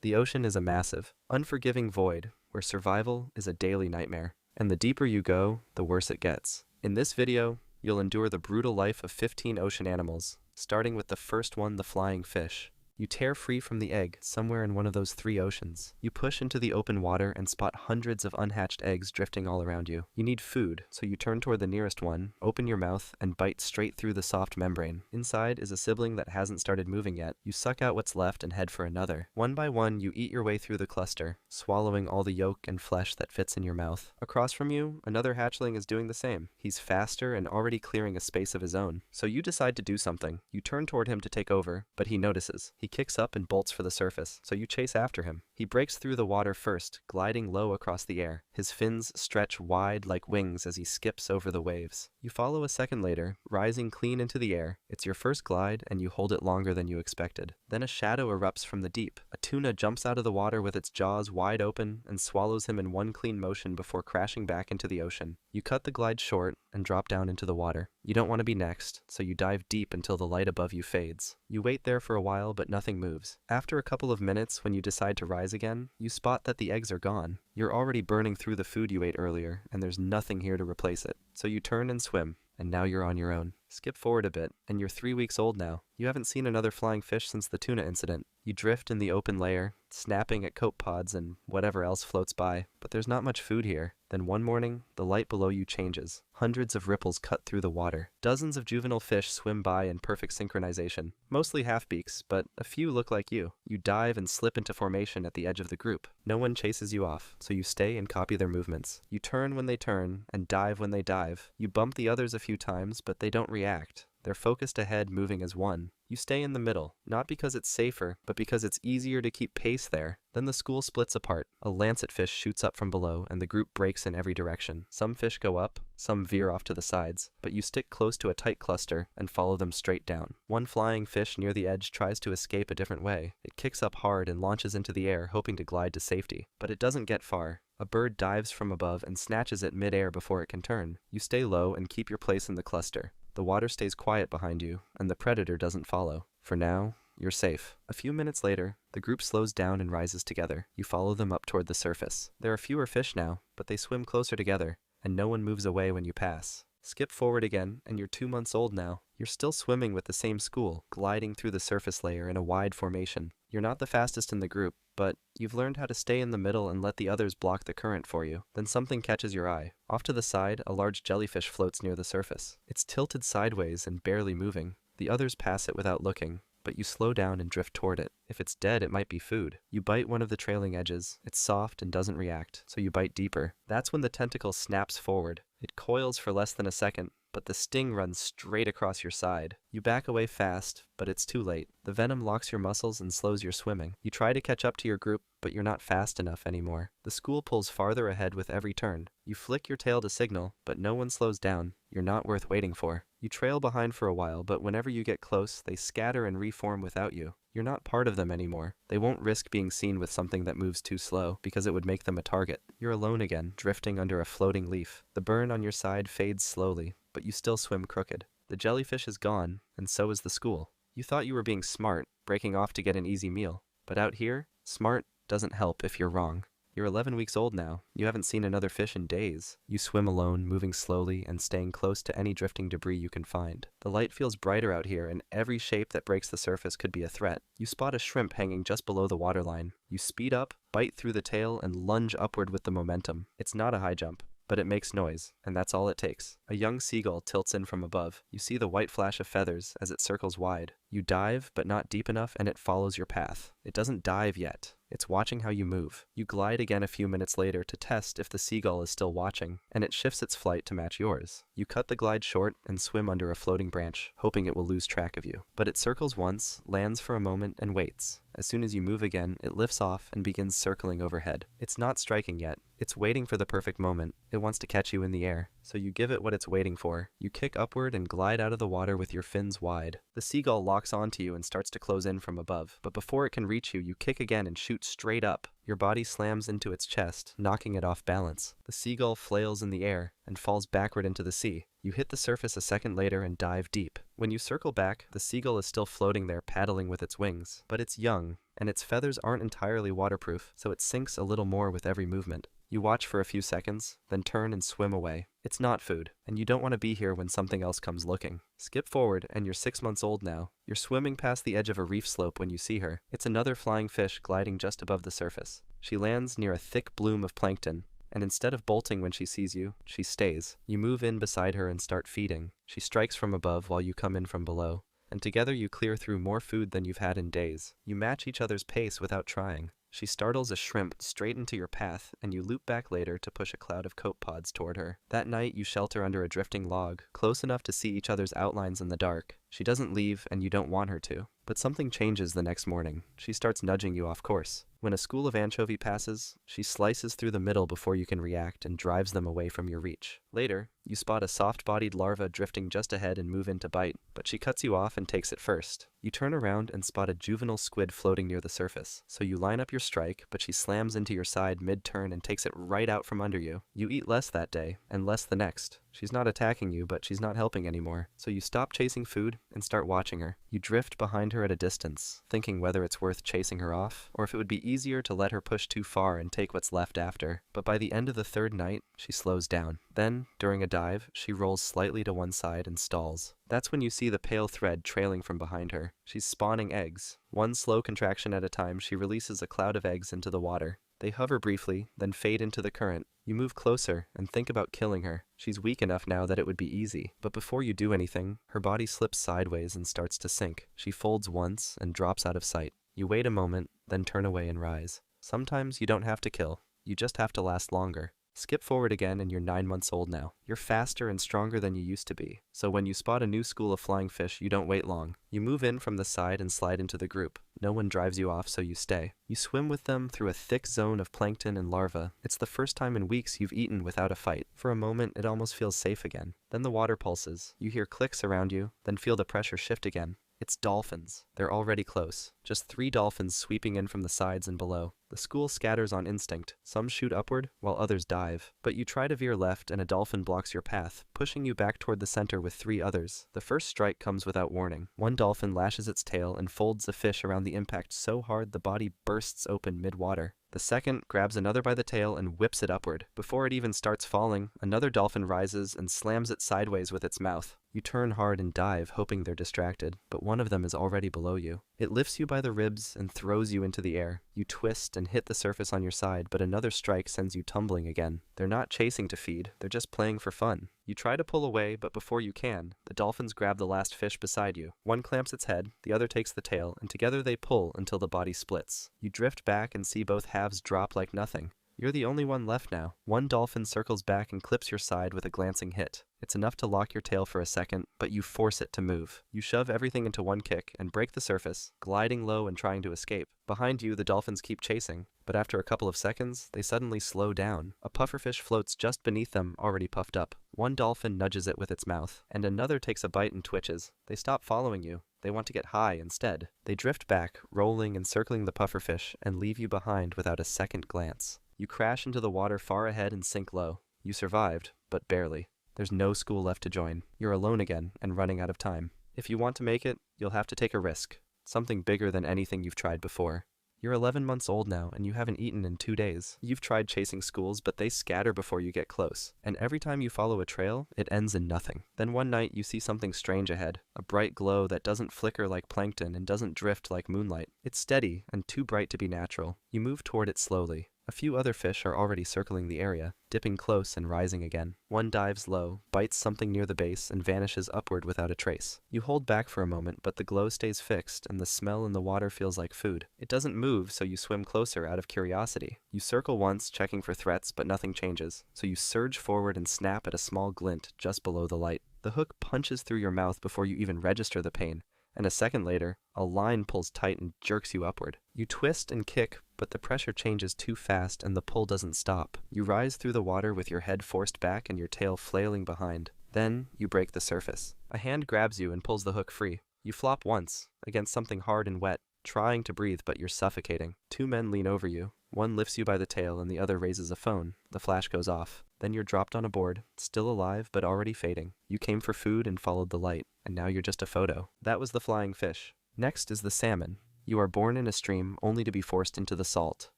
The ocean is a massive, unforgiving void where survival is a daily nightmare. And the deeper you go, the worse it gets. In this video, you'll endure the brutal life of 15 ocean animals, starting with the first one, the flying fish. You tear free from the egg somewhere in one of those three oceans. You push into the open water and spot hundreds of unhatched eggs drifting all around you. You need food, so you turn toward the nearest one, open your mouth, and bite straight through the soft membrane. Inside is a sibling that hasn't started moving yet. You suck out what's left and head for another. One by one, you eat your way through the cluster, swallowing all the yolk and flesh that fits in your mouth. Across from you, another hatchling is doing the same. He's faster and already clearing a space of his own. So you decide to do something. You turn toward him to take over, but he notices. He kicks up and bolts for the surface, so you chase after him. He breaks through the water first, gliding low across the air. His fins stretch wide like wings as he skips over the waves. You follow a second later, rising clean into the air. It's your first glide, and you hold it longer than you expected. Then a shadow erupts from the deep. A tuna jumps out of the water with its jaws wide open and swallows him in one clean motion before crashing back into the ocean. You cut the glide short and drop down into the water. You don't want to be next, so you dive deep until the light above you fades. You wait there for a while, but nothing moves. After a couple of minutes, when you decide to rise again, you spot that the eggs are gone. You're already burning through the food you ate earlier, and there's nothing here to replace it. So you turn and swim, and now you're on your own. Skip forward a bit, and you're 3 weeks old now. You haven't seen another flying fish since the tuna incident. You drift in the open layer, snapping at copepods and whatever else floats by, but there's not much food here. Then one morning, the light below you changes. Hundreds of ripples cut through the water. Dozens of juvenile fish swim by in perfect synchronization. Mostly half-beaks, but a few look like you. You dive and slip into formation at the edge of the group. No one chases you off, so you stay and copy their movements. You turn when they turn, and dive when they dive. You bump the others a few times, but they don't react. They're focused ahead, moving as one. You stay in the middle, not because it's safer, but because it's easier to keep pace there. Then the school splits apart. A lancetfish shoots up from below, and the group breaks in every direction. Some fish go up, some veer off to the sides, but you stick close to a tight cluster and follow them straight down. One flying fish near the edge tries to escape a different way. It kicks up hard and launches into the air, hoping to glide to safety. But it doesn't get far. A bird dives from above and snatches it mid-air before it can turn. You stay low and keep your place in the cluster. The water stays quiet behind you, and the predator doesn't follow. For now, you're safe. A few minutes later, the group slows down and rises together. You follow them up toward the surface. There are fewer fish now, but they swim closer together, and no one moves away when you pass. Skip forward again, and you're 2 months old now. You're still swimming with the same school, gliding through the surface layer in a wide formation. You're not the fastest in the group, but you've learned how to stay in the middle and let the others block the current for you. Then something catches your eye. Off to the side, a large jellyfish floats near the surface. It's tilted sideways and barely moving. The others pass it without looking, but you slow down and drift toward it. If it's dead, it might be food. You bite one of the trailing edges. It's soft and doesn't react, so you bite deeper. That's when the tentacle snaps forward. It coils for less than a second, but the sting runs straight across your side. You back away fast, but it's too late. The venom locks your muscles and slows your swimming. You try to catch up to your group, but you're not fast enough anymore. The school pulls farther ahead with every turn. You flick your tail to signal, but no one slows down. You're not worth waiting for. You trail behind for a while, but whenever you get close, they scatter and reform without you. You're not part of them anymore. They won't risk being seen with something that moves too slow, because it would make them a target. You're alone again, drifting under a floating leaf. The burn on your side fades slowly, but you still swim crooked. The jellyfish is gone, and so is the school. You thought you were being smart, breaking off to get an easy meal. But out here, smart doesn't help if you're wrong. You're 11 weeks old now. You haven't seen another fish in days. You swim alone, moving slowly and staying close to any drifting debris you can find. The light feels brighter out here, and every shape that breaks the surface could be a threat. You spot a shrimp hanging just below the waterline. You speed up, bite through the tail, and lunge upward with the momentum. It's not a high jump, but it makes noise, and that's all it takes. A young seagull tilts in from above. You see the white flash of feathers as it circles wide. You dive, but not deep enough, and it follows your path. It doesn't dive yet. It's watching how you move. You glide again a few minutes later to test if the seagull is still watching, and it shifts its flight to match yours. You cut the glide short and swim under a floating branch, hoping it will lose track of you. But it circles once, lands for a moment, and waits. As soon as you move again, it lifts off and begins circling overhead. It's not striking yet. It's waiting for the perfect moment. It wants to catch you in the air. So you give it what it's waiting for. You kick upward and glide out of the water with your fins wide. The seagull locks onto you and starts to close in from above. But before it can reach you, you kick again and shoot straight up. Your body slams into its chest, knocking it off balance. The seagull flails in the air and falls backward into the sea. You hit the surface a second later and dive deep. When you circle back, the seagull is still floating there, paddling with its wings. But it's young, and its feathers aren't entirely waterproof, so it sinks a little more with every movement. You watch for a few seconds, then turn and swim away. It's not food, and you don't want to be here when something else comes looking. Skip forward, and you're 6 months old now. You're swimming past the edge of a reef slope when you see her. It's another flying fish gliding just above the surface. She lands near a thick bloom of plankton, and instead of bolting when she sees you, she stays. You move in beside her and start feeding. She strikes from above while you come in from below, and together you clear through more food than you've had in days. You match each other's pace without trying. She startles a shrimp straight into your path, and you loop back later to push a cloud of copepods toward her. That night, you shelter under a drifting log, close enough to see each other's outlines in the dark. She doesn't leave, and you don't want her to. But something changes the next morning. She starts nudging you off course. When a school of anchovy passes, she slices through the middle before you can react and drives them away from your reach. Later, you spot a soft-bodied larva drifting just ahead and move in to bite, but she cuts you off and takes it first. You turn around and spot a juvenile squid floating near the surface, so you line up your strike, but she slams into your side mid-turn and takes it right out from under you. You eat less that day, and less the next. She's not attacking you, but she's not helping anymore, so you stop chasing food and start watching her. You drift behind her at a distance, thinking whether it's worth chasing her off, or if it would be easier to let her push too far and take what's left after. But by the end of the third night, she slows down. Then, during a dive, she rolls slightly to one side and stalls. That's when you see the pale thread trailing from behind her. She's spawning eggs. One slow contraction at a time, she releases a cloud of eggs into the water. They hover briefly, then fade into the current. You move closer and think about killing her. She's weak enough now that it would be easy. But before you do anything, her body slips sideways and starts to sink. She folds once and drops out of sight. You wait a moment, then turn away and rise. Sometimes you don't have to kill. You just have to last longer. Skip forward again and you're 9 months old now. You're faster and stronger than you used to be. So when you spot a new school of flying fish, you don't wait long. You move in from the side and slide into the group. No one drives you off, so you stay. You swim with them through a thick zone of plankton and larvae. It's the first time in weeks you've eaten without a fight. For a moment, it almost feels safe again. Then the water pulses. You hear clicks around you, then feel the pressure shift again. It's dolphins. They're already close. Just 3 dolphins sweeping in from the sides and below. The school scatters on instinct. Some shoot upward, while others dive. But you try to veer left and a dolphin blocks your path, pushing you back toward the center with 3 others. The first strike comes without warning. One dolphin lashes its tail and folds the fish around the impact so hard the body bursts open mid-water. The second grabs another by the tail and whips it upward. Before it even starts falling, another dolphin rises and slams it sideways with its mouth. You turn hard and dive, hoping they're distracted, but one of them is already below you. It lifts you by the ribs and throws you into the air. You twist and hit the surface on your side, but another strike sends you tumbling again. They're not chasing to feed, they're just playing for fun. You try to pull away, but before you can, the dolphins grab the last fish beside you. One clamps its head, the other takes the tail, and together they pull until the body splits. You drift back and see both halves drop like nothing. You're the only one left now. One dolphin circles back and clips your side with a glancing hit. It's enough to lock your tail for a second, but you force it to move. You shove everything into one kick and break the surface, gliding low and trying to escape. Behind you, the dolphins keep chasing, but after a couple of seconds, they suddenly slow down. A pufferfish floats just beneath them, already puffed up. One dolphin nudges it with its mouth, and another takes a bite and twitches. They stop following you. They want to get high instead. They drift back, rolling and circling the pufferfish, and leave you behind without a second glance. You crash into the water far ahead and sink low. You survived, but barely. There's no school left to join. You're alone again and running out of time. If you want to make it, you'll have to take a risk. Something bigger than anything you've tried before. You're 11 months old now and you haven't eaten in 2 days. You've tried chasing schools, but they scatter before you get close. And every time you follow a trail, it ends in nothing. Then one night you see something strange ahead. A bright glow that doesn't flicker like plankton and doesn't drift like moonlight. It's steady and too bright to be natural. You move toward it slowly. A few other fish are already circling the area, dipping close and rising again. One dives low, bites something near the base, and vanishes upward without a trace. You hold back for a moment, but the glow stays fixed, and the smell in the water feels like food. It doesn't move, so you swim closer out of curiosity. You circle once, checking for threats, but nothing changes, so you surge forward and snap at a small glint just below the light. The hook punches through your mouth before you even register the pain, and a second later, a line pulls tight and jerks you upward. You twist and kick, but the pressure changes too fast and the pull doesn't stop. You rise through the water with your head forced back and your tail flailing behind. Then, you break the surface. A hand grabs you and pulls the hook free. You flop once, against something hard and wet, trying to breathe but you're suffocating. 2 men lean over you. One lifts you by the tail and the other raises a phone. The flash goes off. Then you're dropped on a board, still alive but already fading. You came for food and followed the light, and now you're just a photo. That was the flying fish. Next is the salmon. You are born in a stream only to be forced into the salt,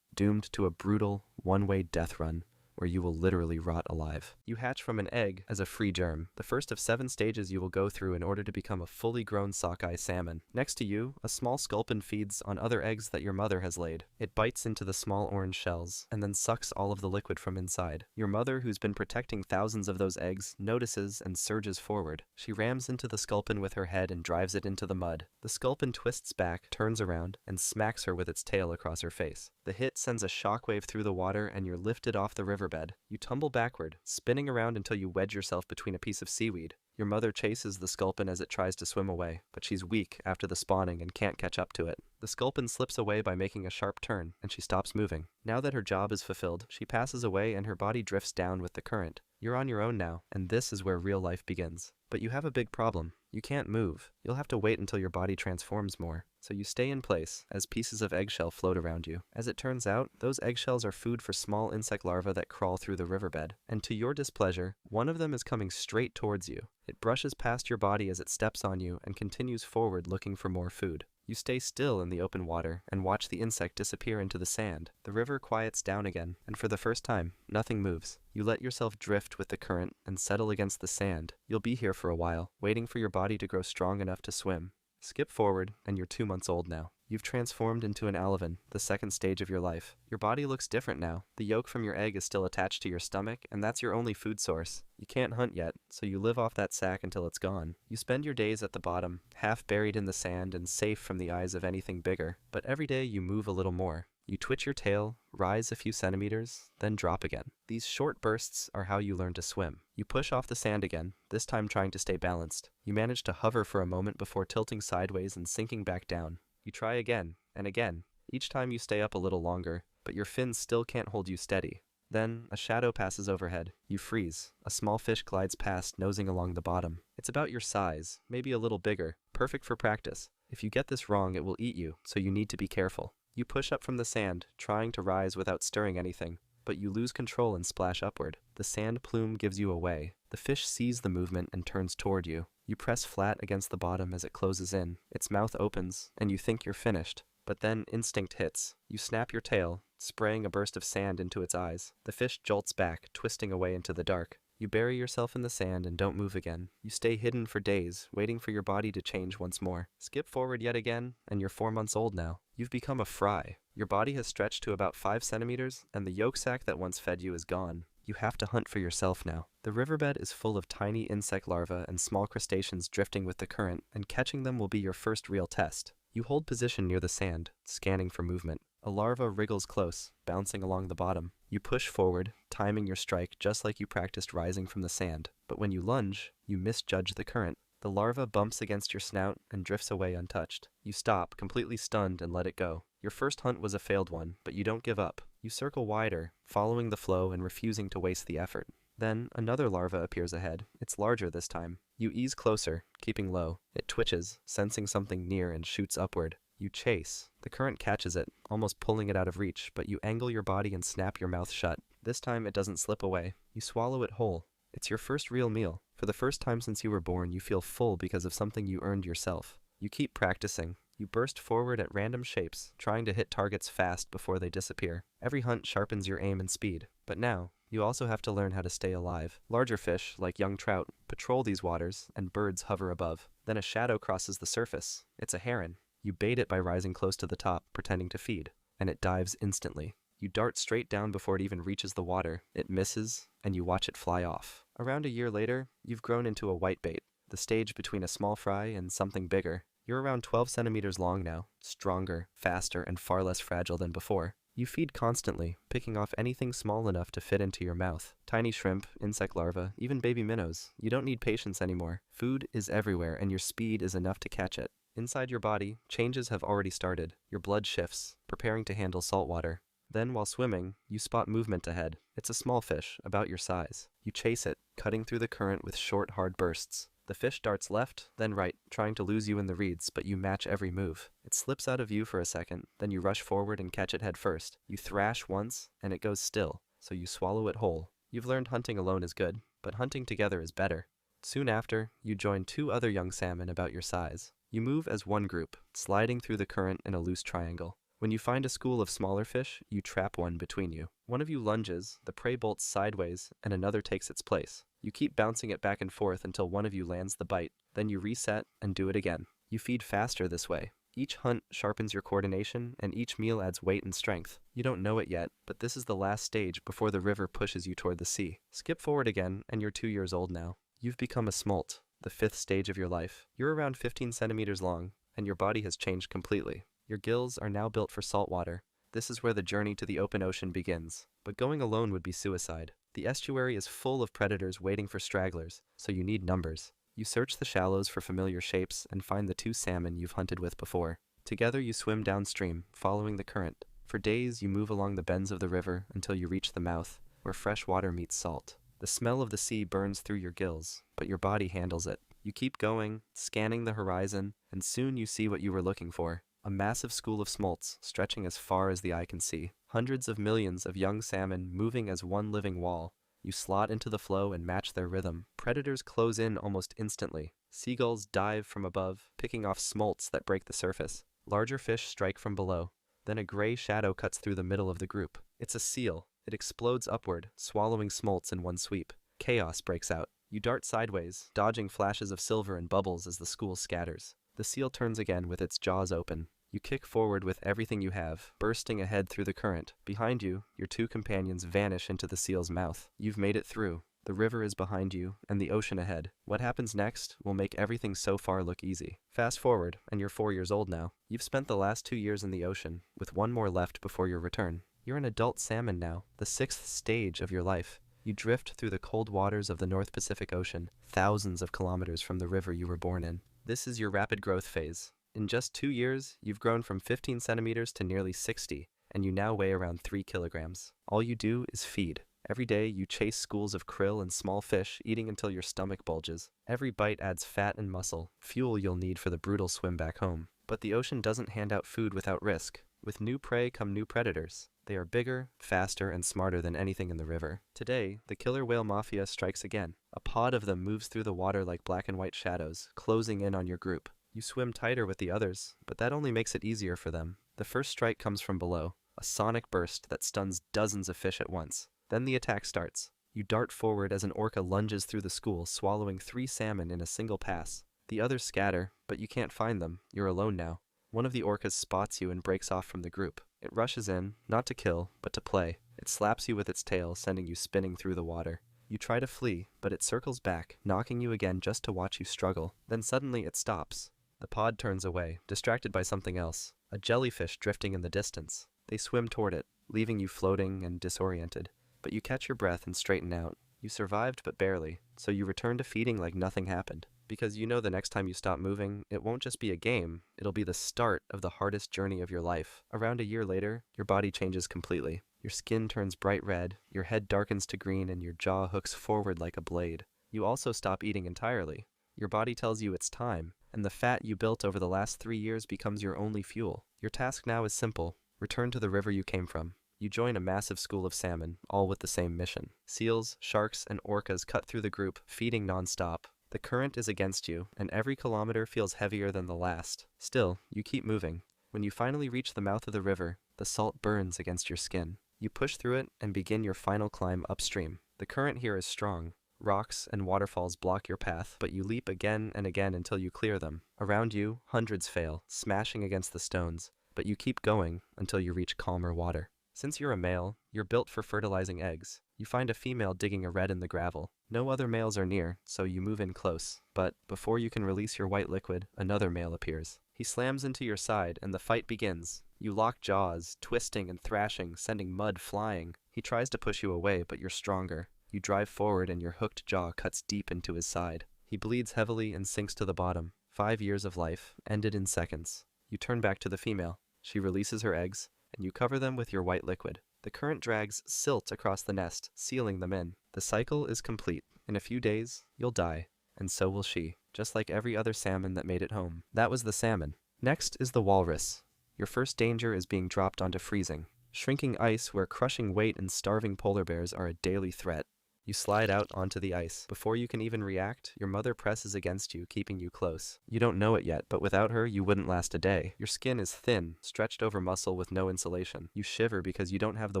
doomed to a brutal, one-way death run, where you will literally rot alive. You hatch from an egg as a free germ, the first of 7 stages you will go through in order to become a fully grown sockeye salmon. Next to you, a small sculpin feeds on other eggs that your mother has laid. It bites into the small orange shells, and then sucks all of the liquid from inside. Your mother, who's been protecting thousands of those eggs, notices and surges forward. She rams into the sculpin with her head and drives it into the mud. The sculpin twists back, turns around, and smacks her with its tail across her face. The hit sends a shockwave through the water, and you're lifted off the riverbed. You tumble backward, spinning around until you wedge yourself between a piece of seaweed. Your mother chases the sculpin as it tries to swim away, but she's weak after the spawning and can't catch up to it. The sculpin slips away by making a sharp turn, and she stops moving. Now that her job is fulfilled, she passes away and her body drifts down with the current. You're on your own now, and this is where real life begins. But you have a big problem. You can't move. You'll have to wait until your body transforms more. So you stay in place as pieces of eggshell float around you. As it turns out, those eggshells are food for small insect larvae that crawl through the riverbed. And to your displeasure, one of them is coming straight towards you. It brushes past your body as it steps on you and continues forward looking for more food. You stay still in the open water and watch the insect disappear into the sand. The river quiets down again, and for the first time, nothing moves. You let yourself drift with the current and settle against the sand. You'll be here for a while, waiting for your body to grow strong enough to swim. Skip forward, and you're 2 months old now. You've transformed into an alevin, the second stage of your life. Your body looks different now. The yolk from your egg is still attached to your stomach, and that's your only food source. You can't hunt yet, so you live off that sack until it's gone. You spend your days at the bottom, half buried in the sand and safe from the eyes of anything bigger. But every day you move a little more. You twitch your tail, rise a few centimeters, then drop again. These short bursts are how you learn to swim. You push off the sand again, this time trying to stay balanced. You manage to hover for a moment before tilting sideways and sinking back down. You try again, and again. Each time you stay up a little longer, but your fins still can't hold you steady. Then, a shadow passes overhead. You freeze. A small fish glides past, nosing along the bottom. It's about your size, maybe a little bigger, perfect for practice. If you get this wrong, it will eat you, so you need to be careful. You push up from the sand, trying to rise without stirring anything, but you lose control and splash upward. The sand plume gives you away. The fish sees the movement and turns toward you. You press flat against the bottom as it closes in. Its mouth opens, and you think you're finished. But then instinct hits. You snap your tail, spraying a burst of sand into its eyes. The fish jolts back, twisting away into the dark. You bury yourself in the sand and don't move again. You stay hidden for days, waiting for your body to change once more. Skip forward yet again, and you're 4 months old now. You've become a fry. Your body has stretched to about 5 centimeters, and the yolk sac that once fed you is gone. You have to hunt for yourself now. The riverbed is full of tiny insect larvae and small crustaceans drifting with the current, and catching them will be your first real test. You hold position near the sand, scanning for movement. A larva wriggles close, bouncing along the bottom. You push forward, timing your strike just like you practiced rising from the sand. But when you lunge, you misjudge the current. The larva bumps against your snout and drifts away untouched. You stop, completely stunned, and let it go. Your first hunt was a failed one, but you don't give up. You circle wider, following the flow and refusing to waste the effort. Then, another larva appears ahead. It's larger this time. You ease closer, keeping low. It twitches, sensing something near, and shoots upward. You chase. The current catches it, almost pulling it out of reach, but you angle your body and snap your mouth shut. This time it doesn't slip away. You swallow it whole. It's your first real meal. For the first time since you were born, you feel full because of something you earned yourself. You keep practicing. You burst forward at random shapes, trying to hit targets fast before they disappear. Every hunt sharpens your aim and speed. But now, you also have to learn how to stay alive. Larger fish, like young trout, patrol these waters, and birds hover above. Then a shadow crosses the surface. It's a heron. You bait it by rising close to the top, pretending to feed, and it dives instantly. You dart straight down before it even reaches the water. It misses, and you watch it fly off. Around a year later, you've grown into a whitebait, the stage between a small fry and something bigger. You're around 12 centimeters long now, stronger, faster, and far less fragile than before. You feed constantly, picking off anything small enough to fit into your mouth. Tiny shrimp, insect larvae, even baby minnows. You don't need patience anymore. Food is everywhere, and your speed is enough to catch it. Inside your body, changes have already started. Your blood shifts, preparing to handle salt water. Then, while swimming, you spot movement ahead. It's a small fish, about your size. You chase it, cutting through the current with short, hard bursts. The fish darts left, then right, trying to lose you in the reeds, but you match every move. It slips out of view for a second, then you rush forward and catch it head first. You thrash once, and it goes still, so you swallow it whole. You've learned hunting alone is good, but hunting together is better. Soon after, you join 2 other young salmon about your size. You move as one group, sliding through the current in a loose triangle. When you find a school of smaller fish, you trap one between you. One of you lunges, the prey bolts sideways, and another takes its place. You keep bouncing it back and forth until one of you lands the bite. Then you reset and do it again. You feed faster this way. Each hunt sharpens your coordination, and each meal adds weight and strength. You don't know it yet, but this is the last stage before the river pushes you toward the sea. Skip forward again, and you're 2 years old now. You've become a smolt, the 5th stage of your life. You're around 15 centimeters long, and your body has changed completely. Your gills are now built for salt water. This is where the journey to the open ocean begins. But going alone would be suicide. The estuary is full of predators waiting for stragglers, so you need numbers. You search the shallows for familiar shapes and find the 2 salmon you've hunted with before. Together you swim downstream, following the current. For days you move along the bends of the river until you reach the mouth, where fresh water meets salt. The smell of the sea burns through your gills, but your body handles it. You keep going, scanning the horizon, and soon you see what you were looking for. A massive school of smolts stretching as far as the eye can see. Hundreds of millions of young salmon moving as one living wall. You slot into the flow and match their rhythm. Predators close in almost instantly. Seagulls dive from above, picking off smolts that break the surface. Larger fish strike from below. Then a gray shadow cuts through the middle of the group. It's a seal. It explodes upward, swallowing smolts in one sweep. Chaos breaks out. You dart sideways, dodging flashes of silver and bubbles as the school scatters. The seal turns again with its jaws open. You kick forward with everything you have, bursting ahead through the current. Behind you, your 2 companions vanish into the seal's mouth. You've made it through. The river is behind you, and the ocean ahead. What happens next will make everything so far look easy. Fast forward, and you're 4 years old now. You've spent the last 2 years in the ocean, with 1 more left before your return. You're an adult salmon now, the 6th stage of your life. You drift through the cold waters of the North Pacific Ocean, thousands of kilometers from the river you were born in. This is your rapid growth phase. In just 2 years, you've grown from 15 centimeters to nearly 60, and you now weigh around 3 kilograms. All you do is feed. Every day, you chase schools of krill and small fish, eating until your stomach bulges. Every bite adds fat and muscle, fuel you'll need for the brutal swim back home. But the ocean doesn't hand out food without risk. With new prey come new predators. They are bigger, faster, and smarter than anything in the river. Today, the killer whale mafia strikes again. A pod of them moves through the water like black and white shadows, closing in on your group. You swim tighter with the others, but that only makes it easier for them. The first strike comes from below, a sonic burst that stuns dozens of fish at once. Then the attack starts. You dart forward as an orca lunges through the school, swallowing 3 salmon in a single pass. The others scatter, but you can't find them. You're alone now. One of the orcas spots you and breaks off from the group. It rushes in, not to kill, but to play. It slaps you with its tail, sending you spinning through the water. You try to flee, but it circles back, knocking you again just to watch you struggle. Then suddenly it stops. The pod turns away, distracted by something else, a jellyfish drifting in the distance. They swim toward it, leaving you floating and disoriented. But you catch your breath and straighten out. You survived, but barely, so you return to feeding like nothing happened. Because you know the next time you stop moving, it won't just be a game, it'll be the start of the hardest journey of your life. Around a year later, your body changes completely. Your skin turns bright red, your head darkens to green, and your jaw hooks forward like a blade. You also stop eating entirely. Your body tells you it's time, and the fat you built over the last 3 years becomes your only fuel. Your task now is simple. Return to the river you came from. You join a massive school of salmon, all with the same mission. Seals, sharks, and orcas cut through the group, feeding non-stop. The current is against you, and every kilometer feels heavier than the last. Still, you keep moving. When you finally reach the mouth of the river, the salt burns against your skin. You push through it and begin your final climb upstream. The current here is strong. Rocks and waterfalls block your path, but you leap again and again until you clear them. Around you, hundreds fail, smashing against the stones, but you keep going until you reach calmer water. Since you're a male, you're built for fertilizing eggs. You find a female digging a red in the gravel. No other males are near, so you move in close. But before you can release your white liquid, another male appears. He slams into your side, and the fight begins. You lock jaws, twisting and thrashing, sending mud flying. He tries to push you away, but you're stronger. You drive forward, and your hooked jaw cuts deep into his side. He bleeds heavily and sinks to the bottom. 5 years of life, ended in seconds. You turn back to the female. She releases her eggs, and you cover them with your white liquid. The current drags silt across the nest, sealing them in. The cycle is complete. In a few days, you'll die, and so will she, just like every other salmon that made it home. That was the salmon. Next is the walrus. Your first danger is being dropped onto freezing. Shrinking ice where crushing weight and starving polar bears are a daily threat. You slide out onto the ice. Before you can even react, your mother presses against you, keeping you close. You don't know it yet, but without her, you wouldn't last a day. Your skin is thin, stretched over muscle with no insulation. You shiver because you don't have the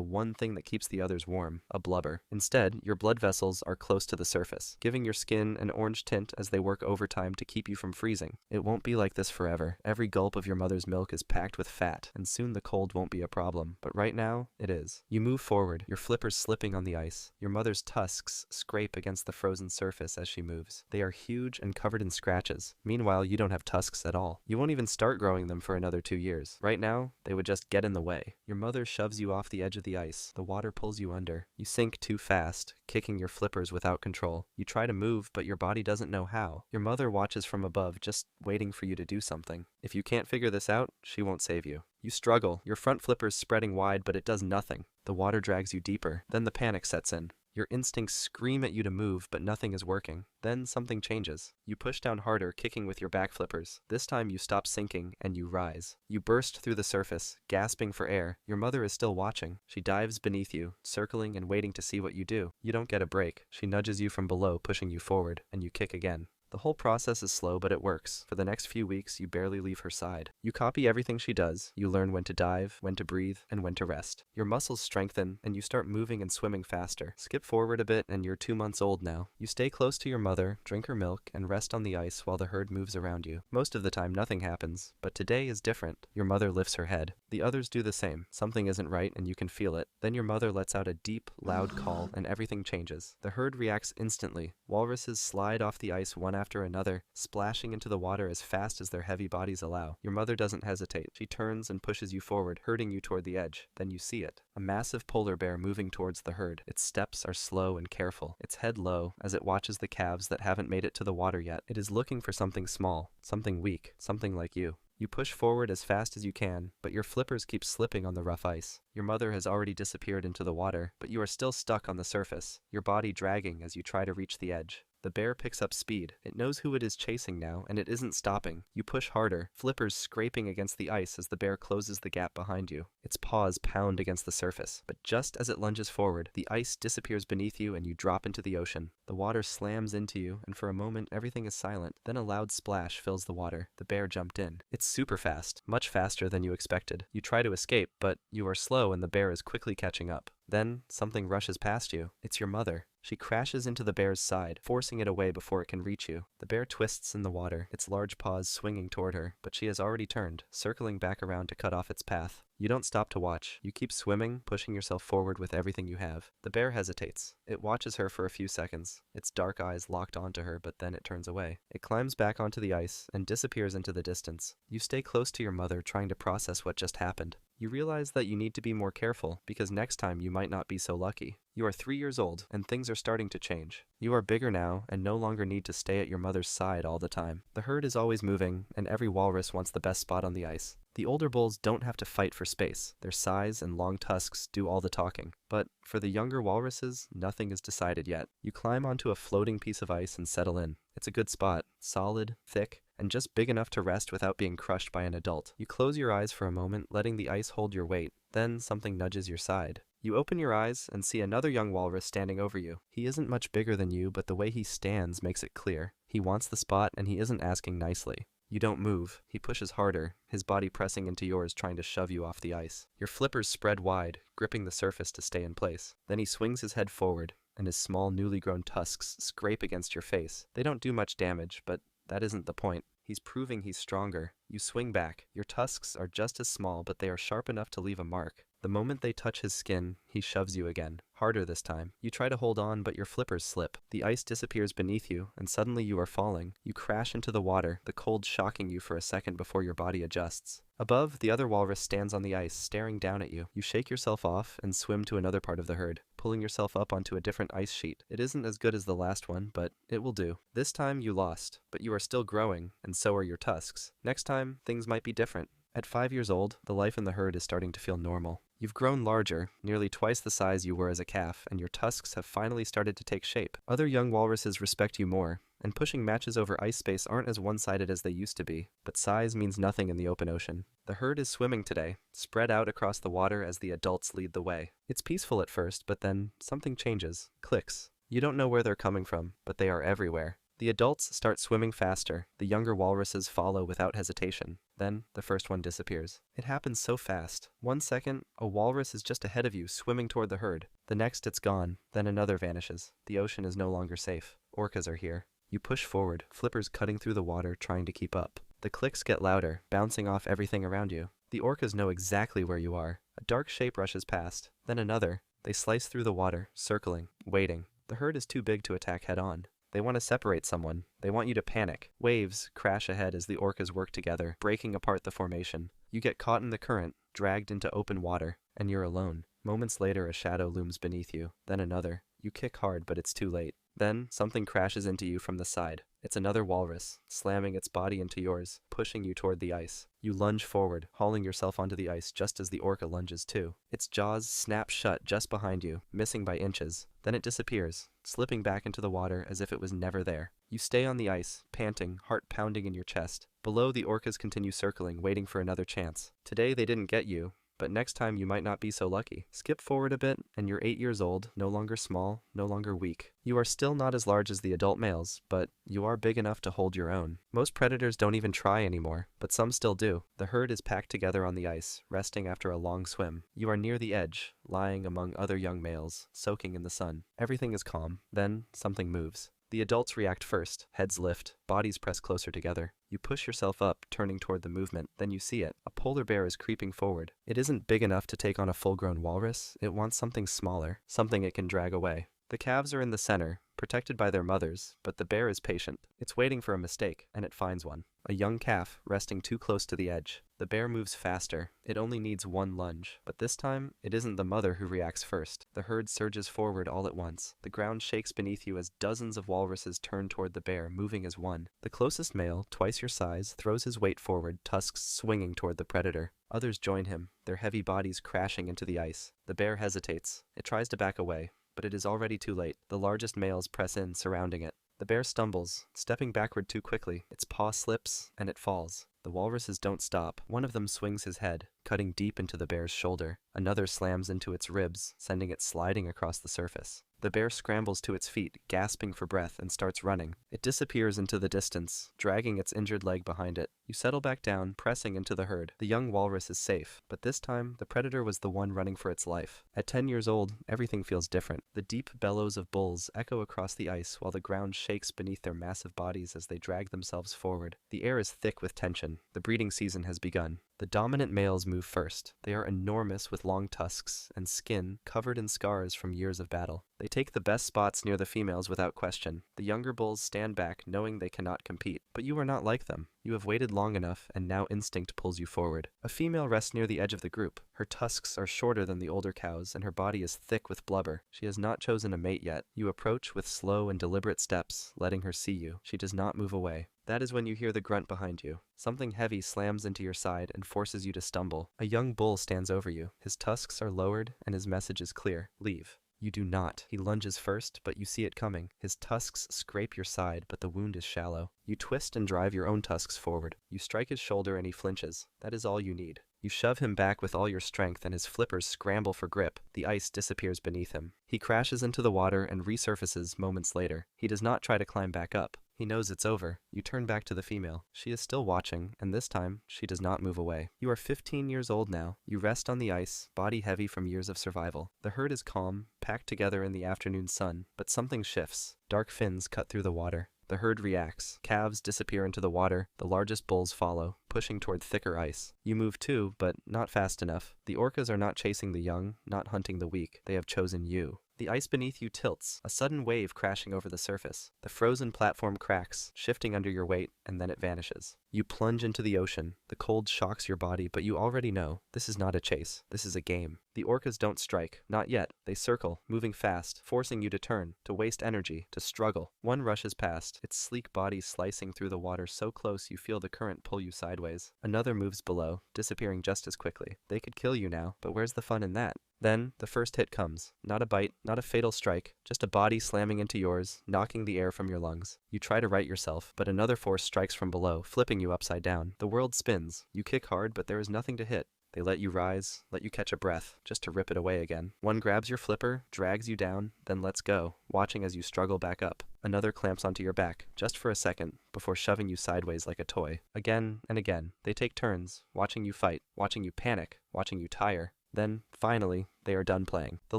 one thing that keeps the others warm, a blubber. Instead, your blood vessels are close to the surface, giving your skin an orange tint as they work overtime to keep you from freezing. It won't be like this forever. Every gulp of your mother's milk is packed with fat, and soon the cold won't be a problem. But right now, it is. You move forward, your flippers slipping on the ice. Your mother's tusks scrape against the frozen surface as she moves. They are huge and covered in scratches. Meanwhile, you don't have tusks at all. You won't even start growing them for another 2 years. Right now, they would just get in the way. Your mother shoves you off the edge of the ice. The water pulls you under. You sink too fast, kicking your flippers without control. You try to move, but your body doesn't know how. Your mother watches from above, just waiting for you to do something. If you can't figure this out, she won't save you. You struggle, your front flippers spreading wide, but it does nothing. The water drags you deeper. Then the panic sets in. Your instincts scream at you to move, but nothing is working. Then something changes. You push down harder, kicking with your back flippers. This time you stop sinking, and you rise. You burst through the surface, gasping for air. Your mother is still watching. She dives beneath you, circling and waiting to see what you do. You don't get a break. She nudges you from below, pushing you forward, and you kick again. The whole process is slow, but it works. For the next few weeks, you barely leave her side. You copy everything she does. You learn when to dive, when to breathe, and when to rest. Your muscles strengthen, and you start moving and swimming faster. Skip forward a bit, and you're 2 months old now. You stay close to your mother, drink her milk, and rest on the ice while the herd moves around you. Most of the time, nothing happens, but today is different. Your mother lifts her head. The others do the same. Something isn't right, and you can feel it. Then your mother lets out a deep, loud call, and everything changes. The herd reacts instantly. Walruses slide off the ice one after another, splashing into the water as fast as their heavy bodies allow. Your mother doesn't hesitate. She turns and pushes you forward, herding you toward the edge. Then you see it. A massive polar bear moving towards the herd. Its steps are slow and careful, its head low as it watches the calves that haven't made it to the water yet. It is looking for something small, something weak, something like you. You push forward as fast as you can, but your flippers keep slipping on the rough ice. Your mother has already disappeared into the water, but you are still stuck on the surface, your body dragging as you try to reach the edge. The bear picks up speed. It knows who it is chasing now, and it isn't stopping. You push harder, flippers scraping against the ice as the bear closes the gap behind you. Its paws pound against the surface, but just as it lunges forward, the ice disappears beneath you and you drop into the ocean. The water slams into you, and for a moment everything is silent. Then a loud splash fills the water. The bear jumped in. It's super fast, much faster than you expected. You try to escape, but you are slow and the bear is quickly catching up. Then something rushes past you. It's your mother. She crashes into the bear's side, forcing it away before it can reach you. The bear twists in the water, its large paws swinging toward her, but she has already turned, circling back around to cut off its path. You don't stop to watch. You keep swimming, pushing yourself forward with everything you have. The bear hesitates. It watches her for a few seconds, its dark eyes locked onto her, but then it turns away. It climbs back onto the ice and disappears into the distance. You stay close to your mother, trying to process what just happened. You realize that you need to be more careful, because next time you might not be so lucky. You are 3 years old, and things are starting to change. You are bigger now, and no longer need to stay at your mother's side all the time. The herd is always moving, and every walrus wants the best spot on the ice. The older bulls don't have to fight for space. Their size and long tusks do all the talking. But for the younger walruses, nothing is decided yet. You climb onto a floating piece of ice and settle in. It's a good spot, solid, thick, and just big enough to rest without being crushed by an adult. You close your eyes for a moment, letting the ice hold your weight. Then something nudges your side. You open your eyes and see another young walrus standing over you. He isn't much bigger than you, but the way he stands makes it clear. He wants the spot, and he isn't asking nicely. You don't move. He pushes harder, his body pressing into yours, trying to shove you off the ice. Your flippers spread wide, gripping the surface to stay in place. Then he swings his head forward, and his small, newly grown tusks scrape against your face. They don't do much damage, but that isn't the point. He's proving he's stronger. You swing back. Your tusks are just as small, but they are sharp enough to leave a mark. The moment they touch his skin, he shoves you again. Harder this time. You try to hold on, but your flippers slip. The ice disappears beneath you, and suddenly you are falling. You crash into the water, the cold shocking you for a second before your body adjusts. Above, the other walrus stands on the ice, staring down at you. You shake yourself off and swim to another part of the herd, pulling yourself up onto a different ice sheet. It isn't as good as the last one, but it will do. This time you lost, but you are still growing, and so are your tusks. Next time, things might be different. At 5 years old, the life in the herd is starting to feel normal. You've grown larger, nearly twice the size you were as a calf, and your tusks have finally started to take shape. Other young walruses respect you more, and pushing matches over ice space aren't as one-sided as they used to be, but size means nothing in the open ocean. The herd is swimming today, spread out across the water as the adults lead the way. It's peaceful at first, but then something changes, clicks. You don't know where they're coming from, but they are everywhere. The adults start swimming faster. The younger walruses follow without hesitation. Then, the first one disappears. It happens so fast. 1 second, a walrus is just ahead of you, swimming toward the herd. The next, it's gone. Then another vanishes. The ocean is no longer safe. Orcas are here. You push forward, flippers cutting through the water, trying to keep up. The clicks get louder, bouncing off everything around you. The orcas know exactly where you are. A dark shape rushes past. Then another. They slice through the water, circling, waiting. The herd is too big to attack head-on. They want to separate someone. They want you to panic. Waves crash ahead as the orcas work together, breaking apart the formation. You get caught in the current, dragged into open water, and you're alone. Moments later, a shadow looms beneath you. Then another. You kick hard, but it's too late. Then, something crashes into you from the side. It's another walrus, slamming its body into yours, pushing you toward the ice. You lunge forward, hauling yourself onto the ice just as the orca lunges too. Its jaws snap shut just behind you, missing by inches. Then it disappears, slipping back into the water as if it was never there. You stay on the ice, panting, heart pounding in your chest. Below, the orcas continue circling, waiting for another chance. Today they didn't get you, but next time you might not be so lucky. Skip forward a bit, and you're 8 years old, no longer small, no longer weak. You are still not as large as the adult males, but you are big enough to hold your own. Most predators don't even try anymore, but some still do. The herd is packed together on the ice, resting after a long swim. You are near the edge, lying among other young males, soaking in the sun. Everything is calm. Then, something moves. The adults react first, heads lift, bodies press closer together. You push yourself up, turning toward the movement. Then you see it. A polar bear is creeping forward. It isn't big enough to take on a full-grown walrus. It wants something smaller, something it can drag away. The calves are in the center, protected by their mothers, but the bear is patient. It's waiting for a mistake, and it finds one. A young calf, resting too close to the edge. The bear moves faster. It only needs one lunge. But this time, it isn't the mother who reacts first. The herd surges forward all at once. The ground shakes beneath you as dozens of walruses turn toward the bear, moving as one. The closest male, twice your size, throws his weight forward, tusks swinging toward the predator. Others join him, their heavy bodies crashing into the ice. The bear hesitates. It tries to back away, but it is already too late. The largest males press in, surrounding it. The bear stumbles, stepping backward too quickly. Its paw slips, and it falls. The walruses don't stop. One of them swings his head, cutting deep into the bear's shoulder. Another slams into its ribs, sending it sliding across the surface. The bear scrambles to its feet, gasping for breath, and starts running. It disappears into the distance, dragging its injured leg behind it. You settle back down, pressing into the herd. The young walrus is safe, but this time, the predator was the one running for its life. At 10 years old, everything feels different. The deep bellows of bulls echo across the ice while the ground shakes beneath their massive bodies as they drag themselves forward. The air is thick with tension. The breeding season has begun. The dominant males move first. They are enormous with long tusks and skin covered in scars from years of battle. They take the best spots near the females without question. The younger bulls stand back, knowing they cannot compete. But you are not like them. You have waited long enough, and now instinct pulls you forward. A female rests near the edge of the group. Her tusks are shorter than the older cows, and her body is thick with blubber. She has not chosen a mate yet. You approach with slow and deliberate steps, letting her see you. She does not move away. That is when you hear the grunt behind you. Something heavy slams into your side and forces you to stumble. A young bull stands over you. His tusks are lowered, and his message is clear. Leave. You do not. He lunges first, but you see it coming. His tusks scrape your side, but the wound is shallow. You twist and drive your own tusks forward. You strike his shoulder and he flinches. That is all you need. You shove him back with all your strength and his flippers scramble for grip. The ice disappears beneath him. He crashes into the water and resurfaces moments later. He does not try to climb back up. He knows it's over. You turn back to the female. She is still watching, and this time, she does not move away. You are 15 years old now. You rest on the ice, body heavy from years of survival. The herd is calm, packed together in the afternoon sun, but something shifts. Dark fins cut through the water. The herd reacts. Calves disappear into the water. The largest bulls follow, pushing toward thicker ice. You move too, but not fast enough. The orcas are not chasing the young, not hunting the weak. They have chosen you. The ice beneath you tilts, a sudden wave crashing over the surface. The frozen platform cracks, shifting under your weight, and then it vanishes. You plunge into the ocean. The cold shocks your body, but you already know, this is not a chase. This is a game. The orcas don't strike. Not yet. They circle, moving fast, forcing you to turn, to waste energy, to struggle. One rushes past, its sleek body slicing through the water so close you feel the current pull you sideways. Another moves below, disappearing just as quickly. They could kill you now, but where's the fun in that? Then, the first hit comes. Not a bite, not a fatal strike, just a body slamming into yours, knocking the air from your lungs. You try to right yourself, but another force strikes from below, flipping you upside down. The world spins. You kick hard, but there is nothing to hit. They let you rise, let you catch a breath, just to rip it away again. One grabs your flipper, drags you down, then lets go, watching as you struggle back up. Another clamps onto your back, just for a second, before shoving you sideways like a toy. Again and again, they take turns, watching you fight, watching you panic, watching you tire. Then, finally, they are done playing. The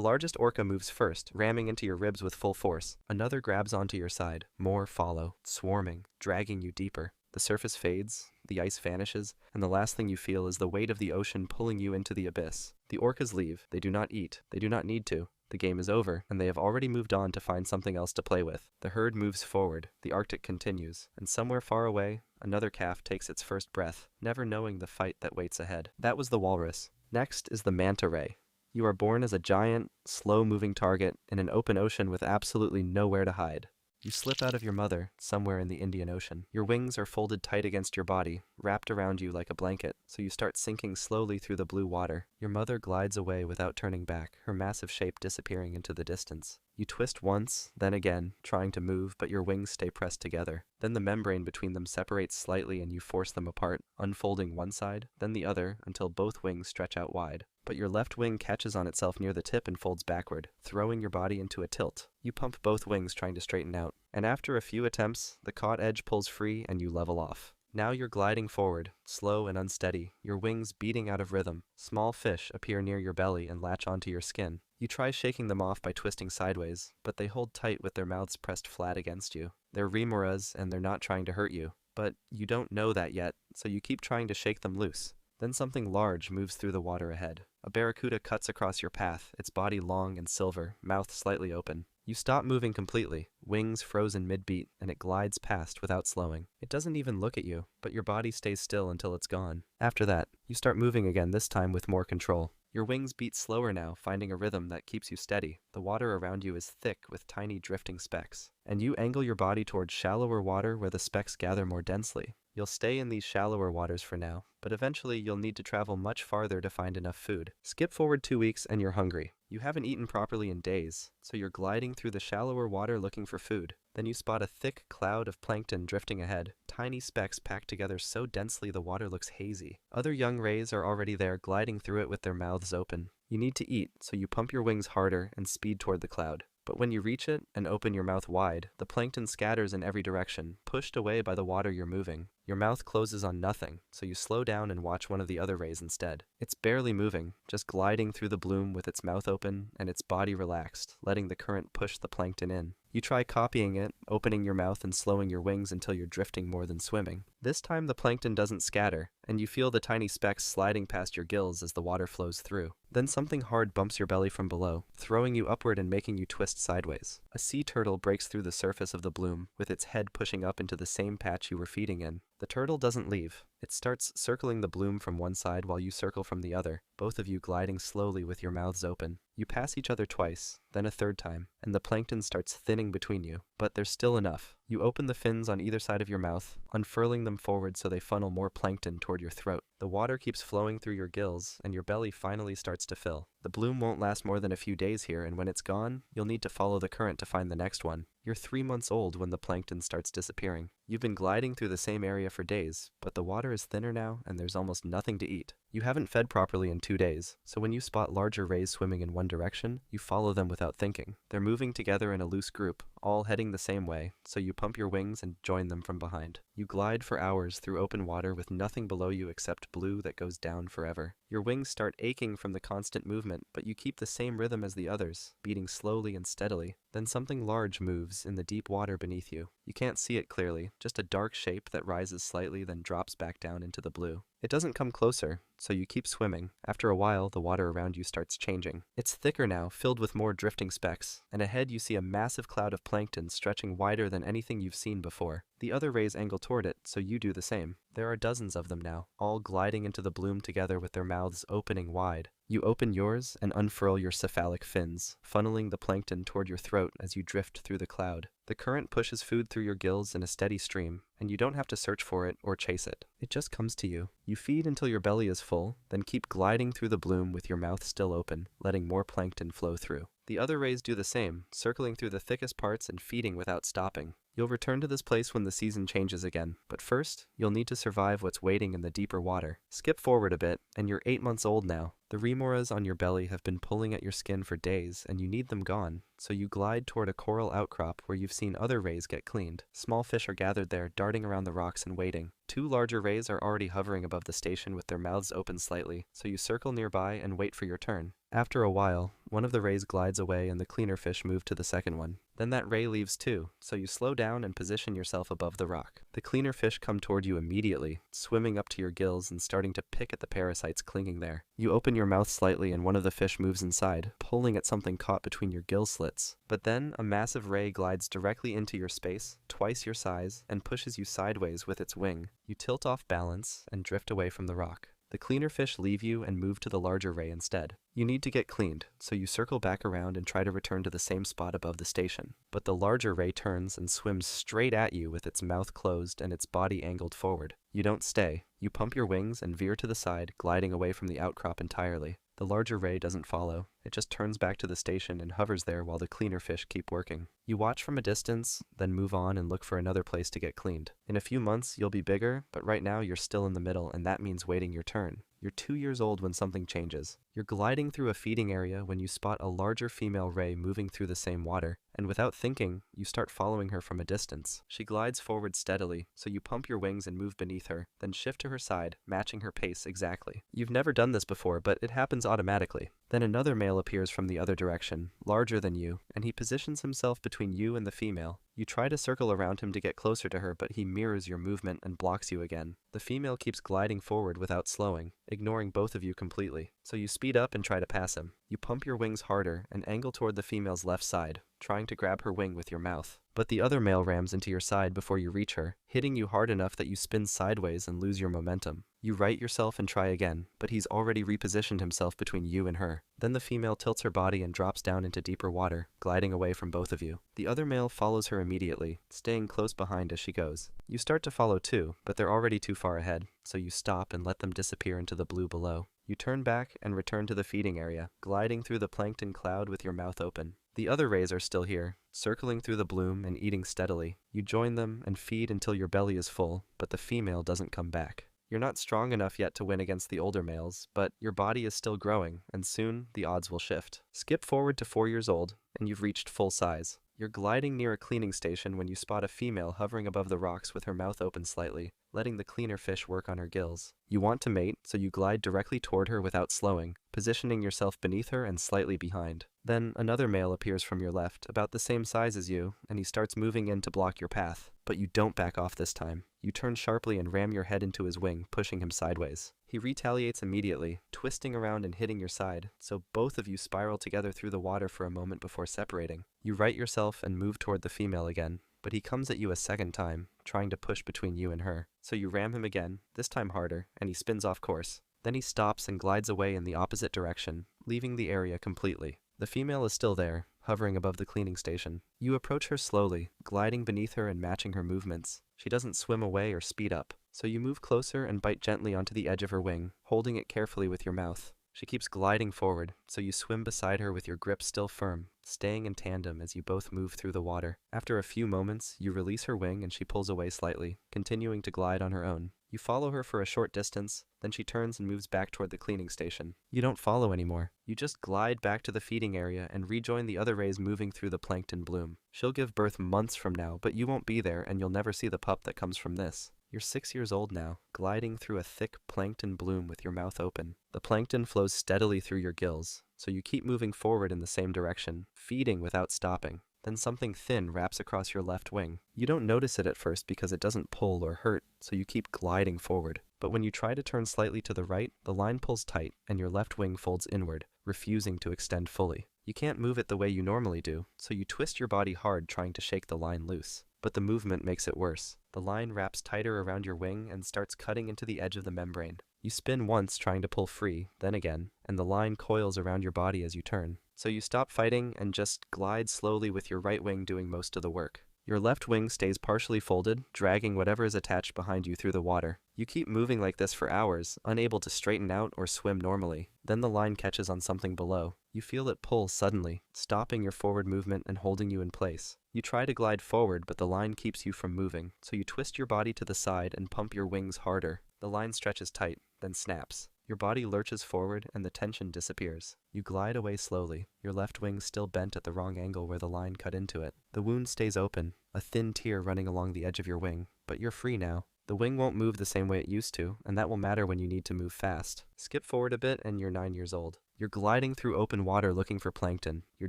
largest orca moves first, ramming into your ribs with full force. Another grabs onto your side. More follow, swarming, dragging you deeper. The surface fades, the ice vanishes, and the last thing you feel is the weight of the ocean pulling you into the abyss. The orcas leave. They do not eat. They do not need to. The game is over, and they have already moved on to find something else to play with. The herd moves forward. The Arctic continues, and somewhere far away, another calf takes its first breath, never knowing the fight that waits ahead. That was the walrus. Next is the manta ray. You are born as a giant, slow-moving target in an open ocean with absolutely nowhere to hide. You slip out of your mother, somewhere in the Indian Ocean. Your wings are folded tight against your body, wrapped around you like a blanket, so you start sinking slowly through the blue water. Your mother glides away without turning back, her massive shape disappearing into the distance. You twist once, then again, trying to move, but your wings stay pressed together. Then the membrane between them separates slightly and you force them apart, unfolding one side, then the other, until both wings stretch out wide. But your left wing catches on itself near the tip and folds backward, throwing your body into a tilt. You pump both wings trying to straighten out, and after a few attempts, the caught edge pulls free and you level off. Now you're gliding forward, slow and unsteady, your wings beating out of rhythm. Small fish appear near your belly and latch onto your skin. You try shaking them off by twisting sideways, but they hold tight with their mouths pressed flat against you. They're remoras and they're not trying to hurt you, but you don't know that yet, so you keep trying to shake them loose. Then something large moves through the water ahead. A barracuda cuts across your path, its body long and silver, mouth slightly open. You stop moving completely, wings frozen mid-beat, and it glides past without slowing. It doesn't even look at you, but your body stays still until it's gone. After that, you start moving again, this time with more control. Your wings beat slower now, finding a rhythm that keeps you steady. The water around you is thick with tiny drifting specks, and you angle your body towards shallower water where the specks gather more densely. You'll stay in these shallower waters for now, but eventually you'll need to travel much farther to find enough food. Skip forward 2 weeks and you're hungry. You haven't eaten properly in days, so you're gliding through the shallower water looking for food. Then you spot a thick cloud of plankton drifting ahead, tiny specks packed together so densely the water looks hazy. Other young rays are already there, gliding through it with their mouths open. You need to eat, so you pump your wings harder and speed toward the cloud. But when you reach it and open your mouth wide, the plankton scatters in every direction, pushed away by the water you're moving. Your mouth closes on nothing, so you slow down and watch one of the other rays instead. It's barely moving, just gliding through the bloom with its mouth open and its body relaxed, letting the current push the plankton in. You try copying it, opening your mouth and slowing your wings until you're drifting more than swimming. This time the plankton doesn't scatter, and you feel the tiny specks sliding past your gills as the water flows through. Then something hard bumps your belly from below, throwing you upward and making you twist sideways. A sea turtle breaks through the surface of the bloom, with its head pushing up into the same patch you were feeding in. The turtle doesn't leave. It starts circling the bloom from one side while you circle from the other, both of you gliding slowly with your mouths open. You pass each other twice, then a third time, and the plankton starts thinning between you, but there's still enough. You open the fins on either side of your mouth, unfurling them forward so they funnel more plankton toward your throat. The water keeps flowing through your gills, and your belly finally starts to fill. The bloom won't last more than a few days here, and when it's gone, you'll need to follow the current to find the next one. You're 3 months old when the plankton starts disappearing. You've been gliding through the same area for days, but the water is thinner now and there's almost nothing to eat. You haven't fed properly in 2 days, so when you spot larger rays swimming in one direction, you follow them without thinking. They're moving together in a loose group, all heading the same way, so you pump your wings and join them from behind. You glide for hours through open water with nothing below you except blue that goes down forever. Your wings start aching from the constant movement, but you keep the same rhythm as the others, beating slowly and steadily. Then something large moves in the deep water beneath you. You can't see it clearly, just a dark shape that rises slightly then drops back down into the blue. It doesn't come closer, so you keep swimming. After a while, the water around you starts changing. It's thicker now, filled with more drifting specks, and ahead you see a massive cloud of plankton stretching wider than anything you've seen before. The other rays angle toward it, so you do the same. There are dozens of them now, all gliding into the bloom together with their mouths opening wide. You open yours and unfurl your cephalic fins, funneling the plankton toward your throat as you drift through the cloud. The current pushes food through your gills in a steady stream, and you don't have to search for it or chase it. It just comes to you. You feed until your belly is full, then keep gliding through the bloom with your mouth still open, letting more plankton flow through. The other rays do the same, circling through the thickest parts and feeding without stopping. You'll return to this place when the season changes again, but first, you'll need to survive what's waiting in the deeper water. Skip forward a bit, and you're 8 months old now. The remoras on your belly have been pulling at your skin for days, and you need them gone, so you glide toward a coral outcrop where you've seen other rays get cleaned. Small fish are gathered there, darting around the rocks and waiting. 2 larger rays are already hovering above the station with their mouths open slightly, so you circle nearby and wait for your turn. After a while, one of the rays glides away and the cleaner fish move to the second one. Then that ray leaves too, so you slow down and position yourself above the rock. The cleaner fish come toward you immediately, swimming up to your gills and starting to pick at the parasites clinging there. You open your mouth slightly and one of the fish moves inside, pulling at something caught between your gill slits. But then a massive ray glides directly into your space, twice your size, and pushes you sideways with its wing. You tilt off balance and drift away from the rock. The cleaner fish leave you and move to the larger ray instead. You need to get cleaned, so you circle back around and try to return to the same spot above the station. But the larger ray turns and swims straight at you with its mouth closed and its body angled forward. You don't stay. You pump your wings and veer to the side, gliding away from the outcrop entirely. The larger ray doesn't follow. It just turns back to the station and hovers there while the cleaner fish keep working. You watch from a distance, then move on and look for another place to get cleaned. In a few months, you'll be bigger, but right now you're still in the middle, and that means waiting your turn. You're 2 years old when something changes. You're gliding through a feeding area when you spot a larger female ray moving through the same water, and without thinking, you start following her from a distance. She glides forward steadily, so you pump your wings and move beneath her, then shift to her side, matching her pace exactly. You've never done this before, but it happens automatically. Then another male appears from the other direction, larger than you, and he positions himself between you and the female. You try to circle around him to get closer to her, but he mirrors your movement and blocks you again. The female keeps gliding forward without slowing, ignoring both of you completely. So you speed up and try to pass him. You pump your wings harder and angle toward the female's left side, trying to grab her wing with your mouth. But the other male rams into your side before you reach her, hitting you hard enough that you spin sideways and lose your momentum. You right yourself and try again, but he's already repositioned himself between you and her. Then the female tilts her body and drops down into deeper water, gliding away from both of you. The other male follows her immediately, staying close behind as she goes. You start to follow too, but they're already too far ahead, so you stop and let them disappear into the blue below. You turn back and return to the feeding area, gliding through the plankton cloud with your mouth open. The other rays are still here, circling through the bloom and eating steadily. You join them and feed until your belly is full, but the female doesn't come back. You're not strong enough yet to win against the older males, but your body is still growing, and soon the odds will shift. Skip forward to 4 years old, and you've reached full size. You're gliding near a cleaning station when you spot a female hovering above the rocks with her mouth open slightly, letting the cleaner fish work on her gills. You want to mate, so you glide directly toward her without slowing, positioning yourself beneath her and slightly behind. Then another male appears from your left, about the same size as you, and he starts moving in to block your path. But you don't back off this time. You turn sharply and ram your head into his wing, pushing him sideways. He retaliates immediately, twisting around and hitting your side, so both of you spiral together through the water for a moment before separating. You right yourself and move toward the female again, but he comes at you a second time, trying to push between you and her. So you ram him again, this time harder, and he spins off course. Then he stops and glides away in the opposite direction, leaving the area completely. The female is still there, hovering above the cleaning station. You approach her slowly, gliding beneath her and matching her movements. She doesn't swim away or speed up, so you move closer and bite gently onto the edge of her wing, holding it carefully with your mouth. She keeps gliding forward, so you swim beside her with your grip still firm, staying in tandem as you both move through the water. After a few moments, you release her wing and she pulls away slightly, continuing to glide on her own. You follow her for a short distance, then she turns and moves back toward the cleaning station. You don't follow anymore. You just glide back to the feeding area and rejoin the other rays moving through the plankton bloom. She'll give birth months from now, but you won't be there and you'll never see the pup that comes from this. You're 6 years old now, gliding through a thick plankton bloom with your mouth open. The plankton flows steadily through your gills, so you keep moving forward in the same direction, feeding without stopping. Then something thin wraps across your left wing. You don't notice it at first because it doesn't pull or hurt, so you keep gliding forward. But when you try to turn slightly to the right, the line pulls tight and your left wing folds inward, refusing to extend fully. You can't move it the way you normally do, so you twist your body hard trying to shake the line loose. But the movement makes it worse. The line wraps tighter around your wing and starts cutting into the edge of the membrane. You spin once trying to pull free, then again, and the line coils around your body as you turn. So you stop fighting and just glide slowly with your right wing doing most of the work. Your left wing stays partially folded, dragging whatever is attached behind you through the water. You keep moving like this for hours, unable to straighten out or swim normally. Then the line catches on something below. You feel it pull suddenly, stopping your forward movement and holding you in place. You try to glide forward, but the line keeps you from moving, so you twist your body to the side and pump your wings harder. The line stretches tight, then snaps. Your body lurches forward and the tension disappears. You glide away slowly, your left wing still bent at the wrong angle where the line cut into it. The wound stays open, a thin tear running along the edge of your wing, but you're free now. The wing won't move the same way it used to, and that will matter when you need to move fast. Skip forward a bit and you're 9 years old. You're gliding through open water looking for plankton, your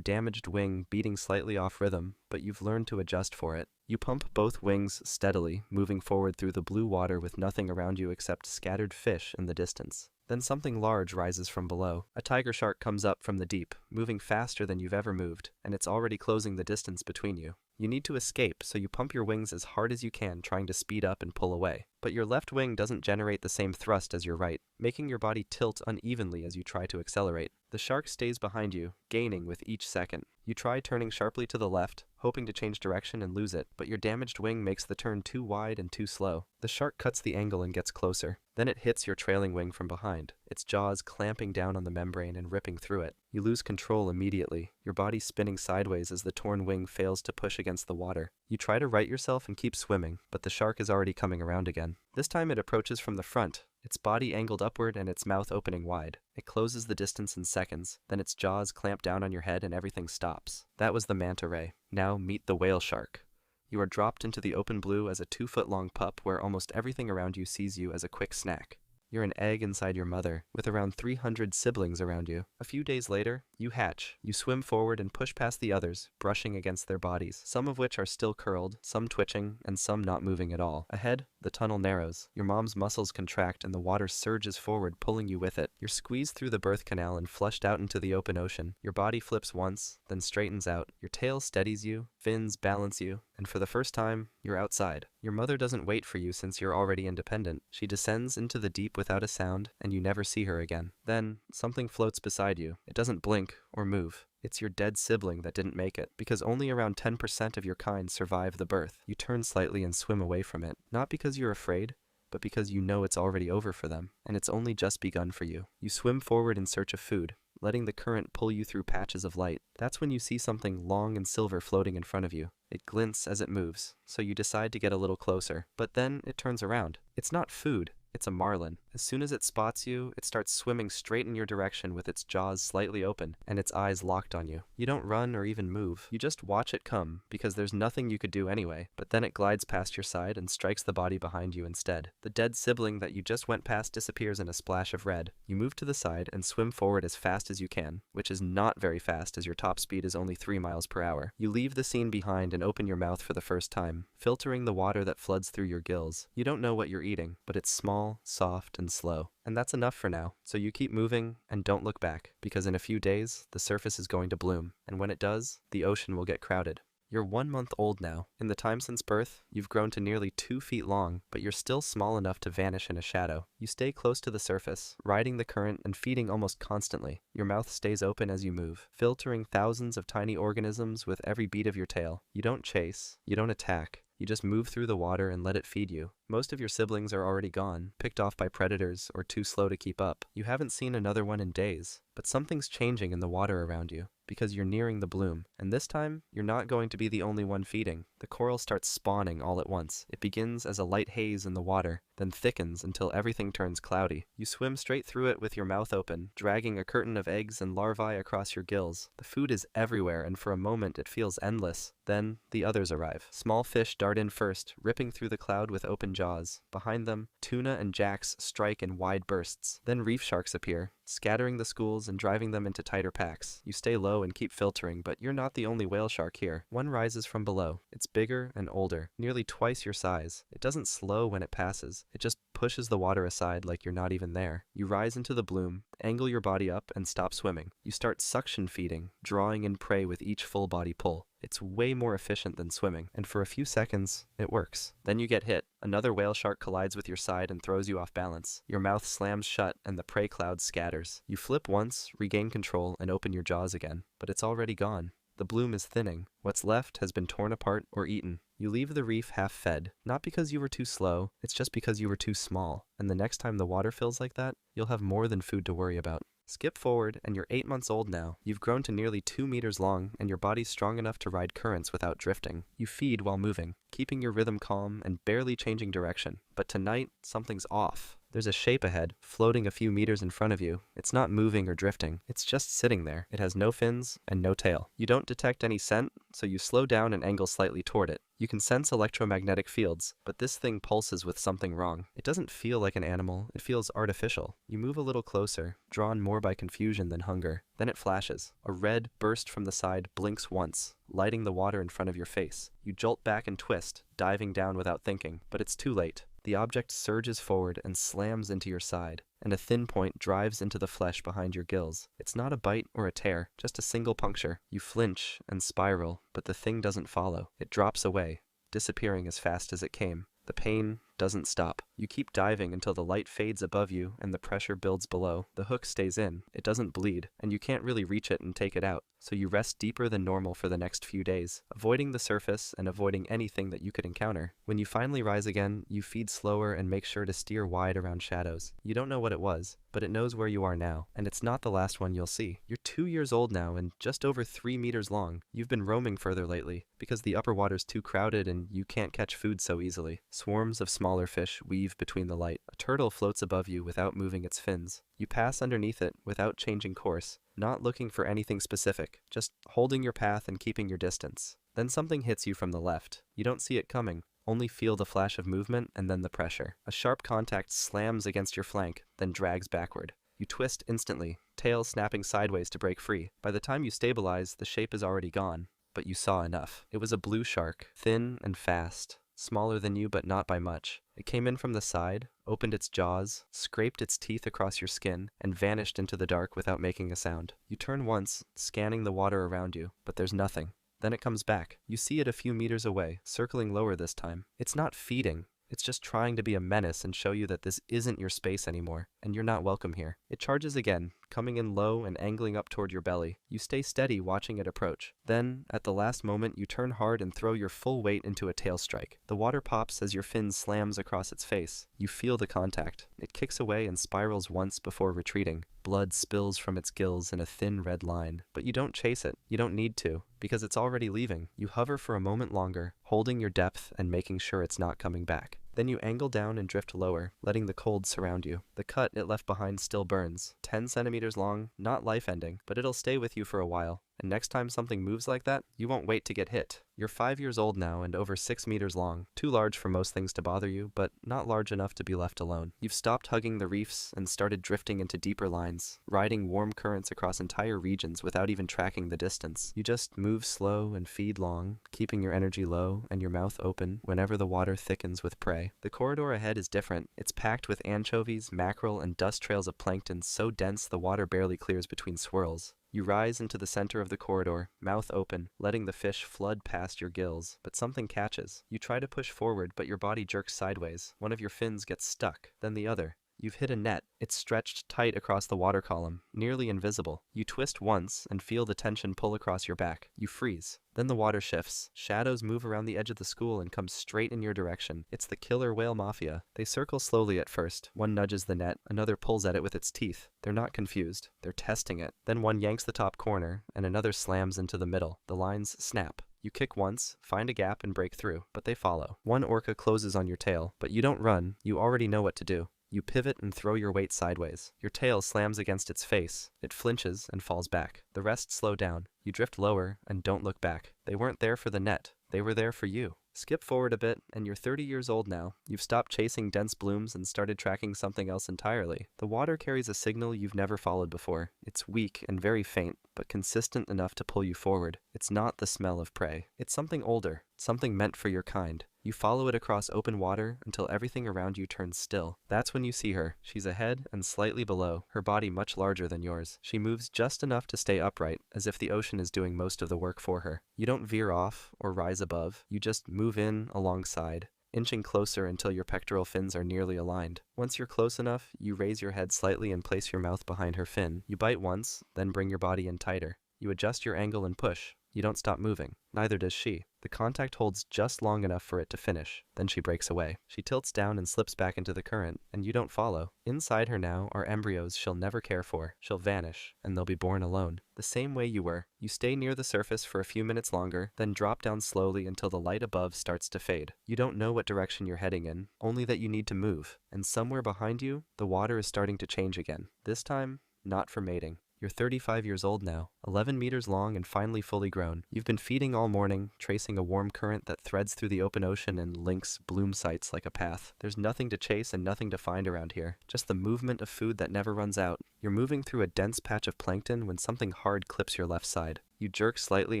damaged wing beating slightly off rhythm, but you've learned to adjust for it. You pump both wings steadily, moving forward through the blue water with nothing around you except scattered fish in the distance. Then something large rises from below. A tiger shark comes up from the deep, moving faster than you've ever moved, and it's already closing the distance between you. You need to escape, so you pump your wings as hard as you can, trying to speed up and pull away. But your left wing doesn't generate the same thrust as your right, making your body tilt unevenly as you try to accelerate. The shark stays behind you, gaining with each second. You try turning sharply to the left, hoping to change direction and lose it, but your damaged wing makes the turn too wide and too slow. The shark cuts the angle and gets closer. Then it hits your trailing wing from behind, its jaws clamping down on the membrane and ripping through it. You lose control immediately, your body spinning sideways as the torn wing fails to push against the water. You try to right yourself and keep swimming, but the shark is already coming around again. This time it approaches from the front, its body angled upward and its mouth opening wide. It closes the distance in seconds, then its jaws clamp down on your head and everything stops. That was the manta ray. Now meet the whale shark. You are dropped into the open blue as a 2-foot-long pup where almost everything around you sees you as a quick snack. You're an egg inside your mother, with around 300 siblings around you. A few days later, you hatch. You swim forward and push past the others, brushing against their bodies, some of which are still curled, some twitching, and some not moving at all. Ahead, the tunnel narrows. Your mom's muscles contract and the water surges forward, pulling you with it. You're squeezed through the birth canal and flushed out into the open ocean. Your body flips once, then straightens out. Your tail steadies you, fins balance you, and for the first time, you're outside. Your mother doesn't wait for you since you're already independent. She descends into the deep without a sound, and you never see her again. Then, something floats beside you. It doesn't blink or move. It's your dead sibling that didn't make it, because only around 10% of your kind survive the birth. You turn slightly and swim away from it, not because you're afraid, but because you know it's already over for them, and it's only just begun for you. You swim forward in search of food, letting the current pull you through patches of light. That's when you see something long and silver floating in front of you. It glints as it moves, so you decide to get a little closer, but then it turns around. It's not food. It's a marlin. As soon as it spots you, it starts swimming straight in your direction with its jaws slightly open and its eyes locked on you. You don't run or even move. You just watch it come, because there's nothing you could do anyway, but then it glides past your side and strikes the body behind you instead. The dead sibling that you just went past disappears in a splash of red. You move to the side and swim forward as fast as you can, which is not very fast as your top speed is only 3 miles per hour. You leave the scene behind and open your mouth for the first time, filtering the water that floods through your gills. You don't know what you're eating, but it's small, soft, and slow. And that's enough for now. So you keep moving and don't look back, because in a few days, the surface is going to bloom. And when it does, the ocean will get crowded. You're 1 month old now. In the time since birth, you've grown to nearly 2 feet long, but you're still small enough to vanish in a shadow. You stay close to the surface, riding the current and feeding almost constantly. Your mouth stays open as you move, filtering thousands of tiny organisms with every beat of your tail. You don't chase, you don't attack. You just move through the water and let it feed you. Most of your siblings are already gone, picked off by predators, or too slow to keep up. You haven't seen another one in days, but something's changing in the water around you, because you're nearing the bloom. And this time, you're not going to be the only one feeding. The coral starts spawning all at once. It begins as a light haze in the water, then thickens until everything turns cloudy. You swim straight through it with your mouth open, dragging a curtain of eggs and larvae across your gills. The food is everywhere, and for a moment it feels endless. Then, the others arrive. Small fish dart in first, ripping through the cloud with open jaws. Behind them, tuna and jacks strike in wide bursts. Then reef sharks appear, scattering the schools and driving them into tighter packs. You stay low and keep filtering, but you're not the only whale shark here. One rises from below. It's bigger and older, nearly twice your size. It doesn't slow when it passes. It just pushes the water aside like you're not even there. You rise into the bloom, angle your body up, and stop swimming. You start suction feeding, drawing in prey with each full body pull. It's way more efficient than swimming, and for a few seconds, it works. Then you get hit. Another whale shark collides with your side and throws you off balance. Your mouth slams shut and the prey cloud scatters. You flip once, regain control, and open your jaws again, but it's already gone. The bloom is thinning. What's left has been torn apart or eaten. You leave the reef half-fed, not because you were too slow, it's just because you were too small. And the next time the water fills like that, you'll have more than food to worry about. Skip forward, and you're 8 months old now. You've grown to nearly 2 meters long, and your body's strong enough to ride currents without drifting. You feed while moving, keeping your rhythm calm and barely changing direction. But tonight, something's off. There's a shape ahead, floating a few meters in front of you. It's not moving or drifting. It's just sitting there. It has no fins and no tail. You don't detect any scent, so you slow down and angle slightly toward it. You can sense electromagnetic fields, but this thing pulses with something wrong. It doesn't feel like an animal. It feels artificial. You move a little closer, drawn more by confusion than hunger. Then it flashes. A red burst from the side blinks once, lighting the water in front of your face. You jolt back and twist, diving down without thinking, but it's too late. The object surges forward and slams into your side, and a thin point drives into the flesh behind your gills. It's not a bite or a tear, just a single puncture. You flinch and spiral, but the thing doesn't follow. It drops away, disappearing as fast as it came. The pain doesn't stop. You keep diving until the light fades above you and the pressure builds below. The hook stays in. It doesn't bleed, and you can't really reach it and take it out. So you rest deeper than normal for the next few days, avoiding the surface and avoiding anything that you could encounter. When you finally rise again, you feed slower and make sure to steer wide around shadows. You don't know what it was, but it knows where you are now, and it's not the last one you'll see. You're 2 years old now and just over 3 meters long. You've been roaming further lately, because the upper water's too crowded and you can't catch food so easily. Swarms of smaller fish weave between the light. A turtle floats above you without moving its fins. You pass underneath it without changing course, not looking for anything specific, just holding your path and keeping your distance. Then something hits you from the left. You don't see it coming, only feel the flash of movement and then the pressure. A sharp contact slams against your flank, then drags backward. You twist instantly, tail snapping sideways to break free. By the time you stabilize, the shape is already gone, but you saw enough. It was a blue shark, thin and fast. Smaller than you, but not by much. It came in from the side, opened its jaws, scraped its teeth across your skin, and vanished into the dark without making a sound. You turn once, scanning the water around you, but there's nothing. Then it comes back. You see it a few meters away, circling lower this time. It's not feeding. It's just trying to be a menace and show you that this isn't your space anymore, and you're not welcome here. It charges again, coming in low and angling up toward your belly. You stay steady watching it approach. Then, at the last moment, you turn hard and throw your full weight into a tail strike. The water pops as your fin slams across its face. You feel the contact. It kicks away and spirals once before retreating. Blood spills from its gills in a thin red line. But you don't chase it. You don't need to, because it's already leaving. You hover for a moment longer, holding your depth and making sure it's not coming back. Then you angle down and drift lower, letting the cold surround you. The cut it left behind still burns. 10 centimeters long, not life-ending, but it'll stay with you for a while. And next time something moves like that, you won't wait to get hit. You're 5 years old now and over 6 meters long. Too large for most things to bother you, but not large enough to be left alone. You've stopped hugging the reefs and started drifting into deeper lines, riding warm currents across entire regions without even tracking the distance. You just move slow and feed long, keeping your energy low and your mouth open whenever the water thickens with prey. The corridor ahead is different. It's packed with anchovies, mackerel, and dust trails of plankton so dense the water barely clears between swirls. You rise into the center of the corridor, mouth open, letting the fish flood past your gills, but something catches. You try to push forward, but your body jerks sideways. One of your fins gets stuck, then the other. You've hit a net. It's stretched tight across the water column, nearly invisible. You twist once and feel the tension pull across your back. You freeze. Then the water shifts. Shadows move around the edge of the school and come straight in your direction. It's the killer whale mafia. They circle slowly at first. One nudges the net, another pulls at it with its teeth. They're not confused. They're testing it. Then one yanks the top corner, and another slams into the middle. The lines snap. You kick once, find a gap, and break through, but they follow. One orca closes on your tail, but you don't run. You already know what to do. You pivot and throw your weight sideways. Your tail slams against its face. It flinches and falls back. The rest slow down. You drift lower and don't look back. They weren't there for the net. They were there for you. Skip forward a bit, and you're 30 years old now. You've stopped chasing dense blooms and started tracking something else entirely. The water carries a signal you've never followed before. It's weak and very faint, but consistent enough to pull you forward. It's not the smell of prey. It's something older, something meant for your kind. You follow it across open water until everything around you turns still. That's when you see her. She's ahead and slightly below, her body much larger than yours. She moves just enough to stay upright, as if the ocean is doing most of the work for her. You don't veer off or rise above. You just move in alongside, inching closer until your pectoral fins are nearly aligned. Once you're close enough, you raise your head slightly and place your mouth behind her fin. You bite once, then bring your body in tighter. You adjust your angle and push. You don't stop moving. Neither does she. The contact holds just long enough for it to finish. Then she breaks away. She tilts down and slips back into the current, and you don't follow. Inside her now are embryos she'll never care for. She'll vanish, and they'll be born alone. The same way you were. You stay near the surface for a few minutes longer, then drop down slowly until the light above starts to fade. You don't know what direction you're heading in, only that you need to move. And somewhere behind you, the water is starting to change again. This time, not for mating. You're 35 years old now, 11 meters long and finally fully grown. You've been feeding all morning, tracing a warm current that threads through the open ocean and links bloom sites like a path. There's nothing to chase and nothing to find around here, just the movement of food that never runs out. You're moving through a dense patch of plankton when something hard clips your left side. You jerk slightly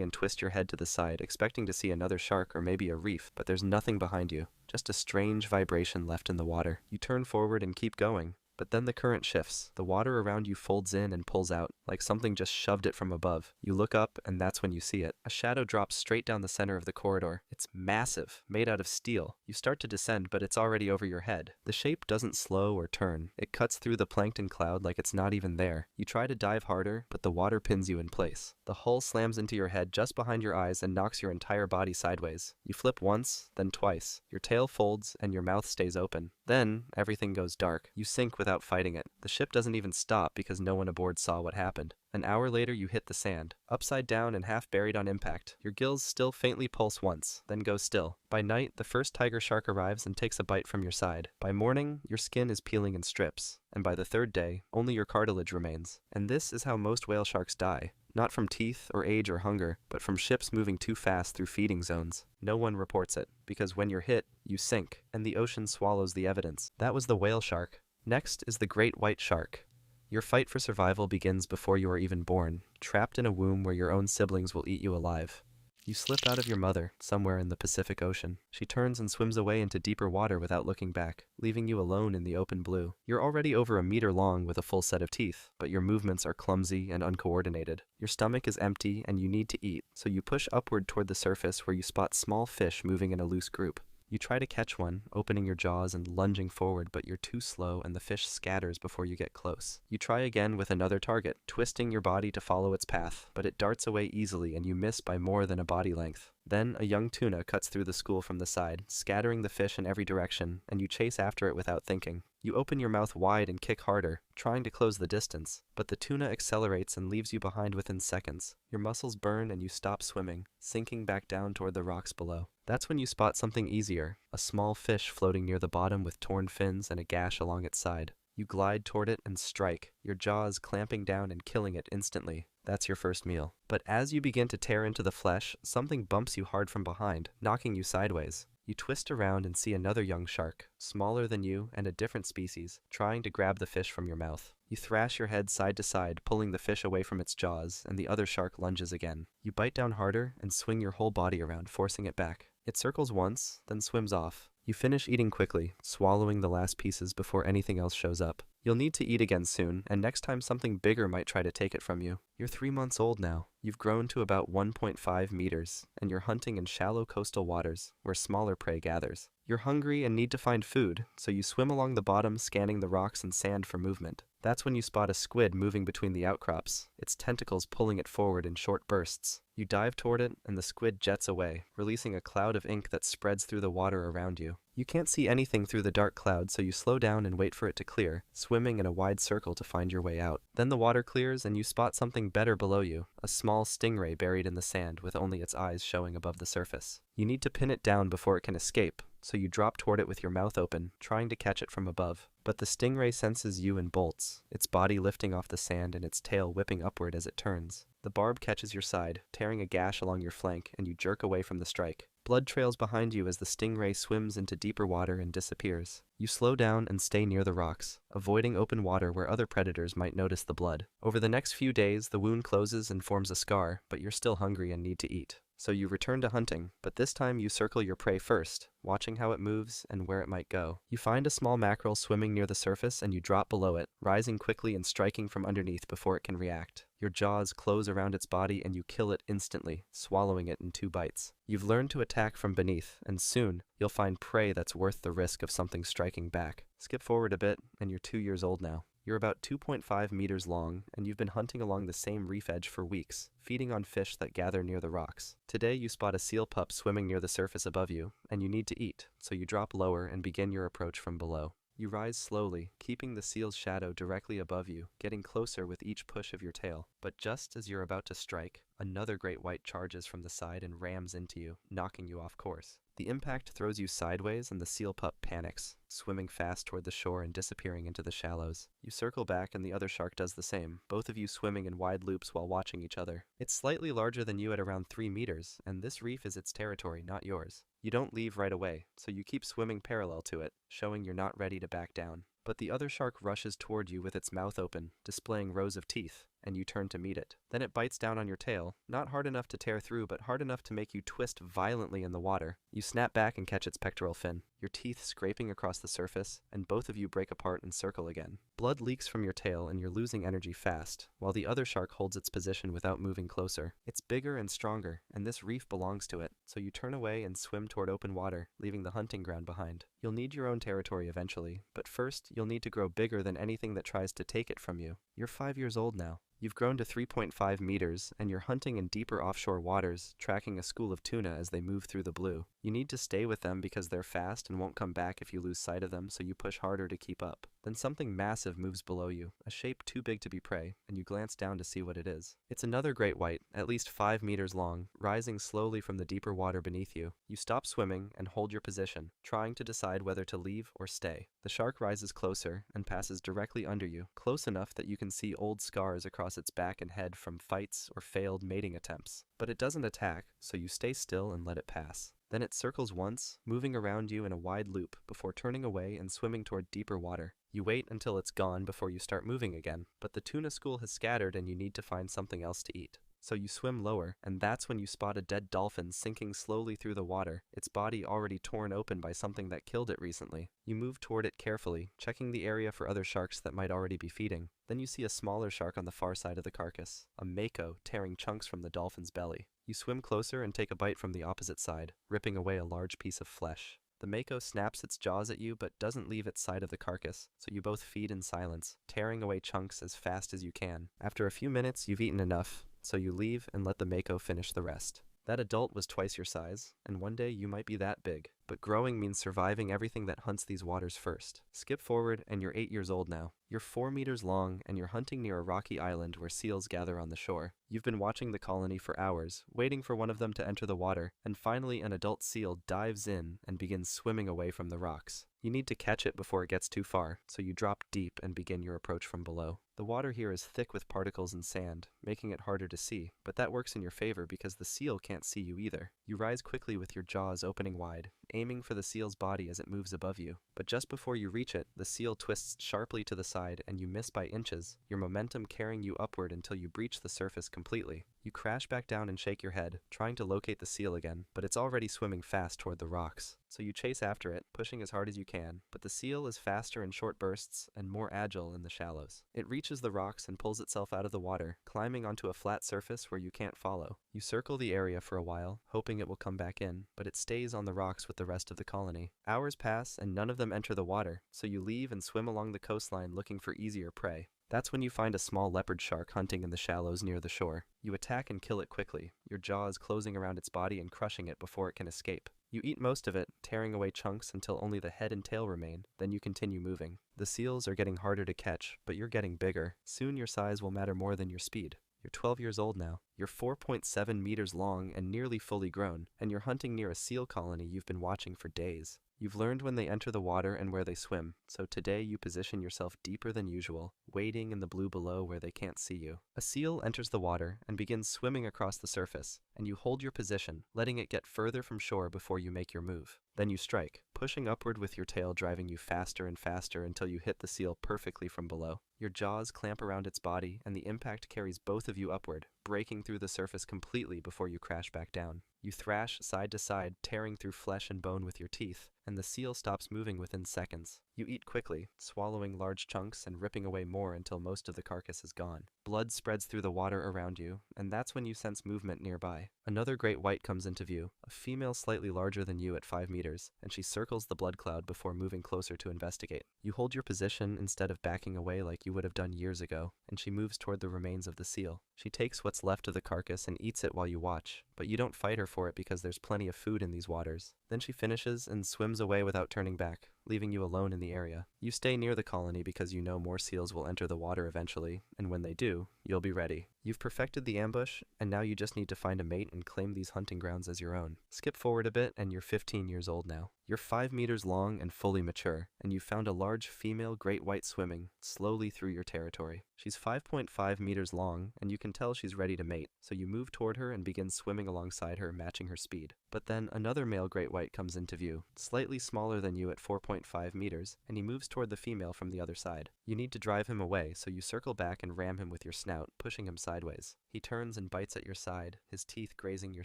and twist your head to the side, expecting to see another shark or maybe a reef, but there's nothing behind you, just a strange vibration left in the water. You turn forward and keep going. But then the current shifts. The water around you folds in and pulls out, like something just shoved it from above. You look up, and that's when you see it. A shadow drops straight down the center of the corridor. It's massive, made out of steel. You start to descend, but it's already over your head. The shape doesn't slow or turn. It cuts through the plankton cloud like it's not even there. You try to dive harder, but the water pins you in place. The hull slams into your head just behind your eyes and knocks your entire body sideways. You flip once, then twice. Your tail folds, and your mouth stays open. Then, everything goes dark. You sink without fighting it. The ship doesn't even stop because no one aboard saw what happened. An hour later, you hit the sand, upside down and half buried on impact. Your gills still faintly pulse once, then go still. By night, the first tiger shark arrives and takes a bite from your side. By morning, your skin is peeling in strips. And by the third day, only your cartilage remains. And this is how most whale sharks die. Not from teeth or age or hunger, but from ships moving too fast through feeding zones. No one reports it, because when you're hit, you sink, and the ocean swallows the evidence. That was the whale shark. Next is the great white shark. Your fight for survival begins before you are even born, trapped in a womb where your own siblings will eat you alive. You slip out of your mother, somewhere in the Pacific Ocean. She turns and swims away into deeper water without looking back, leaving you alone in the open blue. You're already over a meter long with a full set of teeth, but your movements are clumsy and uncoordinated. Your stomach is empty and you need to eat, so you push upward toward the surface where you spot small fish moving in a loose group. You try to catch one, opening your jaws and lunging forward, but you're too slow and the fish scatters before you get close. You try again with another target, twisting your body to follow its path, but it darts away easily and you miss by more than a body length. Then a young tuna cuts through the school from the side, scattering the fish in every direction, and you chase after it without thinking. You open your mouth wide and kick harder, trying to close the distance, but the tuna accelerates and leaves you behind within seconds. Your muscles burn and you stop swimming, sinking back down toward the rocks below. That's when you spot something easier, a small fish floating near the bottom with torn fins and a gash along its side. You glide toward it and strike, your jaws clamping down and killing it instantly. That's your first meal. But as you begin to tear into the flesh, something bumps you hard from behind, knocking you sideways. You twist around and see another young shark, smaller than you and a different species, trying to grab the fish from your mouth. You thrash your head side to side, pulling the fish away from its jaws, and the other shark lunges again. You bite down harder and swing your whole body around, forcing it back. It circles once, then swims off. You finish eating quickly, swallowing the last pieces before anything else shows up. You'll need to eat again soon, and next time something bigger might try to take it from you. You're 3 months old now. You've grown to about 1.5 meters, and you're hunting in shallow coastal waters, where smaller prey gathers. You're hungry and need to find food, so you swim along the bottom, scanning the rocks and sand for movement. That's when you spot a squid moving between the outcrops, its tentacles pulling it forward in short bursts. You dive toward it, and the squid jets away, releasing a cloud of ink that spreads through the water around you. You can't see anything through the dark cloud, so you slow down and wait for it to clear, swimming in a wide circle to find your way out. Then the water clears, and you spot something better below you, a small stingray buried in the sand with only its eyes showing above the surface. You need to pin it down before it can escape, so you drop toward it with your mouth open, trying to catch it from above. But the stingray senses you and bolts, its body lifting off the sand and its tail whipping upward as it turns. The barb catches your side, tearing a gash along your flank, and you jerk away from the strike. Blood trails behind you as the stingray swims into deeper water and disappears. You slow down and stay near the rocks, avoiding open water where other predators might notice the blood. Over the next few days, the wound closes and forms a scar, but you're still hungry and need to eat. So you return to hunting, but this time you circle your prey first, watching how it moves and where it might go. You find a small mackerel swimming near the surface and you drop below it, rising quickly and striking from underneath before it can react. Your jaws close around its body and you kill it instantly, swallowing it in 2 bites. You've learned to attack from beneath, and soon you'll find prey that's worth the risk of something striking back. Skip forward a bit, and you're 2 years old now. You're about 2.5 meters long, and you've been hunting along the same reef edge for weeks, feeding on fish that gather near the rocks. Today you spot a seal pup swimming near the surface above you, and you need to eat, so you drop lower and begin your approach from below. You rise slowly, keeping the seal's shadow directly above you, getting closer with each push of your tail. But just as you're about to strike, another great white charges from the side and rams into you, knocking you off course. The impact throws you sideways and the seal pup panics, swimming fast toward the shore and disappearing into the shallows. You circle back and the other shark does the same, both of you swimming in wide loops while watching each other. It's slightly larger than you at around 3 meters, and this reef is its territory, not yours. You don't leave right away, so you keep swimming parallel to it, showing you're not ready to back down. But the other shark rushes toward you with its mouth open, displaying rows of teeth, and you turn to meet it. Then it bites down on your tail, not hard enough to tear through, but hard enough to make you twist violently in the water. You snap back and catch its pectoral fin, your teeth scraping across the surface, and both of you break apart and circle again. Blood leaks from your tail and you're losing energy fast, while the other shark holds its position without moving closer. It's bigger and stronger, and this reef belongs to it, so you turn away and swim toward open water, leaving the hunting ground behind. You'll need your own territory eventually, but first, you'll need to grow bigger than anything that tries to take it from you. You're 5 years old now. You've grown to 3.5 meters, and you're hunting in deeper offshore waters, tracking a school of tuna as they move through the blue. You need to stay with them because they're fast and won't come back if you lose sight of them, so you push harder to keep up. Then something massive moves below you, a shape too big to be prey, and you glance down to see what it is. It's another great white, at least 5 meters long, rising slowly from the deeper water beneath you. You stop swimming and hold your position, trying to decide whether to leave or stay. The shark rises closer and passes directly under you, close enough that you can see old scars across its back and head from fights or failed mating attempts. But it doesn't attack, so you stay still and let it pass. Then it circles once, moving around you in a wide loop before turning away and swimming toward deeper water. You wait until it's gone before you start moving again, but the tuna school has scattered and you need to find something else to eat. So you swim lower, and that's when you spot a dead dolphin sinking slowly through the water, its body already torn open by something that killed it recently. You move toward it carefully, checking the area for other sharks that might already be feeding. Then you see a smaller shark on the far side of the carcass, a mako tearing chunks from the dolphin's belly. You swim closer and take a bite from the opposite side, ripping away a large piece of flesh. The mako snaps its jaws at you but doesn't leave its side of the carcass, so you both feed in silence, tearing away chunks as fast as you can. After a few minutes, you've eaten enough, so you leave and let the mako finish the rest. That adult was twice your size, and one day you might be that big. But growing means surviving everything that hunts these waters first. Skip forward and you're 8 years old now. You're 4 meters long and you're hunting near a rocky island where seals gather on the shore. You've been watching the colony for hours, waiting for one of them to enter the water, and finally an adult seal dives in and begins swimming away from the rocks. You need to catch it before it gets too far, so you drop deep and begin your approach from below. The water here is thick with particles and sand, making it harder to see, but that works in your favor because the seal can't see you either. You rise quickly with your jaws opening wide, aiming for the seal's body as it moves above you. But just before you reach it, the seal twists sharply to the side and you miss by inches, your momentum carrying you upward until you breach the surface completely. You crash back down and shake your head, trying to locate the seal again, but it's already swimming fast toward the rocks. So you chase after it, pushing as hard as you can, but the seal is faster in short bursts and more agile in the shallows. It reaches the rocks and pulls itself out of the water, climbing onto a flat surface where you can't follow. You circle the area for a while, hoping it will come back in, but it stays on the rocks with the rest of the colony. Hours pass and none of them enter the water, so you leave and swim along the coastline looking for easier prey. That's when you find a small leopard shark hunting in the shallows near the shore. You attack and kill it quickly, your jaws closing around its body and crushing it before it can escape. You eat most of it, tearing away chunks until only the head and tail remain, then you continue moving. The seals are getting harder to catch, but you're getting bigger. Soon your size will matter more than your speed. You're 12 years old now. You're 4.7 meters long and nearly fully grown, and you're hunting near a seal colony you've been watching for days. You've learned when they enter the water and where they swim, so today you position yourself deeper than usual, wading in the blue below where they can't see you. A seal enters the water and begins swimming across the surface, and you hold your position, letting it get further from shore before you make your move. Then you strike, pushing upward with your tail driving you faster and faster until you hit the seal perfectly from below. Your jaws clamp around its body, and the impact carries both of you upward, breaking through the surface completely before you crash back down. You thrash side to side, tearing through flesh and bone with your teeth, and the seal stops moving within seconds. You eat quickly, swallowing large chunks and ripping away more until most of the carcass is gone. Blood spreads through the water around you, and that's when you sense movement nearby. Another great white comes into view, a female slightly larger than you at 5 meters, and she circles the blood cloud before moving closer to investigate. You hold your position instead of backing away like you would have done years ago, and she moves toward the remains of the seal. She takes what's left of the carcass and eats it while you watch, but you don't fight her for it because there's plenty of food in these waters. Then she finishes and swims away without turning back, leaving you alone in the area. You stay near the colony because you know more seals will enter the water eventually, and when they do, you'll be ready. You've perfected the ambush, and now you just need to find a mate and claim these hunting grounds as your own. Skip forward a bit, and you're 15 years old now. You're 5 meters long and fully mature, and you've found a large female great white swimming slowly through your territory. She's 5.5 meters long, and you can tell she's ready to mate, so you move toward her and begin swimming alongside her, matching her speed. But then another male great white comes into view, slightly smaller than you at 4.5 meters, and he moves toward the female from the other side. You need to drive him away, so you circle back and ram him with your snout, pushing him sideways. He turns and bites at your side, his teeth grazing your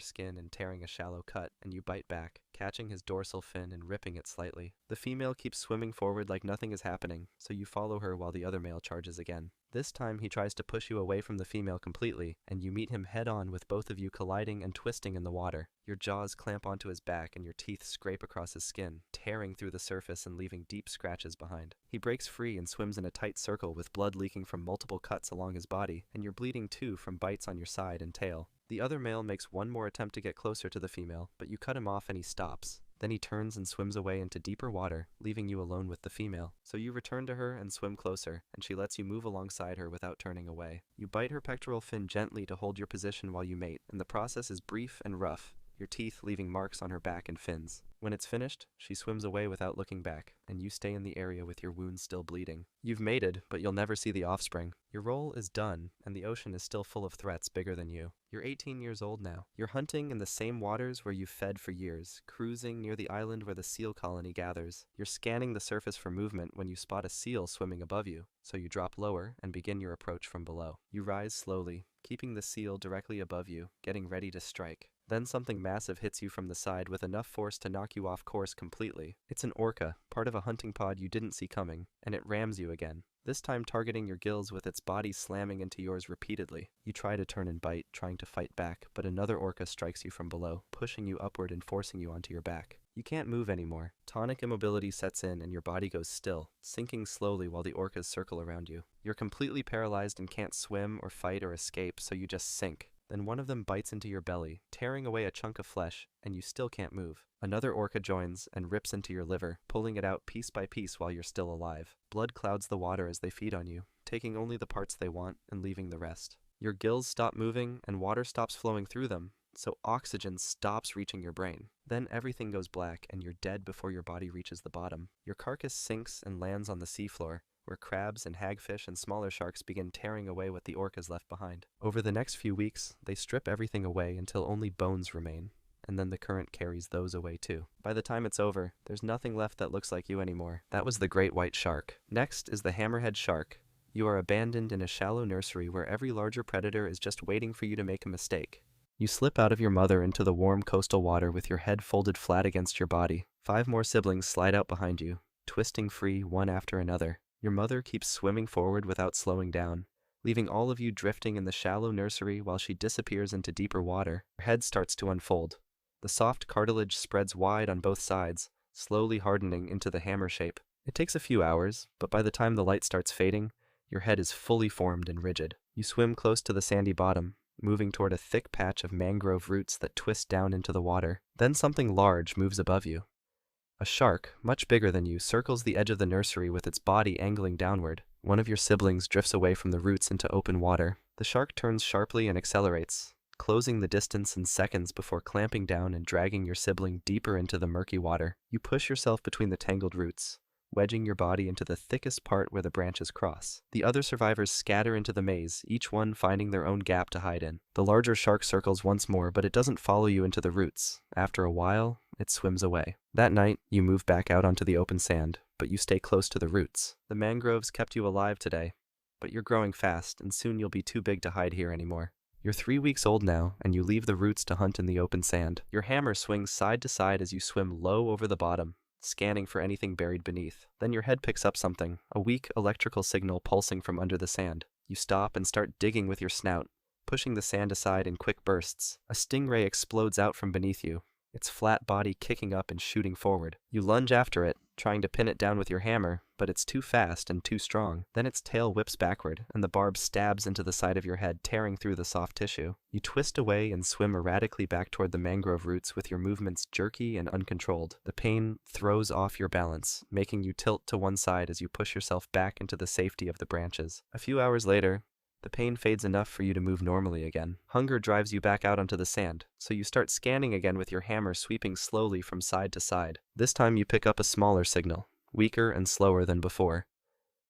skin and tearing a shallow cut, and you bite back, catching his dorsal fin and ripping it slightly. The female keeps swimming forward like nothing is happening, so you follow her while the other male charges again. This time he tries to push you away from the female completely, and you meet him head-on with both of you colliding and twisting in the water. Your jaws clamp onto his back and your teeth scrape across his skin, tearing through the surface and leaving deep scratches behind. He breaks free and swims in a tight circle with blood leaking from multiple cuts along his body, and you're bleeding too from bites on your side and tail. The other male makes one more attempt to get closer to the female, but you cut him off and he stops. Then he turns and swims away into deeper water, leaving you alone with the female. So you return to her and swim closer, and she lets you move alongside her without turning away. You bite her pectoral fin gently to hold your position while you mate, and the process is brief and rough, your teeth leaving marks on her back and fins. When it's finished, she swims away without looking back, and you stay in the area with your wounds still bleeding. You've mated, but you'll never see the offspring. Your role is done, and the ocean is still full of threats bigger than you. You're 18 years old now. You're hunting in the same waters where you've fed for years, cruising near the island where the seal colony gathers. You're scanning the surface for movement when you spot a seal swimming above you, so you drop lower and begin your approach from below. You rise slowly, keeping the seal directly above you, getting ready to strike. Then something massive hits you from the side with enough force to knock you off course completely. It's an orca, part of a hunting pod you didn't see coming, and it rams you again, this time targeting your gills with its body slamming into yours repeatedly. You try to turn and bite, trying to fight back, but another orca strikes you from below, pushing you upward and forcing you onto your back. You can't move anymore. Tonic immobility sets in and your body goes still, sinking slowly while the orcas circle around you. You're completely paralyzed and can't swim or fight or escape, so you just sink. Then one of them bites into your belly, tearing away a chunk of flesh, and you still can't move. Another orca joins and rips into your liver, pulling it out piece by piece while you're still alive. Blood clouds the water as they feed on you, taking only the parts they want and leaving the rest. Your gills stop moving and water stops flowing through them, so oxygen stops reaching your brain. Then everything goes black and you're dead before your body reaches the bottom. Your carcass sinks and lands on the seafloor, where crabs and hagfish and smaller sharks begin tearing away what the orcas left behind. Over the next few weeks, they strip everything away until only bones remain, and then the current carries those away too. By the time it's over, there's nothing left that looks like you anymore. That was the great white shark. Next is the hammerhead shark. You are abandoned in a shallow nursery where every larger predator is just waiting for you to make a mistake. You slip out of your mother into the warm coastal water with your head folded flat against your body. 5 more siblings slide out behind you, twisting free one after another. Your mother keeps swimming forward without slowing down, leaving all of you drifting in the shallow nursery while she disappears into deeper water. Her head starts to unfold. The soft cartilage spreads wide on both sides, slowly hardening into the hammer shape. It takes a few hours, but by the time the light starts fading, your head is fully formed and rigid. You swim close to the sandy bottom, moving toward a thick patch of mangrove roots that twist down into the water. Then something large moves above you. A shark, much bigger than you, circles the edge of the nursery with its body angling downward. One of your siblings drifts away from the roots into open water. The shark turns sharply and accelerates, closing the distance in seconds before clamping down and dragging your sibling deeper into the murky water. You push yourself between the tangled roots, wedging your body into the thickest part where the branches cross. The other survivors scatter into the maze, each one finding their own gap to hide in. The larger shark circles once more, but it doesn't follow you into the roots. After a while, it swims away. That night, you move back out onto the open sand, but you stay close to the roots. The mangroves kept you alive today, but you're growing fast, and soon you'll be too big to hide here anymore. You're 3 weeks old now, and you leave the roots to hunt in the open sand. Your hammer swings side to side as you swim low over the bottom, scanning for anything buried beneath. Then your head picks up something, a weak electrical signal pulsing from under the sand. You stop and start digging with your snout, pushing the sand aside in quick bursts. A stingray explodes out from beneath you, its flat body kicking up and shooting forward. You lunge after it, trying to pin it down with your hammer, but it's too fast and too strong. Then its tail whips backward, and the barb stabs into the side of your head, tearing through the soft tissue. You twist away and swim erratically back toward the mangrove roots with your movements jerky and uncontrolled. The pain throws off your balance, making you tilt to one side as you push yourself back into the safety of the branches. A few hours later, the pain fades enough for you to move normally again. Hunger drives you back out onto the sand, so you start scanning again with your hammer sweeping slowly from side to side. This time you pick up a smaller signal, weaker and slower than before.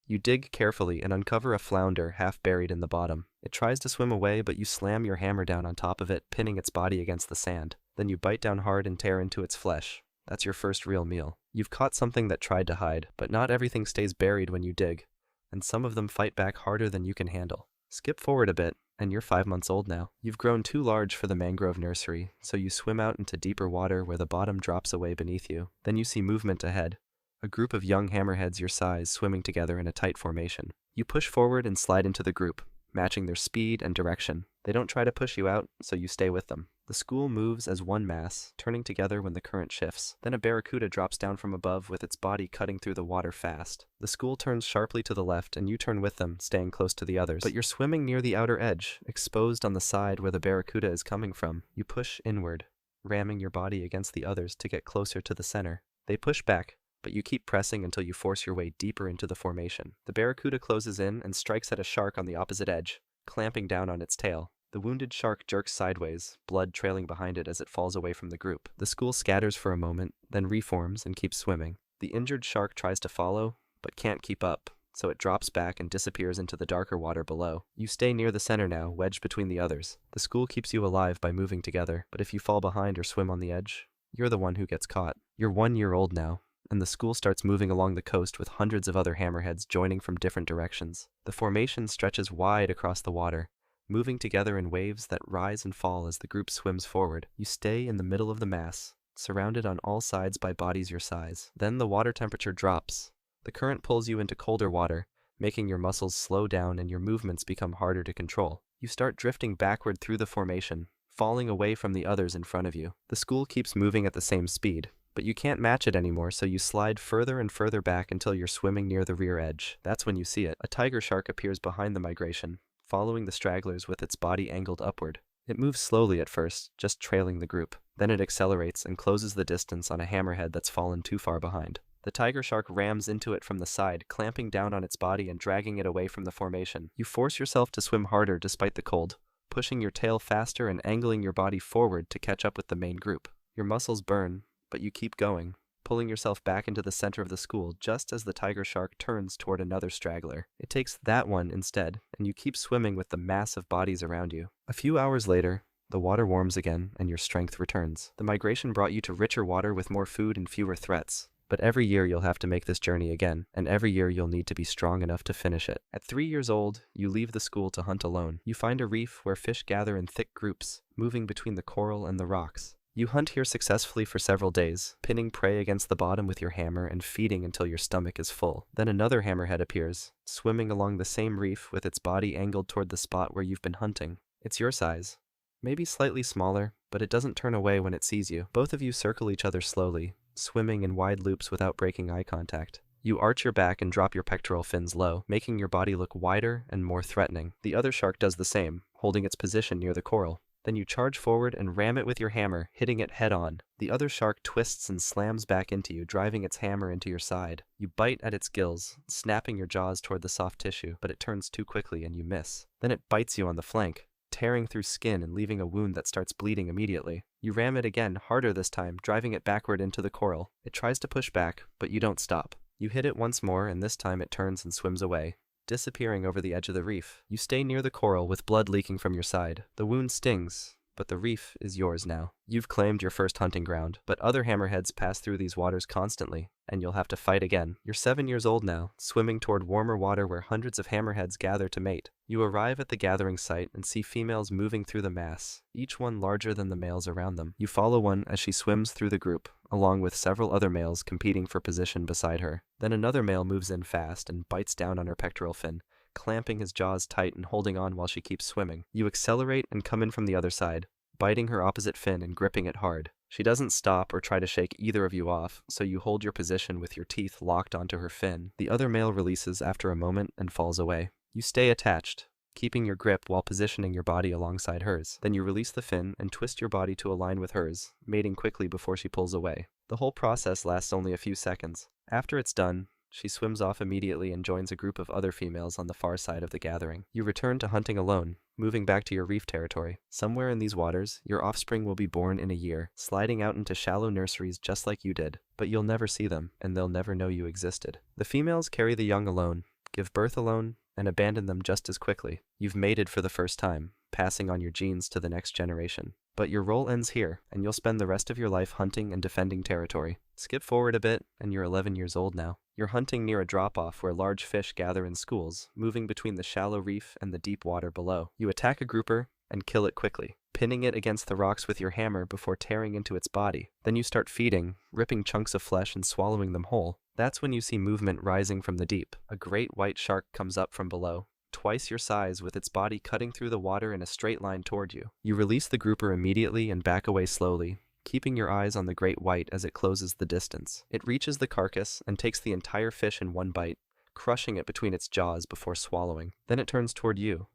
You dig carefully and uncover a flounder half buried in the bottom. It tries to swim away, but you slam your hammer down on top of it, pinning its body against the sand. Then you bite down hard and tear into its flesh. That's your first real meal. You've caught something that tried to hide, but not everything stays buried when you dig, and some of them fight back harder than you can handle. Skip forward a bit, and you're 5 months old now. You've grown too large for the mangrove nursery, so you swim out into deeper water where the bottom drops away beneath you. Then you see movement ahead, a group of young hammerheads your size swimming together in a tight formation. You push forward and slide into the group, matching their speed and direction. They don't try to push you out, so you stay with them. The school moves as one mass, turning together when the current shifts. Then a barracuda drops down from above with its body cutting through the water fast. The school turns sharply to the left and you turn with them, staying close to the others. But you're swimming near the outer edge, exposed on the side where the barracuda is coming from. You push inward, ramming your body against the others to get closer to the center. They push back, but you keep pressing until you force your way deeper into the formation. The barracuda closes in and strikes at a shark on the opposite edge, clamping down on its tail. The wounded shark jerks sideways, blood trailing behind it as it falls away from the group. The school scatters for a moment, then reforms and keeps swimming. The injured shark tries to follow, but can't keep up, so it drops back and disappears into the darker water below. You stay near the center now, wedged between the others. The school keeps you alive by moving together, but if you fall behind or swim on the edge, you're the one who gets caught. You're 1 year old now, and the school starts moving along the coast with hundreds of other hammerheads joining from different directions. The formation stretches wide across the water, moving together in waves that rise and fall as the group swims forward. You stay in the middle of the mass, surrounded on all sides by bodies your size. Then the water temperature drops. The current pulls you into colder water, making your muscles slow down and your movements become harder to control. You start drifting backward through the formation, falling away from the others in front of you. The school keeps moving at the same speed, but you can't match it anymore, so you slide further and further back until you're swimming near the rear edge. That's when you see it. A tiger shark appears behind the migration, following the stragglers with its body angled upward. It moves slowly at first, just trailing the group. Then it accelerates and closes the distance on a hammerhead that's fallen too far behind. The tiger shark rams into it from the side, clamping down on its body and dragging it away from the formation. You force yourself to swim harder despite the cold, pushing your tail faster and angling your body forward to catch up with the main group. Your muscles burn, but you keep going, pulling yourself back into the center of the school just as the tiger shark turns toward another straggler. It takes that one instead, and you keep swimming with the mass of bodies around you. A few hours later, the water warms again and your strength returns. The migration brought you to richer water with more food and fewer threats. But every year you'll have to make this journey again, and every year you'll need to be strong enough to finish it. At 3 years old, you leave the school to hunt alone. You find a reef where fish gather in thick groups, moving between the coral and the rocks. You hunt here successfully for several days, pinning prey against the bottom with your hammer and feeding until your stomach is full. Then another hammerhead appears, swimming along the same reef with its body angled toward the spot where you've been hunting. It's your size, maybe slightly smaller, but it doesn't turn away when it sees you. Both of you circle each other slowly, swimming in wide loops without breaking eye contact. You arch your back and drop your pectoral fins low, making your body look wider and more threatening. The other shark does the same, holding its position near the coral. Then you charge forward and ram it with your hammer, hitting it head on. The other shark twists and slams back into you, driving its hammer into your side. You bite at its gills, snapping your jaws toward the soft tissue, but it turns too quickly and you miss. Then it bites you on the flank, tearing through skin and leaving a wound that starts bleeding immediately. You ram it again, harder this time, driving it backward into the coral. It tries to push back, but you don't stop. You hit it once more, and this time it turns and swims away, disappearing over the edge of the reef. You stay near the coral with blood leaking from your side. The wound stings, but the reef is yours now. You've claimed your first hunting ground, but other hammerheads pass through these waters constantly, and you'll have to fight again. You're 7 years old now, swimming toward warmer water where hundreds of hammerheads gather to mate. You arrive at the gathering site and see females moving through the mass, each one larger than the males around them. You follow one as she swims through the group, along with several other males competing for position beside her. Then another male moves in fast and bites down on her pectoral fin, clamping his jaws tight and holding on while she keeps swimming. You accelerate and come in from the other side, biting her opposite fin and gripping it hard. She doesn't stop or try to shake either of you off, so you hold your position with your teeth locked onto her fin. The other male releases after a moment and falls away. You stay attached, keeping your grip while positioning your body alongside hers. Then you release the fin and twist your body to align with hers, mating quickly before she pulls away. The whole process lasts only a few seconds. After it's done, she swims off immediately and joins a group of other females on the far side of the gathering. You return to hunting alone, moving back to your reef territory. Somewhere in these waters, your offspring will be born in a year, sliding out into shallow nurseries just like you did. But you'll never see them, and they'll never know you existed. The females carry the young alone, give birth alone, and abandon them just as quickly. You've mated for the first time, passing on your genes to the next generation. But your role ends here, and you'll spend the rest of your life hunting and defending territory. Skip forward a bit, and you're 11 years old now. You're hunting near a drop-off where large fish gather in schools, moving between the shallow reef and the deep water below. You attack a grouper and kill it quickly, pinning it against the rocks with your hammer before tearing into its body. Then you start feeding, ripping chunks of flesh and swallowing them whole. That's when you see movement rising from the deep. A great white shark comes up from below, twice your size, with its body cutting through the water in a straight line toward you. You release the grouper immediately and back away slowly, keeping your eyes on the great white as it closes the distance. It reaches the carcass and takes the entire fish in one bite, crushing it between its jaws before swallowing. Then it turns toward you.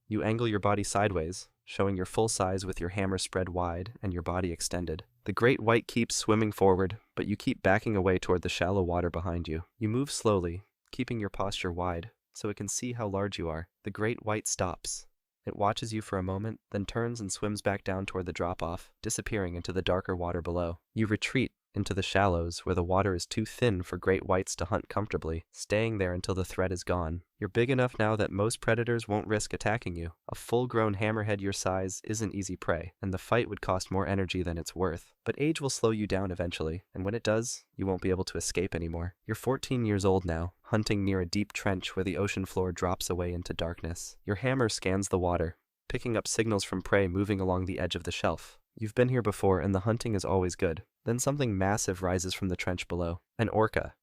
You angle your body sideways, showing your full size with your hammer spread wide and your body extended. The great white keeps swimming forward, but you keep backing away toward the shallow water behind you. You move slowly, keeping your posture wide, so it can see how large you are. The great white stops. It watches you for a moment, then turns and swims back down toward the drop-off, disappearing into the darker water below. You retreat into the shallows where the water is too thin for great whites to hunt comfortably, staying there until the threat is gone. You're big enough now that most predators won't risk attacking you. A full-grown hammerhead your size isn't easy prey, and the fight would cost more energy than it's worth. But age will slow you down eventually, and when it does, you won't be able to escape anymore. You're 14 years old now, hunting near a deep trench where the ocean floor drops away into darkness. Your hammer scans the water, picking up signals from prey moving along the edge of the shelf. You've been here before, and the hunting is always good. Then something massive rises from the trench below. An orca.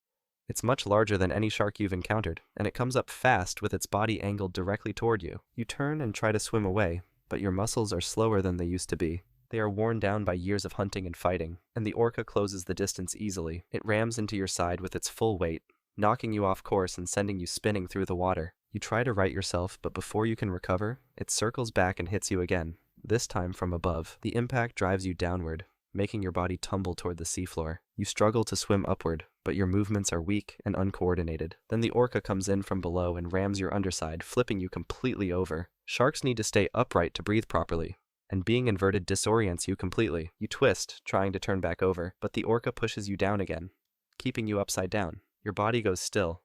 It's much larger than any shark you've encountered, and it comes up fast with its body angled directly toward you. You turn and try to swim away, but your muscles are slower than they used to be. They are worn down by years of hunting and fighting, and the orca closes the distance easily. It rams into your side with its full weight, knocking you off course and sending you spinning through the water. You try to right yourself, but before you can recover, it circles back and hits you again, this time from above. The impact drives you downward, making your body tumble toward the seafloor. You struggle to swim upward, but your movements are weak and uncoordinated. Then the orca comes in from below and rams your underside, flipping you completely over. Sharks need to stay upright to breathe properly, and being inverted disorients you completely. You twist, trying to turn back over, but the orca pushes you down again, keeping you upside down. Your body goes still.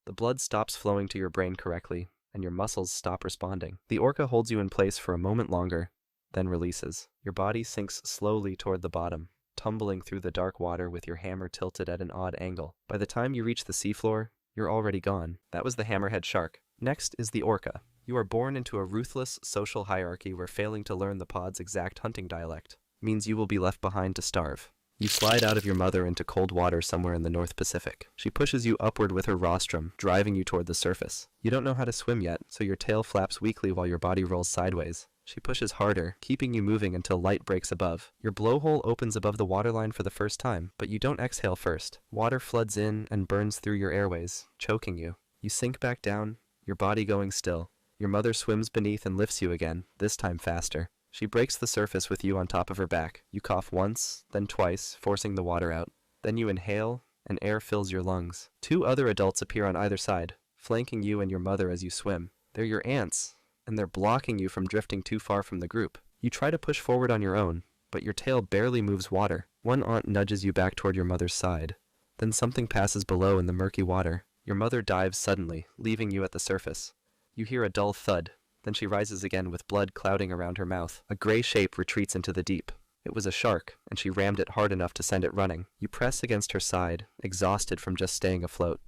The blood stops flowing to your brain correctly, and your muscles stop responding. The orca holds you in place for a moment longer, then releases. Your body sinks slowly toward the bottom, tumbling through the dark water with your hammer tilted at an odd angle. By the time you reach the seafloor, you're already gone. That was the hammerhead shark. Next is the orca. You are born into a ruthless social hierarchy where failing to learn the pod's exact hunting dialect means you will be left behind to starve. You slide out of your mother into cold water somewhere in the North Pacific. She pushes you upward with her rostrum, driving you toward the surface. You don't know how to swim yet, so your tail flaps weakly while your body rolls sideways. She pushes harder, keeping you moving until light breaks above. Your blowhole opens above the waterline for the first time, but you don't exhale first. Water floods in and burns through your airways, choking you. You sink back down, your body going still. Your mother swims beneath and lifts you again, this time faster. She breaks the surface with you on top of her back. You cough once, then twice, forcing the water out. Then you inhale, and air fills your lungs. 2 other adults appear on either side, flanking you and your mother as you swim. They're your aunts, and they're blocking you from drifting too far from the group. You try to push forward on your own, but your tail barely moves water. One aunt nudges you back toward your mother's side. Then something passes below in the murky water. Your mother dives suddenly, leaving you at the surface. You hear a dull thud, Then she rises again with blood clouding around her mouth. A gray shape retreats into the deep. It was a shark, and she rammed it hard enough to send it running. You press against her side, exhausted from just staying afloat.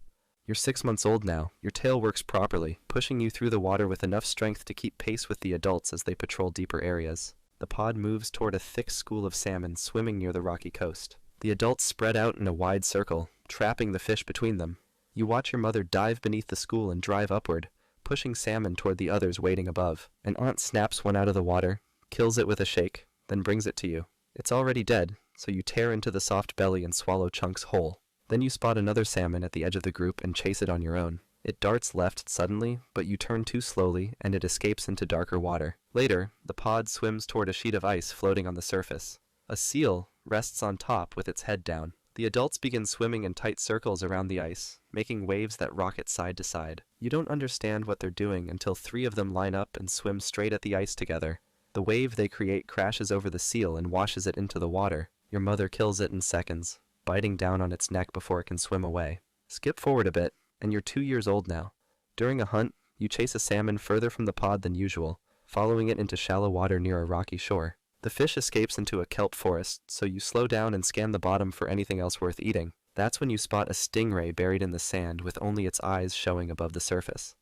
You're 6 months old now. Your tail works properly, pushing you through the water with enough strength to keep pace with the adults as they patrol deeper areas. The pod moves toward a thick school of salmon swimming near the rocky coast. The adults spread out in a wide circle, trapping the fish between them. You watch your mother dive beneath the school and drive upward, pushing salmon toward the others waiting above. An aunt snaps one out of the water, kills it with a shake, then brings it to you. It's already dead, so you tear into the soft belly and swallow chunks whole. Then you spot another salmon at the edge of the group and chase it on your own. It darts left suddenly, but you turn too slowly and it escapes into darker water. Later, the pod swims toward a sheet of ice floating on the surface. A seal rests on top with its head down. The adults begin swimming in tight circles around the ice, making waves that rocket side to side. You don't understand what they're doing until 3 of them line up and swim straight at the ice together. The wave they create crashes over the seal and washes it into the water. Your mother kills it in seconds, biting down on its neck before it can swim away. Skip forward a bit, and you're 2 years old now. During a hunt, you chase a salmon further from the pod than usual, following it into shallow water near a rocky shore. The fish escapes into a kelp forest, so you slow down and scan the bottom for anything else worth eating. That's when you spot a stingray buried in the sand with only its eyes showing above the surface.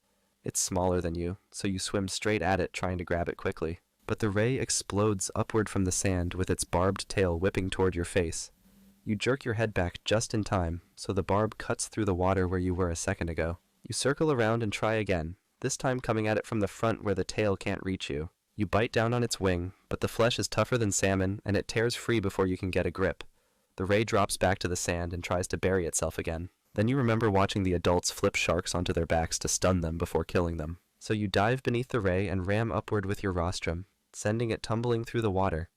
It's smaller than you, so you swim straight at it trying to grab it quickly. But the ray explodes upward from the sand with its barbed tail whipping toward your face. You jerk your head back just in time, so the barb cuts through the water where you were a second ago. You circle around and try again, this time coming at it from the front where the tail can't reach you. You bite down on its wing, but the flesh is tougher than salmon and it tears free before you can get a grip. The ray drops back to the sand and tries to bury itself again. Then you remember watching the adults flip sharks onto their backs to stun them before killing them. So you dive beneath the ray and ram upward with your rostrum, sending it tumbling through the water.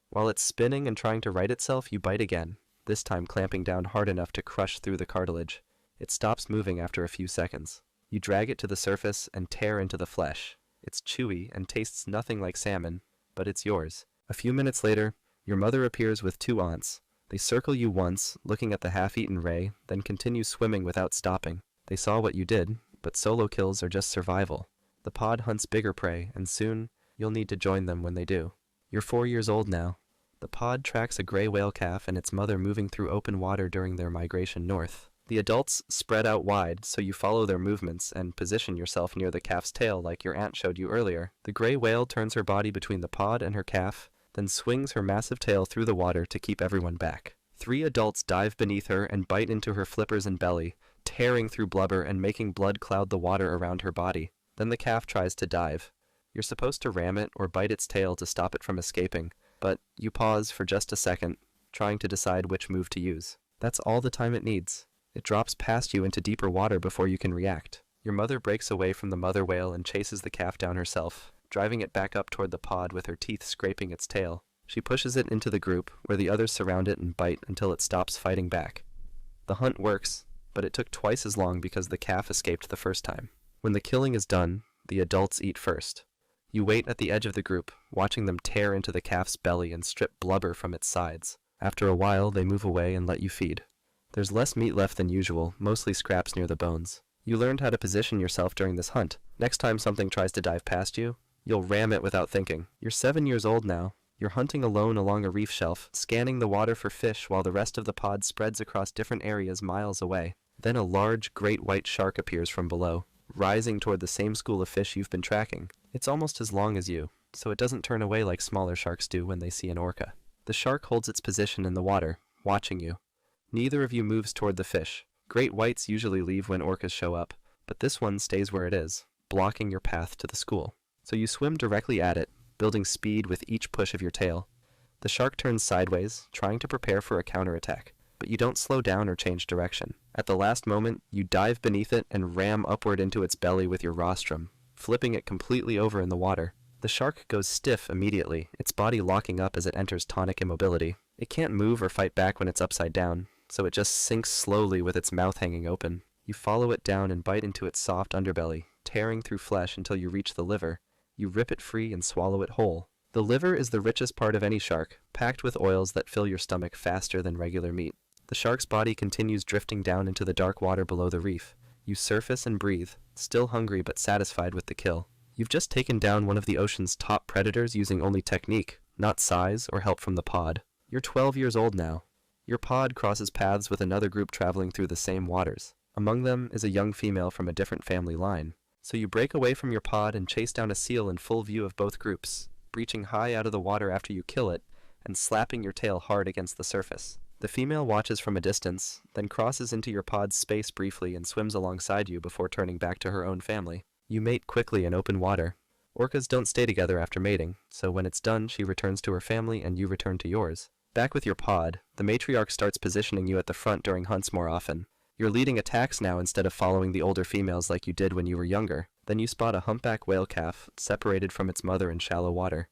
While it's spinning and trying to right itself, you bite again, this time clamping down hard enough to crush through the cartilage. It stops moving after a few seconds. You drag it to the surface and tear into the flesh. It's chewy and tastes nothing like salmon, but it's yours. A few minutes later, your mother appears with 2 aunts. They circle you once, looking at the half-eaten ray, then continue swimming without stopping. They saw what you did, but solo kills are just survival. The pod hunts bigger prey, and soon, you'll need to join them when they do. You're 4 years old now. The pod tracks a gray whale calf and its mother moving through open water during their migration north. The adults spread out wide, so you follow their movements and position yourself near the calf's tail like your aunt showed you earlier. The gray whale turns her body between the pod and her calf, then swings her massive tail through the water to keep everyone back. 3 adults dive beneath her and bite into her flippers and belly, tearing through blubber and making blood cloud the water around her body. Then the calf tries to dive. You're supposed to ram it or bite its tail to stop it from escaping, but you pause for just a second, trying to decide which move to use. That's all the time it needs. It drops past you into deeper water before you can react. Your mother breaks away from the mother whale and chases the calf down herself, driving it back up toward the pod with her teeth scraping its tail. She pushes it into the group, where the others surround it and bite until it stops fighting back. The hunt works, but it took twice as long because the calf escaped the first time. When the killing is done, the adults eat first. You wait at the edge of the group, watching them tear into the calf's belly and strip blubber from its sides. After a while, they move away and let you feed. There's less meat left than usual, mostly scraps near the bones. You learned how to position yourself during this hunt. Next time something tries to dive past you, you'll ram it without thinking. You're 7 years old now. You're hunting alone along a reef shelf, scanning the water for fish while the rest of the pod spreads across different areas miles away. Then a large, great white shark appears from below, rising toward the same school of fish you've been tracking. It's almost as long as you, so it doesn't turn away like smaller sharks do when they see an orca. The shark holds its position in the water, watching you. Neither of you moves toward the fish. Great whites usually leave when orcas show up, but this one stays where it is, blocking your path to the school. So you swim directly at it, building speed with each push of your tail. The shark turns sideways, trying to prepare for a counterattack, but you don't slow down or change direction. At the last moment, you dive beneath it and ram upward into its belly with your rostrum, flipping it completely over in the water. The shark goes stiff immediately, its body locking up as it enters tonic immobility. It can't move or fight back when it's upside down, so it just sinks slowly with its mouth hanging open. You follow it down and bite into its soft underbelly, tearing through flesh until you reach the liver. You rip it free and swallow it whole. The liver is the richest part of any shark, packed with oils that fill your stomach faster than regular meat. The shark's body continues drifting down into the dark water below the reef. You surface and breathe, still hungry but satisfied with the kill. You've just taken down one of the ocean's top predators using only technique, not size or help from the pod. You're 12 years old now. Your pod crosses paths with another group traveling through the same waters. Among them is a young female from a different family line. So you break away from your pod and chase down a seal in full view of both groups, breaching high out of the water after you kill it, and slapping your tail hard against the surface. The female watches from a distance, then crosses into your pod's space briefly and swims alongside you before turning back to her own family. You mate quickly in open water. Orcas don't stay together after mating, so when it's done, she returns to her family and you return to yours. Back with your pod, the matriarch starts positioning you at the front during hunts more often. You're leading attacks now instead of following the older females like you did when you were younger. Then you spot a humpback whale calf separated from its mother in shallow water.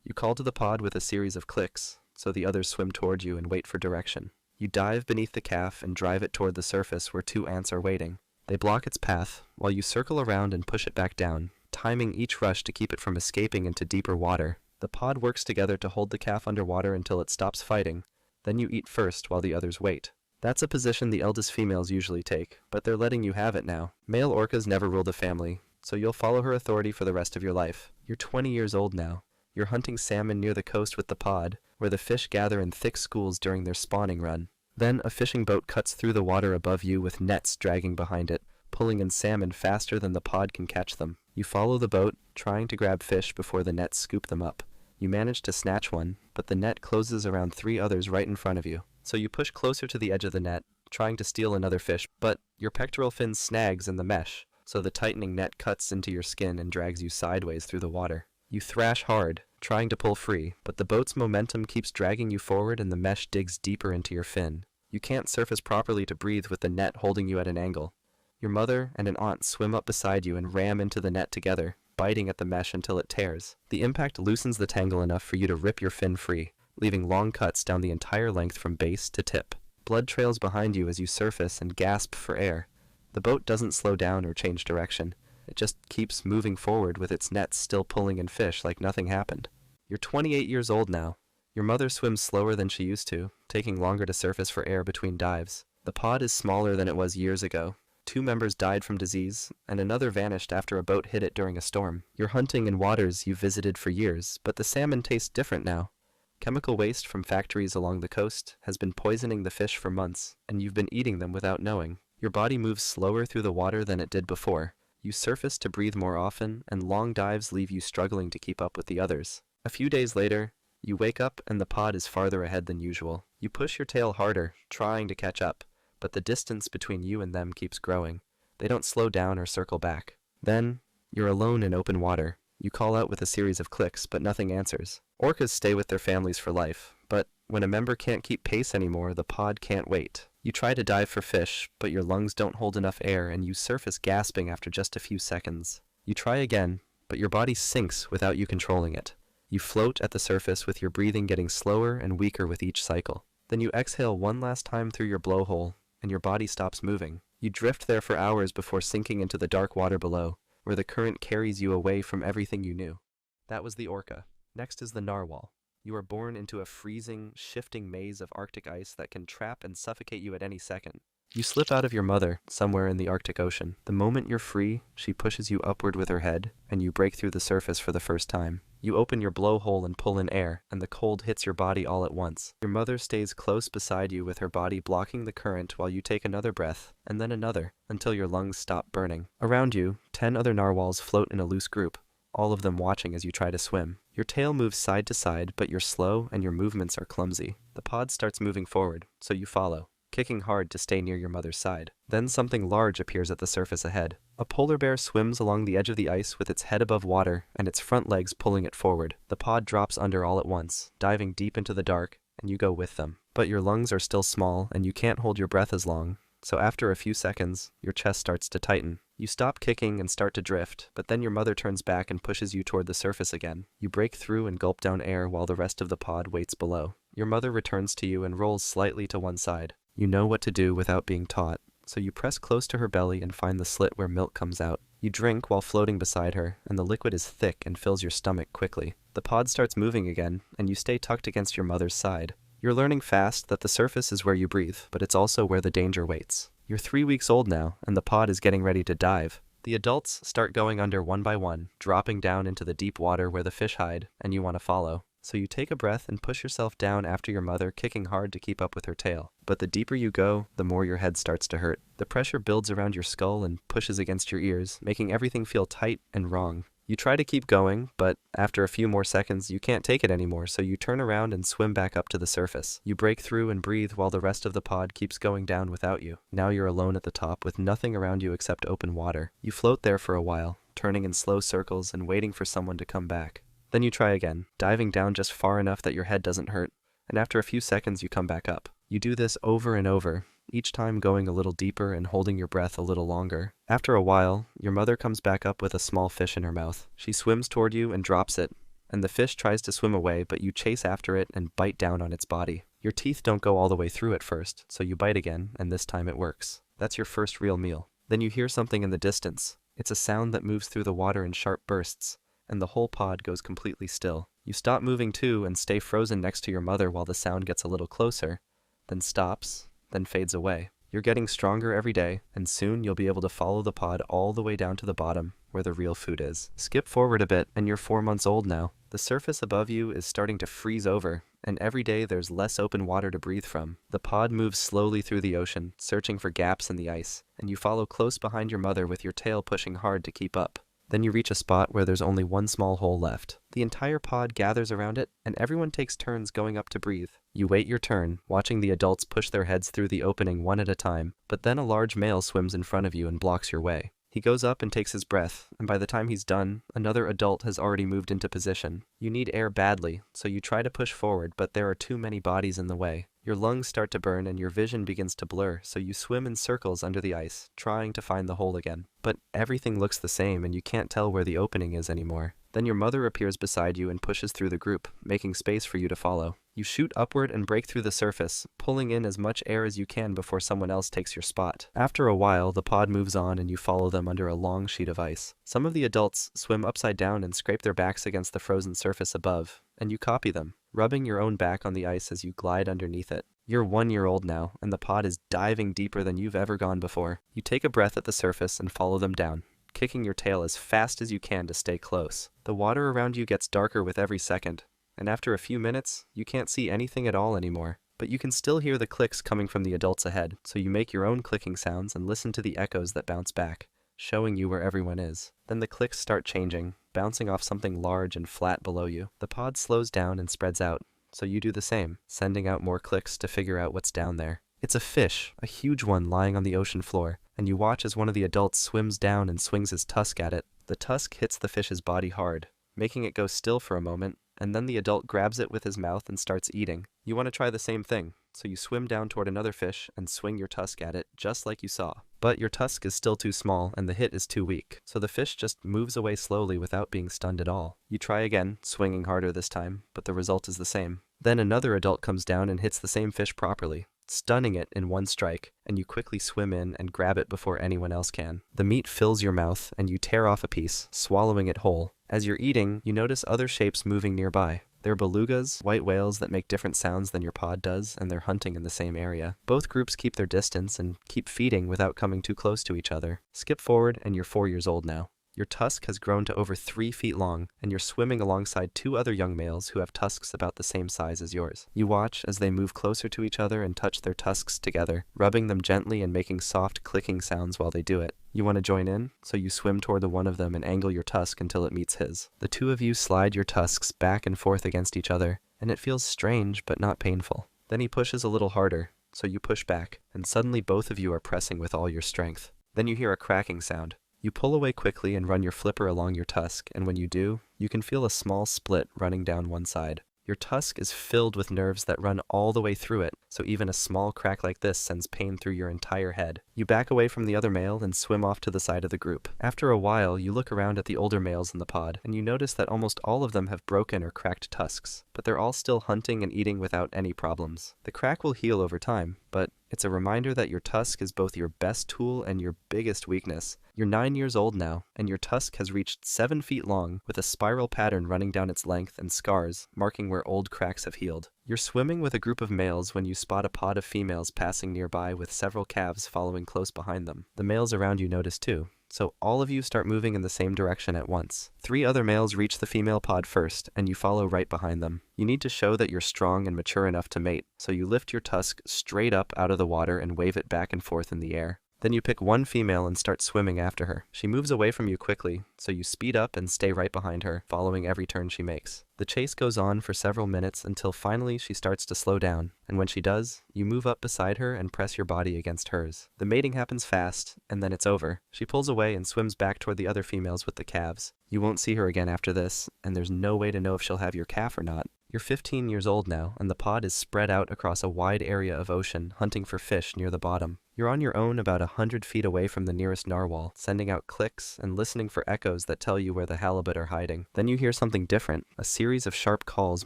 You call to the pod with a series of clicks, so the others swim toward you and wait for direction. You dive beneath the calf and drive it toward the surface where two ants are waiting. They block its path, while you circle around and push it back down, timing each rush to keep it from escaping into deeper water. The pod works together to hold the calf underwater until it stops fighting. Then you eat first while the others wait. That's a position the eldest females usually take, but they're letting you have it now. Male orcas never rule the family, so you'll follow her authority for the rest of your life. You're 20 years old now. You're hunting salmon near the coast with the pod, where the fish gather in thick schools during their spawning run. Then a fishing boat cuts through the water above you with nets dragging behind it, pulling in salmon faster than the pod can catch them. You follow the boat, trying to grab fish before the nets scoop them up. You manage to snatch one, but the net closes around 3 others right in front of you. So you push closer to the edge of the net, trying to steal another fish, but your pectoral fin snags in the mesh, so the tightening net cuts into your skin and drags you sideways through the water. You thrash hard, trying to pull free, but the boat's momentum keeps dragging you forward and the mesh digs deeper into your fin. You can't surface properly to breathe with the net holding you at an angle. Your mother and an aunt swim up beside you and ram into the net together, biting at the mesh until it tears. The impact loosens the tangle enough for you to rip your fin free, leaving long cuts down the entire length from base to tip. Blood trails behind you as you surface and gasp for air. The boat doesn't slow down or change direction. It just keeps moving forward with its nets still pulling in fish like nothing happened. You're 28 years old now. Your mother swims slower than she used to, taking longer to surface for air between dives. The pod is smaller than it was years ago. 2 members died from disease, and another vanished after a boat hit it during a storm. You're hunting in waters you've visited for years, but the salmon taste different now. Chemical waste from factories along the coast has been poisoning the fish for months, and you've been eating them without knowing. Your body moves slower through the water than it did before. You surface to breathe more often, and long dives leave you struggling to keep up with the others. A few days later, you wake up and the pod is farther ahead than usual. You push your tail harder, trying to catch up, but the distance between you and them keeps growing. They don't slow down or circle back. Then, you're alone in open water. You call out with a series of clicks, but nothing answers. Orcas stay with their families for life, but when a member can't keep pace anymore, the pod can't wait. You try to dive for fish, but your lungs don't hold enough air and you surface gasping after just a few seconds. You try again, but your body sinks without you controlling it. You float at the surface with your breathing getting slower and weaker with each cycle. Then you exhale one last time through your blowhole, and your body stops moving. You drift there for hours before sinking into the dark water below, where the current carries you away from everything you knew. That was the orca. Next is the narwhal. You are born into a freezing, shifting maze of Arctic ice that can trap and suffocate you at any second. You slip out of your mother, somewhere in the Arctic Ocean. The moment you're free, she pushes you upward with her head, and you break through the surface for the first time. You open your blowhole and pull in air, and the cold hits your body all at once. Your mother stays close beside you with her body blocking the current while you take another breath, and then another, until your lungs stop burning. Around you, 10 other narwhals float in a loose group, all of them watching as you try to swim. Your tail moves side to side, but you're slow and your movements are clumsy. The pod starts moving forward, so you follow, kicking hard to stay near your mother's side. Then something large appears at the surface ahead. A polar bear swims along the edge of the ice with its head above water and its front legs pulling it forward. The pod drops under all at once, diving deep into the dark, and you go with them. But your lungs are still small and you can't hold your breath as long, so after a few seconds, your chest starts to tighten. You stop kicking and start to drift, but then your mother turns back and pushes you toward the surface again. You break through and gulp down air while the rest of the pod waits below. Your mother returns to you and rolls slightly to one side. You know what to do without being taught, so you press close to her belly and find the slit where milk comes out. You drink while floating beside her, and the liquid is thick and fills your stomach quickly. The pod starts moving again, and you stay tucked against your mother's side. You're learning fast that the surface is where you breathe, but it's also where the danger waits. You're 3 weeks old now, and the pod is getting ready to dive. The adults start going under one by one, dropping down into the deep water where the fish hide, and you want to follow. So you take a breath and push yourself down after your mother, kicking hard to keep up with her tail. But the deeper you go, the more your head starts to hurt. The pressure builds around your skull and pushes against your ears, making everything feel tight and wrong. You try to keep going, but after a few more seconds, you can't take it anymore, so you turn around and swim back up to the surface. You break through and breathe while the rest of the pod keeps going down without you. Now you're alone at the top with nothing around you except open water. You float there for a while, turning in slow circles and waiting for someone to come back. Then you try again, diving down just far enough that your head doesn't hurt, and after a few seconds you come back up. You do this over and over, each time going a little deeper and holding your breath a little longer. After a while, your mother comes back up with a small fish in her mouth. She swims toward you and drops it, and the fish tries to swim away, but you chase after it and bite down on its body. Your teeth don't go all the way through at first, so you bite again, and this time it works. That's your first real meal. Then you hear something in the distance. It's a sound that moves through the water in sharp bursts, and the whole pod goes completely still. You stop moving too and stay frozen next to your mother while the sound gets a little closer, then stops, then fades away. You're getting stronger every day, and soon you'll be able to follow the pod all the way down to the bottom, where the real food is. Skip forward a bit, and you're 4 months old now. The surface above you is starting to freeze over, and every day there's less open water to breathe from. The pod moves slowly through the ocean, searching for gaps in the ice, and you follow close behind your mother with your tail pushing hard to keep up. Then you reach a spot where there's only one small hole left. The entire pod gathers around it, and everyone takes turns going up to breathe. You wait your turn, watching the adults push their heads through the opening one at a time, but then a large male swims in front of you and blocks your way. He goes up and takes his breath, and by the time he's done, another adult has already moved into position. You need air badly, so you try to push forward, but there are too many bodies in the way. Your lungs start to burn and your vision begins to blur, so you swim in circles under the ice, trying to find the hole again. But everything looks the same and you can't tell where the opening is anymore. Then your mother appears beside you and pushes through the group, making space for you to follow. You shoot upward and break through the surface, pulling in as much air as you can before someone else takes your spot. After a while, the pod moves on and you follow them under a long sheet of ice. Some of the adults swim upside down and scrape their backs against the frozen surface above, and you copy them, rubbing your own back on the ice as you glide underneath it. You're 1 year old now, and the pod is diving deeper than you've ever gone before. You take a breath at the surface and follow them down, kicking your tail as fast as you can to stay close. The water around you gets darker with every second, and after a few minutes, you can't see anything at all anymore. But you can still hear the clicks coming from the adults ahead, so you make your own clicking sounds and listen to the echoes that bounce back, showing you where everyone is. Then the clicks start changing, bouncing off something large and flat below you. The pod slows down and spreads out, so you do the same, sending out more clicks to figure out what's down there. It's a fish, a huge one lying on the ocean floor, and you watch as one of the adults swims down and swings his tusk at it. The tusk hits the fish's body hard, making it go still for a moment, and then the adult grabs it with his mouth and starts eating. You want to try the same thing, so you swim down toward another fish and swing your tusk at it just like you saw. But your tusk is still too small and the hit is too weak, so the fish just moves away slowly without being stunned at all. You try again, swinging harder this time, but the result is the same. Then another adult comes down and hits the same fish properly, stunning it in one strike, and you quickly swim in and grab it before anyone else can. The meat fills your mouth, and you tear off a piece, swallowing it whole. As you're eating, you notice other shapes moving nearby. They're belugas, white whales that make different sounds than your pod does, and they're hunting in the same area. Both groups keep their distance and keep feeding without coming too close to each other. Skip forward, and you're 4 years old now. Your tusk has grown to over 3 feet long, and you're swimming alongside 2 other young males who have tusks about the same size as yours. You watch as they move closer to each other and touch their tusks together, rubbing them gently and making soft clicking sounds while they do it. You want to join in, so you swim toward the one of them and angle your tusk until it meets his. The 2 of you slide your tusks back and forth against each other, and it feels strange but not painful. Then he pushes a little harder, so you push back, and suddenly both of you are pressing with all your strength. Then you hear a cracking sound. You pull away quickly and run your flipper along your tusk, and when you do, you can feel a small split running down one side. Your tusk is filled with nerves that run all the way through it, so even a small crack like this sends pain through your entire head. You back away from the other male and swim off to the side of the group. After a while, you look around at the older males in the pod, and you notice that almost all of them have broken or cracked tusks, but they're all still hunting and eating without any problems. The crack will heal over time, but it's a reminder that your tusk is both your best tool and your biggest weakness. You're 9 years old now, and your tusk has reached 7 feet long, with a spiral pattern running down its length and scars marking where old cracks have healed. You're swimming with a group of males when you spot a pod of females passing nearby with several calves following close behind them. The males around you notice too, so all of you start moving in the same direction at once. 3 other males reach the female pod first, and you follow right behind them. You need to show that you're strong and mature enough to mate, so you lift your tusk straight up out of the water and wave it back and forth in the air. Then you pick one female and start swimming after her. She moves away from you quickly, so you speed up and stay right behind her, following every turn she makes. The chase goes on for several minutes until finally she starts to slow down, and when she does, you move up beside her and press your body against hers. The mating happens fast, and then it's over. She pulls away and swims back toward the other females with the calves. You won't see her again after this, and there's no way to know if she'll have your calf or not. You're 15 years old now, and the pod is spread out across a wide area of ocean, hunting for fish near the bottom. You're on your own about 100 feet away from the nearest narwhal, sending out clicks and listening for echoes that tell you where the halibut are hiding. Then you hear something different, a series of sharp calls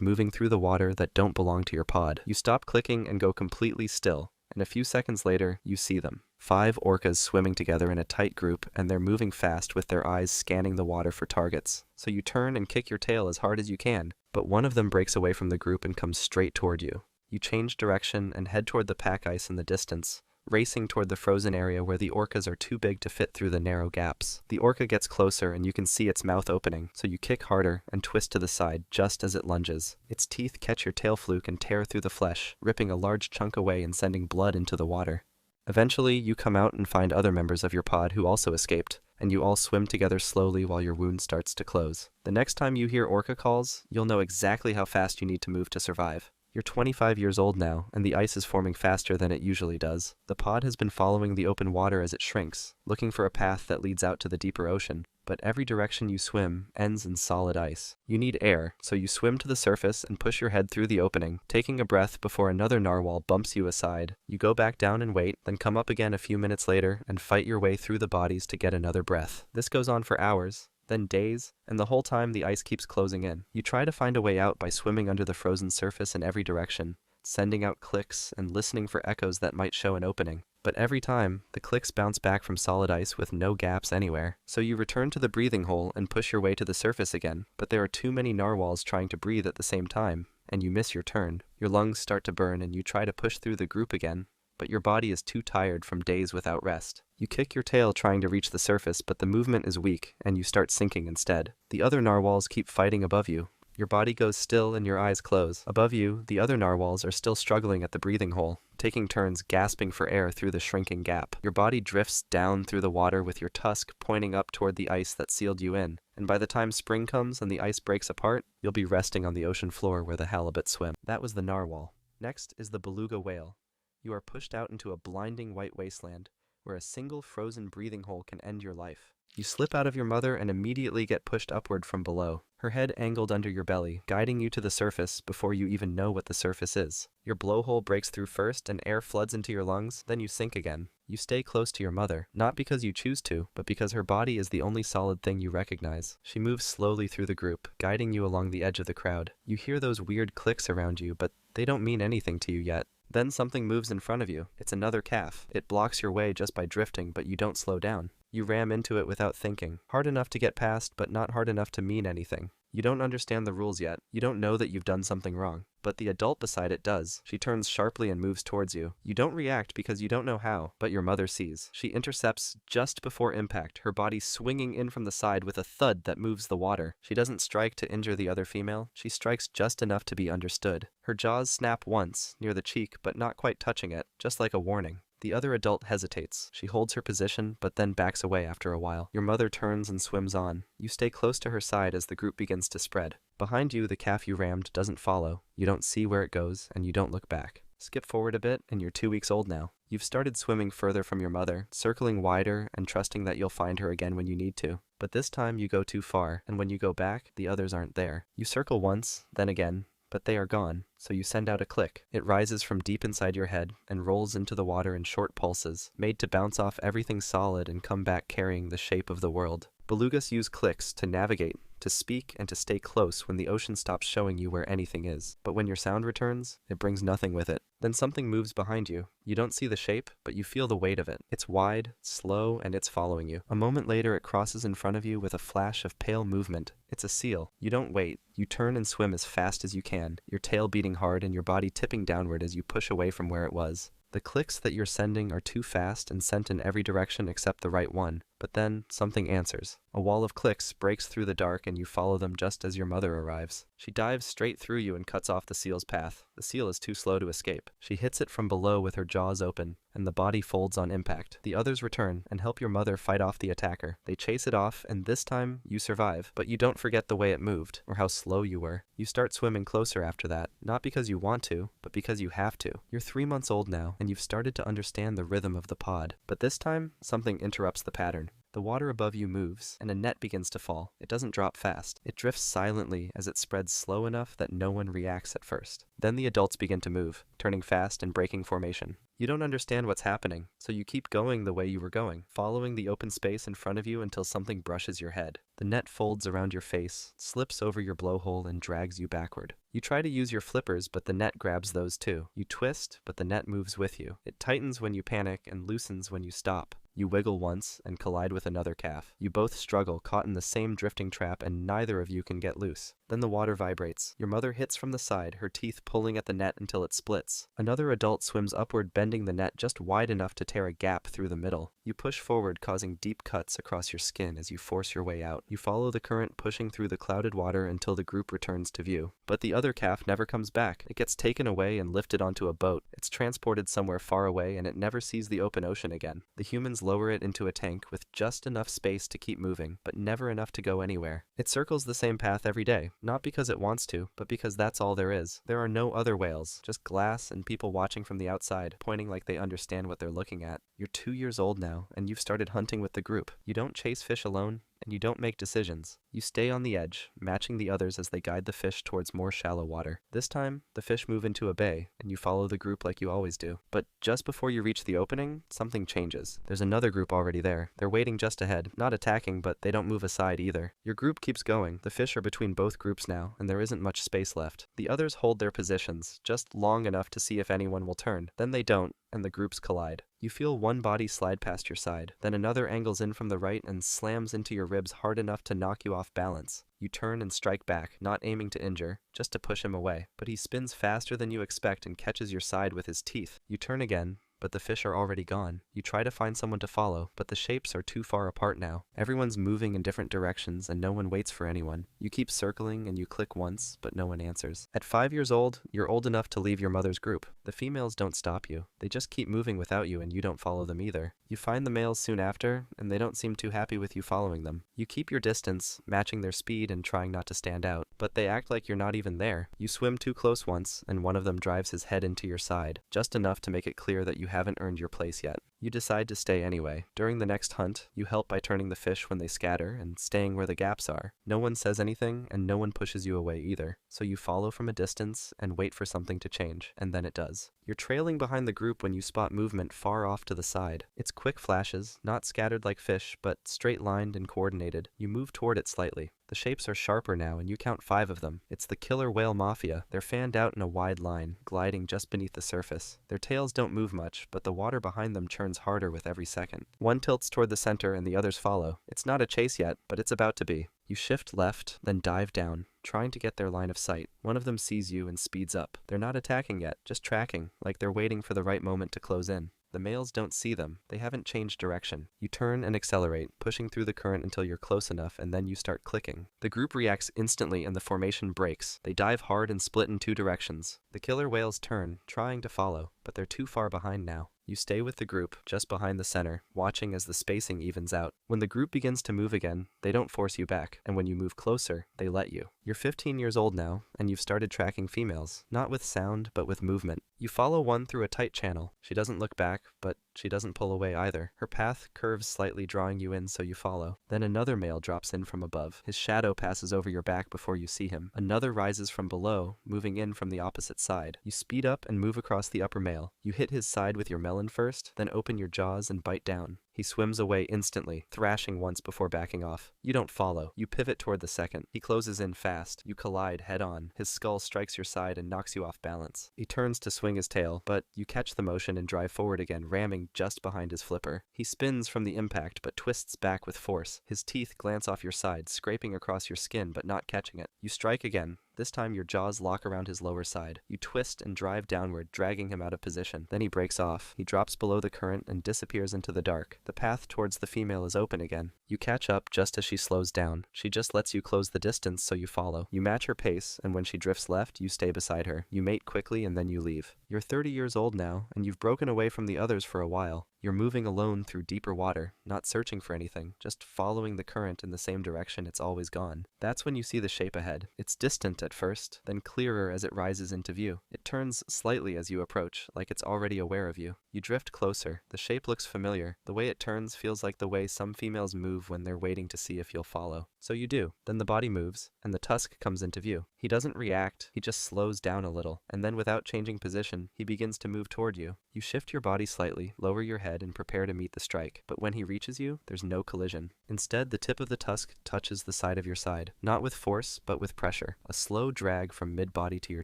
moving through the water that don't belong to your pod. You stop clicking and go completely still, and a few seconds later, you see them. 5 orcas swimming together in a tight group, and they're moving fast with their eyes scanning the water for targets. So you turn and kick your tail as hard as you can, but one of them breaks away from the group and comes straight toward you. You change direction and head toward the pack ice in the distance, racing toward the frozen area where the orcas are too big to fit through the narrow gaps. The orca gets closer and you can see its mouth opening, so you kick harder and twist to the side just as it lunges. Its teeth catch your tail fluke and tear through the flesh, ripping a large chunk away and sending blood into the water. Eventually, you come out and find other members of your pod who also escaped, and you all swim together slowly while your wound starts to close. The next time you hear orca calls, you'll know exactly how fast you need to move to survive. You're 25 years old now, and the ice is forming faster than it usually does. The pod has been following the open water as it shrinks, looking for a path that leads out to the deeper ocean. But every direction you swim ends in solid ice. You need air, so you swim to the surface and push your head through the opening, taking a breath before another narwhal bumps you aside. You go back down and wait, then come up again a few minutes later and fight your way through the bodies to get another breath. This goes on for hours, then days, and the whole time the ice keeps closing in. You try to find a way out by swimming under the frozen surface in every direction, sending out clicks and listening for echoes that might show an opening. But every time, the clicks bounce back from solid ice with no gaps anywhere. So you return to the breathing hole and push your way to the surface again, but there are too many narwhals trying to breathe at the same time, and you miss your turn. Your lungs start to burn and you try to push through the group again, but your body is too tired from days without rest. You kick your tail trying to reach the surface, but the movement is weak, and you start sinking instead. The other narwhals keep fighting above you. Your body goes still and your eyes close. Above you, the other narwhals are still struggling at the breathing hole, taking turns gasping for air through the shrinking gap. Your body drifts down through the water with your tusk pointing up toward the ice that sealed you in, and by the time spring comes and the ice breaks apart, you'll be resting on the ocean floor where the halibut swim. That was the narwhal. Next is the beluga whale. You are pushed out into a blinding white wasteland, where a single frozen breathing hole can end your life. You slip out of your mother and immediately get pushed upward from below, her head angled under your belly, guiding you to the surface before you even know what the surface is. Your blowhole breaks through first and air floods into your lungs, then you sink again. You stay close to your mother, not because you choose to, but because her body is the only solid thing you recognize. She moves slowly through the group, guiding you along the edge of the crowd. You hear those weird clicks around you, but they don't mean anything to you yet. Then something moves in front of you. It's another calf. It blocks your way just by drifting, but you don't slow down. You ram into it without thinking. Hard enough to get past, but not hard enough to mean anything. You don't understand the rules yet. You don't know that you've done something wrong. But the adult beside it does. She turns sharply and moves towards you. You don't react because you don't know how, but your mother sees. She intercepts just before impact, her body swinging in from the side with a thud that moves the water. She doesn't strike to injure the other female. She strikes just enough to be understood. Her jaws snap once, near the cheek, but not quite touching it, just like a warning. The other adult hesitates. She holds her position, but then backs away after a while. Your mother turns and swims on. You stay close to her side as the group begins to spread. Behind you, the calf you rammed doesn't follow. You don't see where it goes, and you don't look back. Skip forward a bit, and you're 2 weeks old now. You've started swimming further from your mother, circling wider and trusting that you'll find her again when you need to. But this time you go too far, and when you go back, the others aren't there. You circle once, then again, but they are gone, so you send out a click. It rises from deep inside your head and rolls into the water in short pulses, made to bounce off everything solid and come back carrying the shape of the world. Belugas use clicks to navigate, to speak, and to stay close when the ocean stops showing you where anything is. But when your sound returns, it brings nothing with it. Then something moves behind you. You don't see the shape, but you feel the weight of it. It's wide, slow, and it's following you. A moment later, it crosses in front of you with a flash of pale movement. It's a seal. You don't wait. You turn and swim as fast as you can, your tail beating hard and your body tipping downward as you push away from where it was. The clicks that you're sending are too fast and sent in every direction except the right one. But then, something answers. A wall of clicks breaks through the dark and you follow them just as your mother arrives. She dives straight through you and cuts off the seal's path. The seal is too slow to escape. She hits it from below with her jaws open, and the body folds on impact. The others return and help your mother fight off the attacker. They chase it off, and this time, you survive. But you don't forget the way it moved, or how slow you were. You start swimming closer after that, not because you want to, but because you have to. You're 3 months old now, and you've started to understand the rhythm of the pod. But this time, something interrupts the pattern. The water above you moves, and a net begins to fall. It doesn't drop fast. It drifts silently as it spreads slow enough that no one reacts at first. Then the adults begin to move, turning fast and breaking formation. You don't understand what's happening, so you keep going the way you were going, following the open space in front of you until something brushes your head. The net folds around your face, slips over your blowhole, and drags you backward. You try to use your flippers, but the net grabs those too. You twist, but the net moves with you. It tightens when you panic and loosens when you stop. You wiggle once and collide with another calf. You both struggle, caught in the same drifting trap, and neither of you can get loose. Then the water vibrates. Your mother hits from the side, her teeth pulling at the net until it splits. Another adult swims upward, bending the net just wide enough to tear a gap through the middle. You push forward, causing deep cuts across your skin as you force your way out. You follow the current, pushing through the clouded water until the group returns to view. But the other calf never comes back. It gets taken away and lifted onto a boat. It's transported somewhere far away, and it never sees the open ocean again. The humans lower it into a tank with just enough space to keep moving, but never enough to go anywhere. It circles the same path every day, not because it wants to, but because that's all there is. There are no other whales, just glass and people watching from the outside, pointing like they understand what they're looking at. You're 2 years old now, and you've started hunting with the group. You don't chase fish alone, and you don't make decisions. You stay on the edge, matching the others as they guide the fish towards more shallow water. This time, the fish move into a bay, and you follow the group like you always do. But just before you reach the opening, something changes. There's another group already there. They're waiting just ahead, not attacking, but they don't move aside either. Your group keeps going. The fish are between both groups now, and there isn't much space left. The others hold their positions, just long enough to see if anyone will turn. Then they don't, and the groups collide. You feel one body slide past your side, then another angles in from the right and slams into your ribs hard enough to knock you off balance. You turn and strike back, not aiming to injure, just to push him away. But he spins faster than you expect and catches your side with his teeth. You turn again, but the fish are already gone. You try to find someone to follow, but the shapes are too far apart now. Everyone's moving in different directions and no one waits for anyone. You keep circling and you click once, but no one answers. At 5 years old, you're old enough to leave your mother's group. The females don't stop you. They just keep moving without you and you don't follow them either. You find the males soon after, and they don't seem too happy with you following them. You keep your distance, matching their speed and trying not to stand out, but they act like you're not even there. You swim too close once, and one of them drives his head into your side, just enough to make it clear that you haven't earned your place yet. You decide to stay anyway. During the next hunt, you help by turning the fish when they scatter and staying where the gaps are. No one says anything, and no one pushes you away either. So you follow from a distance and wait for something to change, and then it does. You're trailing behind the group when you spot movement far off to the side. It's quick flashes, not scattered like fish, but straight-lined and coordinated. You move toward it slightly. The shapes are sharper now, and you count 5 of them. It's the killer whale mafia. They're fanned out in a wide line, gliding just beneath the surface. Their tails don't move much, but the water behind them churns harder with every second. One tilts toward the center, and the others follow. It's not a chase yet, but it's about to be. You shift left, then dive down, trying to get their line of sight. One of them sees you and speeds up. They're not attacking yet, just tracking, like they're waiting for the right moment to close in. The males don't see them. They haven't changed direction. You turn and accelerate, pushing through the current until you're close enough, and then you start clicking. The group reacts instantly and the formation breaks. They dive hard and split in 2 directions. The killer whales turn, trying to follow, but they're too far behind now. You stay with the group, just behind the center, watching as the spacing evens out. When the group begins to move again, they don't force you back, and when you move closer, they let you. You're 15 years old now, and you've started tracking females, not with sound, but with movement. You follow one through a tight channel. She doesn't look back, but she doesn't pull away either. Her path curves slightly, drawing you in, so you follow. Then another male drops in from above. His shadow passes over your back before you see him. Another rises from below, moving in from the opposite side. You speed up and move across the upper male. You hit his side with your melon first, then open your jaws and bite down. He swims away instantly, thrashing once before backing off. You don't follow. You pivot toward the second. He closes in fast. You collide head on. His skull strikes your side and knocks you off balance. He turns to swing his tail, but you catch the motion and drive forward again, ramming just behind his flipper. He spins from the impact, but twists back with force. His teeth glance off your side, scraping across your skin, but not catching it. You strike again, This time your jaws lock around his lower side. You twist and drive downward, dragging him out of position. Then he breaks off. He drops below the current and disappears into the dark. The path towards the female is open again. You catch up just as she slows down. She just lets you close the distance, so you follow. You match her pace, and when she drifts left, you stay beside her. You mate quickly and then you leave. You're 30 years old now, and you've broken away from the others for a while. You're moving alone through deeper water, not searching for anything, just following the current in the same direction it's always gone. That's when you see the shape ahead. It's distant at first, then clearer as it rises into view. It turns slightly as you approach, like it's already aware of you. You drift closer. The shape looks familiar. The way it turns feels like the way some females move when they're waiting to see if you'll follow. So you do. Then the body moves, and the tusk comes into view. He doesn't react, he just slows down a little, and then without changing position, he begins to move toward you. You shift your body slightly, lower your head, and prepare to meet the strike. But when he reaches you, there's no collision. Instead, the tip of the tusk touches the side of your side. Not with force, but with pressure. A slow drag from mid-body to your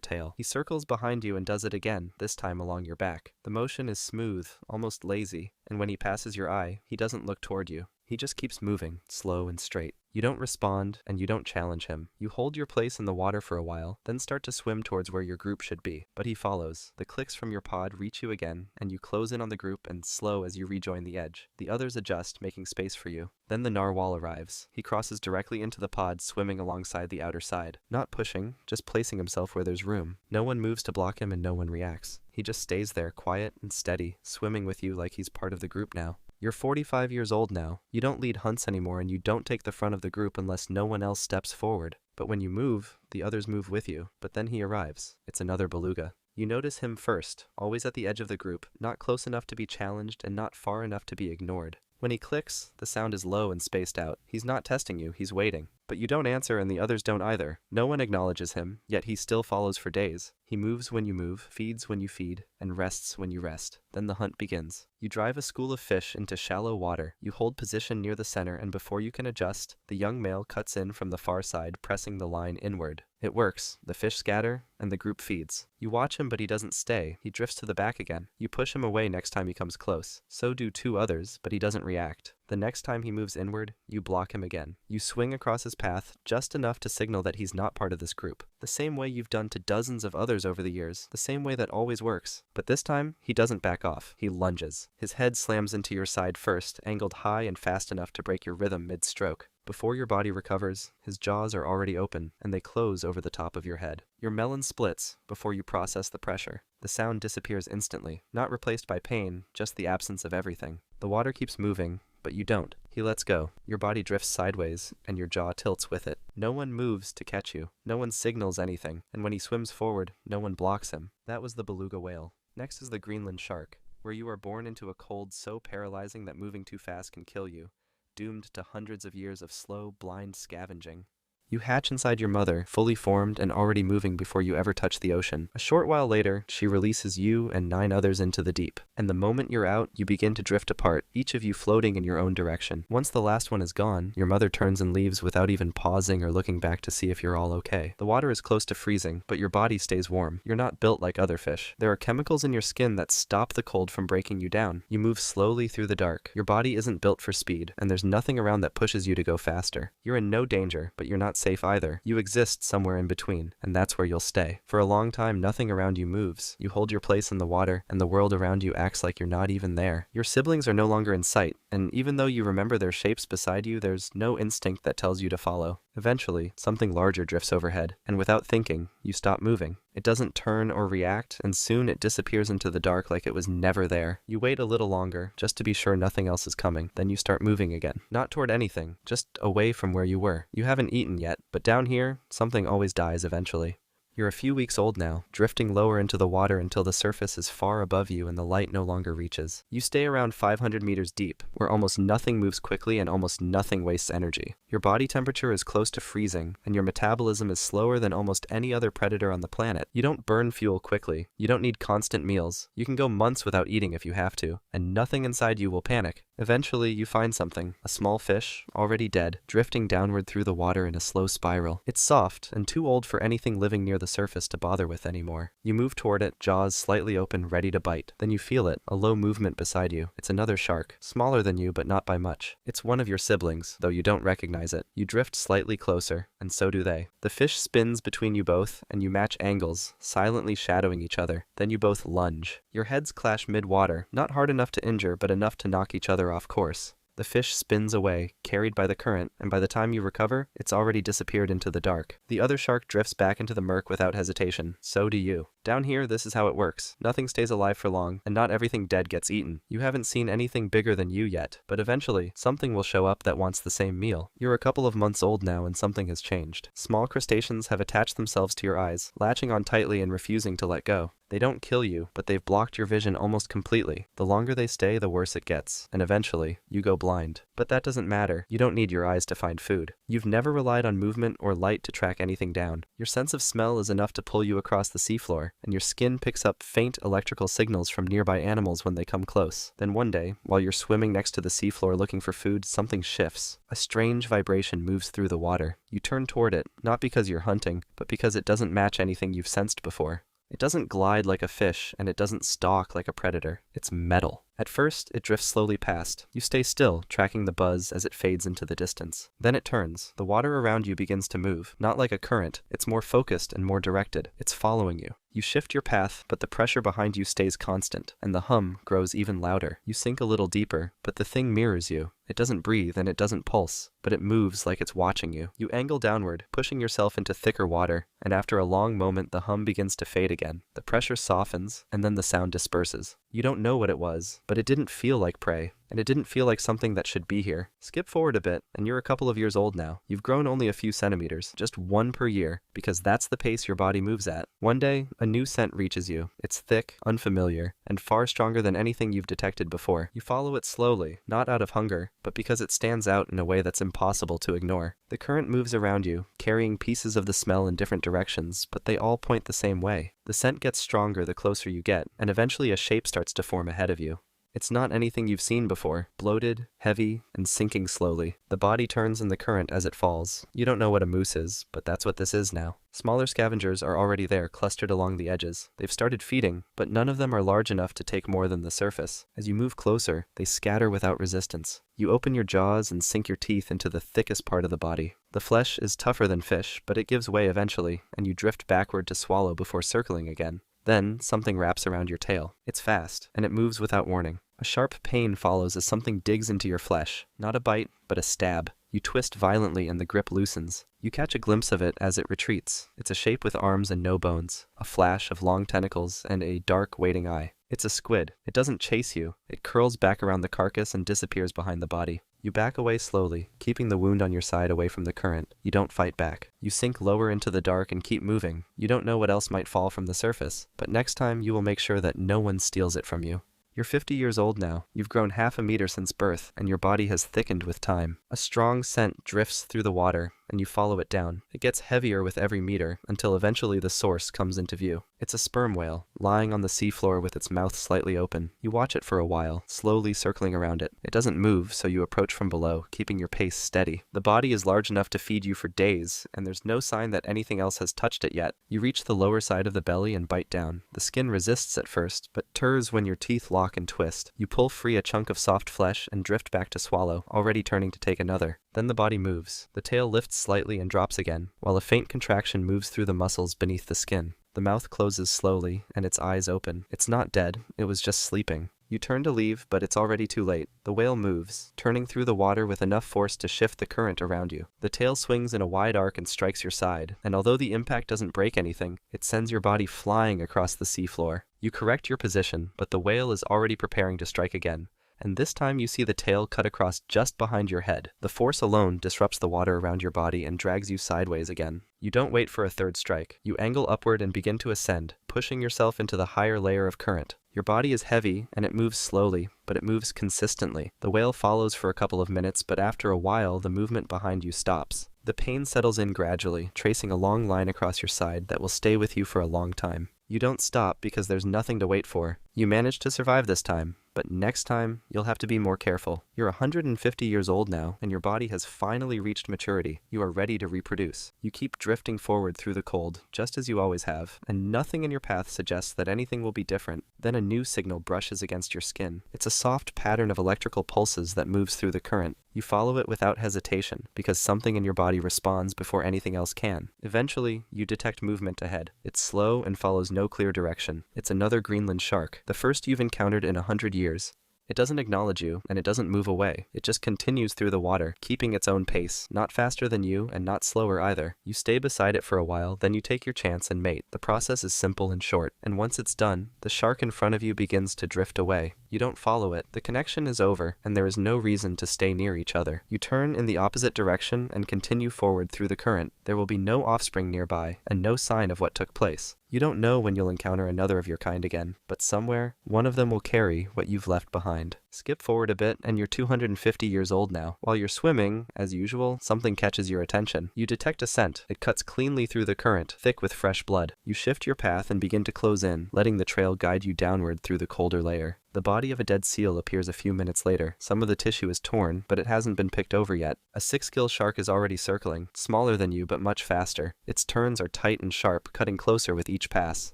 tail. He circles behind you and does it again, this time along your back. The motion is smooth, almost lazy, and when he passes your eye, he doesn't look toward you. He just keeps moving, slow and straight. You don't respond, and you don't challenge him. You hold your place in the water for a while, then start to swim towards where your group should be. But he follows. The clicks from your pod reach you again, and you close in on the group and slow as you rejoin the edge. The others adjust, making space for you. Then the narwhal arrives. He crosses directly into the pod, swimming alongside the outer side. Not pushing, just placing himself where there's room. No one moves to block him and no one reacts. He just stays there, quiet and steady, swimming with you like he's part of the group now. You're 45 years old now. You don't lead hunts anymore and you don't take the front of the group unless no one else steps forward. But when you move, the others move with you. But then he arrives. It's another beluga. You notice him first, always at the edge of the group, not close enough to be challenged and not far enough to be ignored. When he clicks, the sound is low and spaced out. He's not testing you, he's waiting. But you don't answer and the others don't either. No one acknowledges him, yet he still follows for days. He moves when you move, feeds when you feed, and rests when you rest. Then the hunt begins. You drive a school of fish into shallow water. You hold position near the center, and before you can adjust, the young male cuts in from the far side, pressing the line inward. It works. The fish scatter, and the group feeds. You watch him, but he doesn't stay. He drifts to the back again. You push him away next time he comes close. So do two others, but he doesn't react. The next time he moves inward, you block him again. You swing across his path just enough to signal that he's not part of this group. The same way you've done to dozens of others over the years. The same way that always works. But this time, he doesn't back off. He lunges. His head slams into your side first, angled high and fast enough to break your rhythm mid-stroke. Before your body recovers, his jaws are already open, and they close over the top of your head. Your melon splits before you process the pressure. The sound disappears instantly, not replaced by pain, just the absence of everything. The water keeps moving, but you don't. He lets go. Your body drifts sideways, and your jaw tilts with it. No one moves to catch you. No one signals anything, and when he swims forward, no one blocks him. That was the beluga whale. Next is the Greenland shark, where you are born into a cold so paralyzing that moving too fast can kill you, doomed to hundreds of years of slow, blind scavenging. You hatch inside your mother, fully formed and already moving before you ever touch the ocean. A short while later, she releases you and 9 others into the deep. And the moment you're out, you begin to drift apart, each of you floating in your own direction. Once the last one is gone, your mother turns and leaves without even pausing or looking back to see if you're all okay. The water is close to freezing, but your body stays warm. You're not built like other fish. There are chemicals in your skin that stop the cold from breaking you down. You move slowly through the dark. Your body isn't built for speed, and there's nothing around that pushes you to go faster. You're in no danger, but you're not safe either. You exist somewhere in between, and that's where you'll stay. For a long time, nothing around you moves. You hold your place in the water, and the world around you acts like you're not even there. Your siblings are no longer in sight, and even though you remember their shapes beside you, there's no instinct that tells you to follow. Eventually, something larger drifts overhead, and without thinking, you stop moving. It doesn't turn or react, and soon it disappears into the dark like it was never there. You wait a little longer, just to be sure nothing else is coming. Then you start moving again. Not toward anything, just away from where you were. You haven't eaten yet, but down here, something always dies eventually. You're a few weeks old now, drifting lower into the water until the surface is far above you and the light no longer reaches. You stay around 500 meters deep, where almost nothing moves quickly and almost nothing wastes energy. Your body temperature is close to freezing, and your metabolism is slower than almost any other predator on the planet. You don't burn fuel quickly. You don't need constant meals. You can go months without eating if you have to, and nothing inside you will panic. Eventually, you find something, a small fish, already dead, drifting downward through the water in a slow spiral. It's soft and too old for anything living near the surface to bother with anymore. You move toward it, jaws slightly open, ready to bite. Then you feel it, a low movement beside you. It's another shark, smaller than you but not by much. It's one of your siblings, though you don't recognize it. You drift slightly closer, and so do they. The fish spins between you both, and you match angles, silently shadowing each other. Then you both lunge. Your heads clash mid-water, not hard enough to injure, but enough to knock each other off course. The fish spins away, carried by the current, and by the time you recover, it's already disappeared into the dark. The other shark drifts back into the murk without hesitation. So do you. Down here, this is how it works. Nothing stays alive for long, and not everything dead gets eaten. You haven't seen anything bigger than you yet, but eventually, something will show up that wants the same meal. You're a couple of months old now, and something has changed. Small crustaceans have attached themselves to your eyes, latching on tightly and refusing to let go. They don't kill you, but they've blocked your vision almost completely. The longer they stay, the worse it gets, and eventually, you go blind. But that doesn't matter. You don't need your eyes to find food. You've never relied on movement or light to track anything down. Your sense of smell is enough to pull you across the seafloor, and your skin picks up faint electrical signals from nearby animals when they come close. Then one day, while you're swimming next to the seafloor looking for food, something shifts. A strange vibration moves through the water. You turn toward it, not because you're hunting, but because it doesn't match anything you've sensed before. It doesn't glide like a fish, and it doesn't stalk like a predator. It's metal. At first, it drifts slowly past. You stay still, tracking the buzz as it fades into the distance. Then it turns. The water around you begins to move, not like a current. It's more focused and more directed. It's following you. You shift your path, but the pressure behind you stays constant, and the hum grows even louder. You sink a little deeper, but the thing mirrors you. It doesn't breathe and it doesn't pulse, but it moves like it's watching you. You angle downward, pushing yourself into thicker water, and after a long moment the hum begins to fade again. The pressure softens, and then the sound disperses. You don't know what it was, but it didn't feel like prey, and it didn't feel like something that should be here. Skip forward a bit, and you're a couple of years old now. You've grown only a few centimeters, just one per year, because that's the pace your body moves at. One day, a new scent reaches you. It's thick, unfamiliar, and far stronger than anything you've detected before. You follow it slowly, not out of hunger, but because it stands out in a way that's impossible to ignore. The current moves around you, carrying pieces of the smell in different directions, but they all point the same way. The scent gets stronger the closer you get, and eventually a shape starts to form ahead of you. It's not anything you've seen before. Bloated, heavy, and sinking slowly. The body turns in the current as it falls. You don't know what a moose is, but that's what this is now. Smaller scavengers are already there, clustered along the edges. They've started feeding, but none of them are large enough to take more than the surface. As you move closer, they scatter without resistance. You open your jaws and sink your teeth into the thickest part of the body. The flesh is tougher than fish, but it gives way eventually, and you drift backward to swallow before circling again. Then, something wraps around your tail. It's fast, and it moves without warning. A sharp pain follows as something digs into your flesh. Not a bite, but a stab. You twist violently and the grip loosens. You catch a glimpse of it as it retreats. It's a shape with arms and no bones, a flash of long tentacles, and a dark, waiting eye. It's a squid. It doesn't chase you. It curls back around the carcass and disappears behind the body. You back away slowly, keeping the wound on your side away from the current. You don't fight back. You sink lower into the dark and keep moving. You don't know what else might fall from the surface, but next time you will make sure that no one steals it from you. You're 50 years old now. You've grown half a meter since birth, and your body has thickened with time. A strong scent drifts through the water, and you follow it down. It gets heavier with every meter, until eventually the source comes into view. It's a sperm whale, lying on the seafloor with its mouth slightly open. You watch it for a while, slowly circling around it. It doesn't move, so you approach from below, keeping your pace steady. The body is large enough to feed you for days, and there's no sign that anything else has touched it yet. You reach the lower side of the belly and bite down. The skin resists at first, but tears when your teeth lock and twist. You pull free a chunk of soft flesh and drift back to swallow, already turning to take another. Then the body moves. The tail lifts slightly and drops again, while a faint contraction moves through the muscles beneath the skin. The mouth closes slowly, and its eyes open. It's not dead, it was just sleeping. You turn to leave, but it's already too late. The whale moves, turning through the water with enough force to shift the current around you. The tail swings in a wide arc and strikes your side, and although the impact doesn't break anything, it sends your body flying across the seafloor. You correct your position, but the whale is already preparing to strike again. And this time you see the tail cut across just behind your head. The force alone disrupts the water around your body and drags you sideways again. You don't wait for a third strike. You angle upward and begin to ascend, pushing yourself into the higher layer of current. Your body is heavy, and it moves slowly, but it moves consistently. The whale follows for a couple of minutes, but after a while, the movement behind you stops. The pain settles in gradually, tracing a long line across your side that will stay with you for a long time. You don't stop because there's nothing to wait for. You manage to survive this time. but next time, you'll have to be more careful. You're 150 years old now, and your body has finally reached maturity. You are ready to reproduce. You keep drifting forward through the cold, just as you always have, and nothing in your path suggests that anything will be different. Then a new signal brushes against your skin. It's a soft pattern of electrical pulses that moves through the current. You follow it without hesitation, because something in your body responds before anything else can. Eventually, you detect movement ahead. It's slow and follows no clear direction. It's another Greenland shark, the first you've encountered in 100 years. It doesn't acknowledge you, and it doesn't move away. It just continues through the water, keeping its own pace, not faster than you, and not slower either. You stay beside it for a while, then you take your chance and mate. The process is simple and short, and once it's done, the shark in front of you begins to drift away. You don't follow it. The connection is over, and there is no reason to stay near each other. You turn in the opposite direction and continue forward through the current. There will be no offspring nearby, and no sign of what took place. You don't know when you'll encounter another of your kind again, but somewhere, one of them will carry what you've left behind. Skip forward a bit, and you're 250 years old now. While you're swimming, as usual, something catches your attention. You detect a scent. It cuts cleanly through the current, thick with fresh blood. You shift your path and begin to close in, letting the trail guide you downward through the colder layer. The body of a dead seal appears a few minutes later. Some of the tissue is torn, but it hasn't been picked over yet. A 6-gill shark is already circling, smaller than you but much faster. Its turns are tight and sharp, cutting closer with each pass.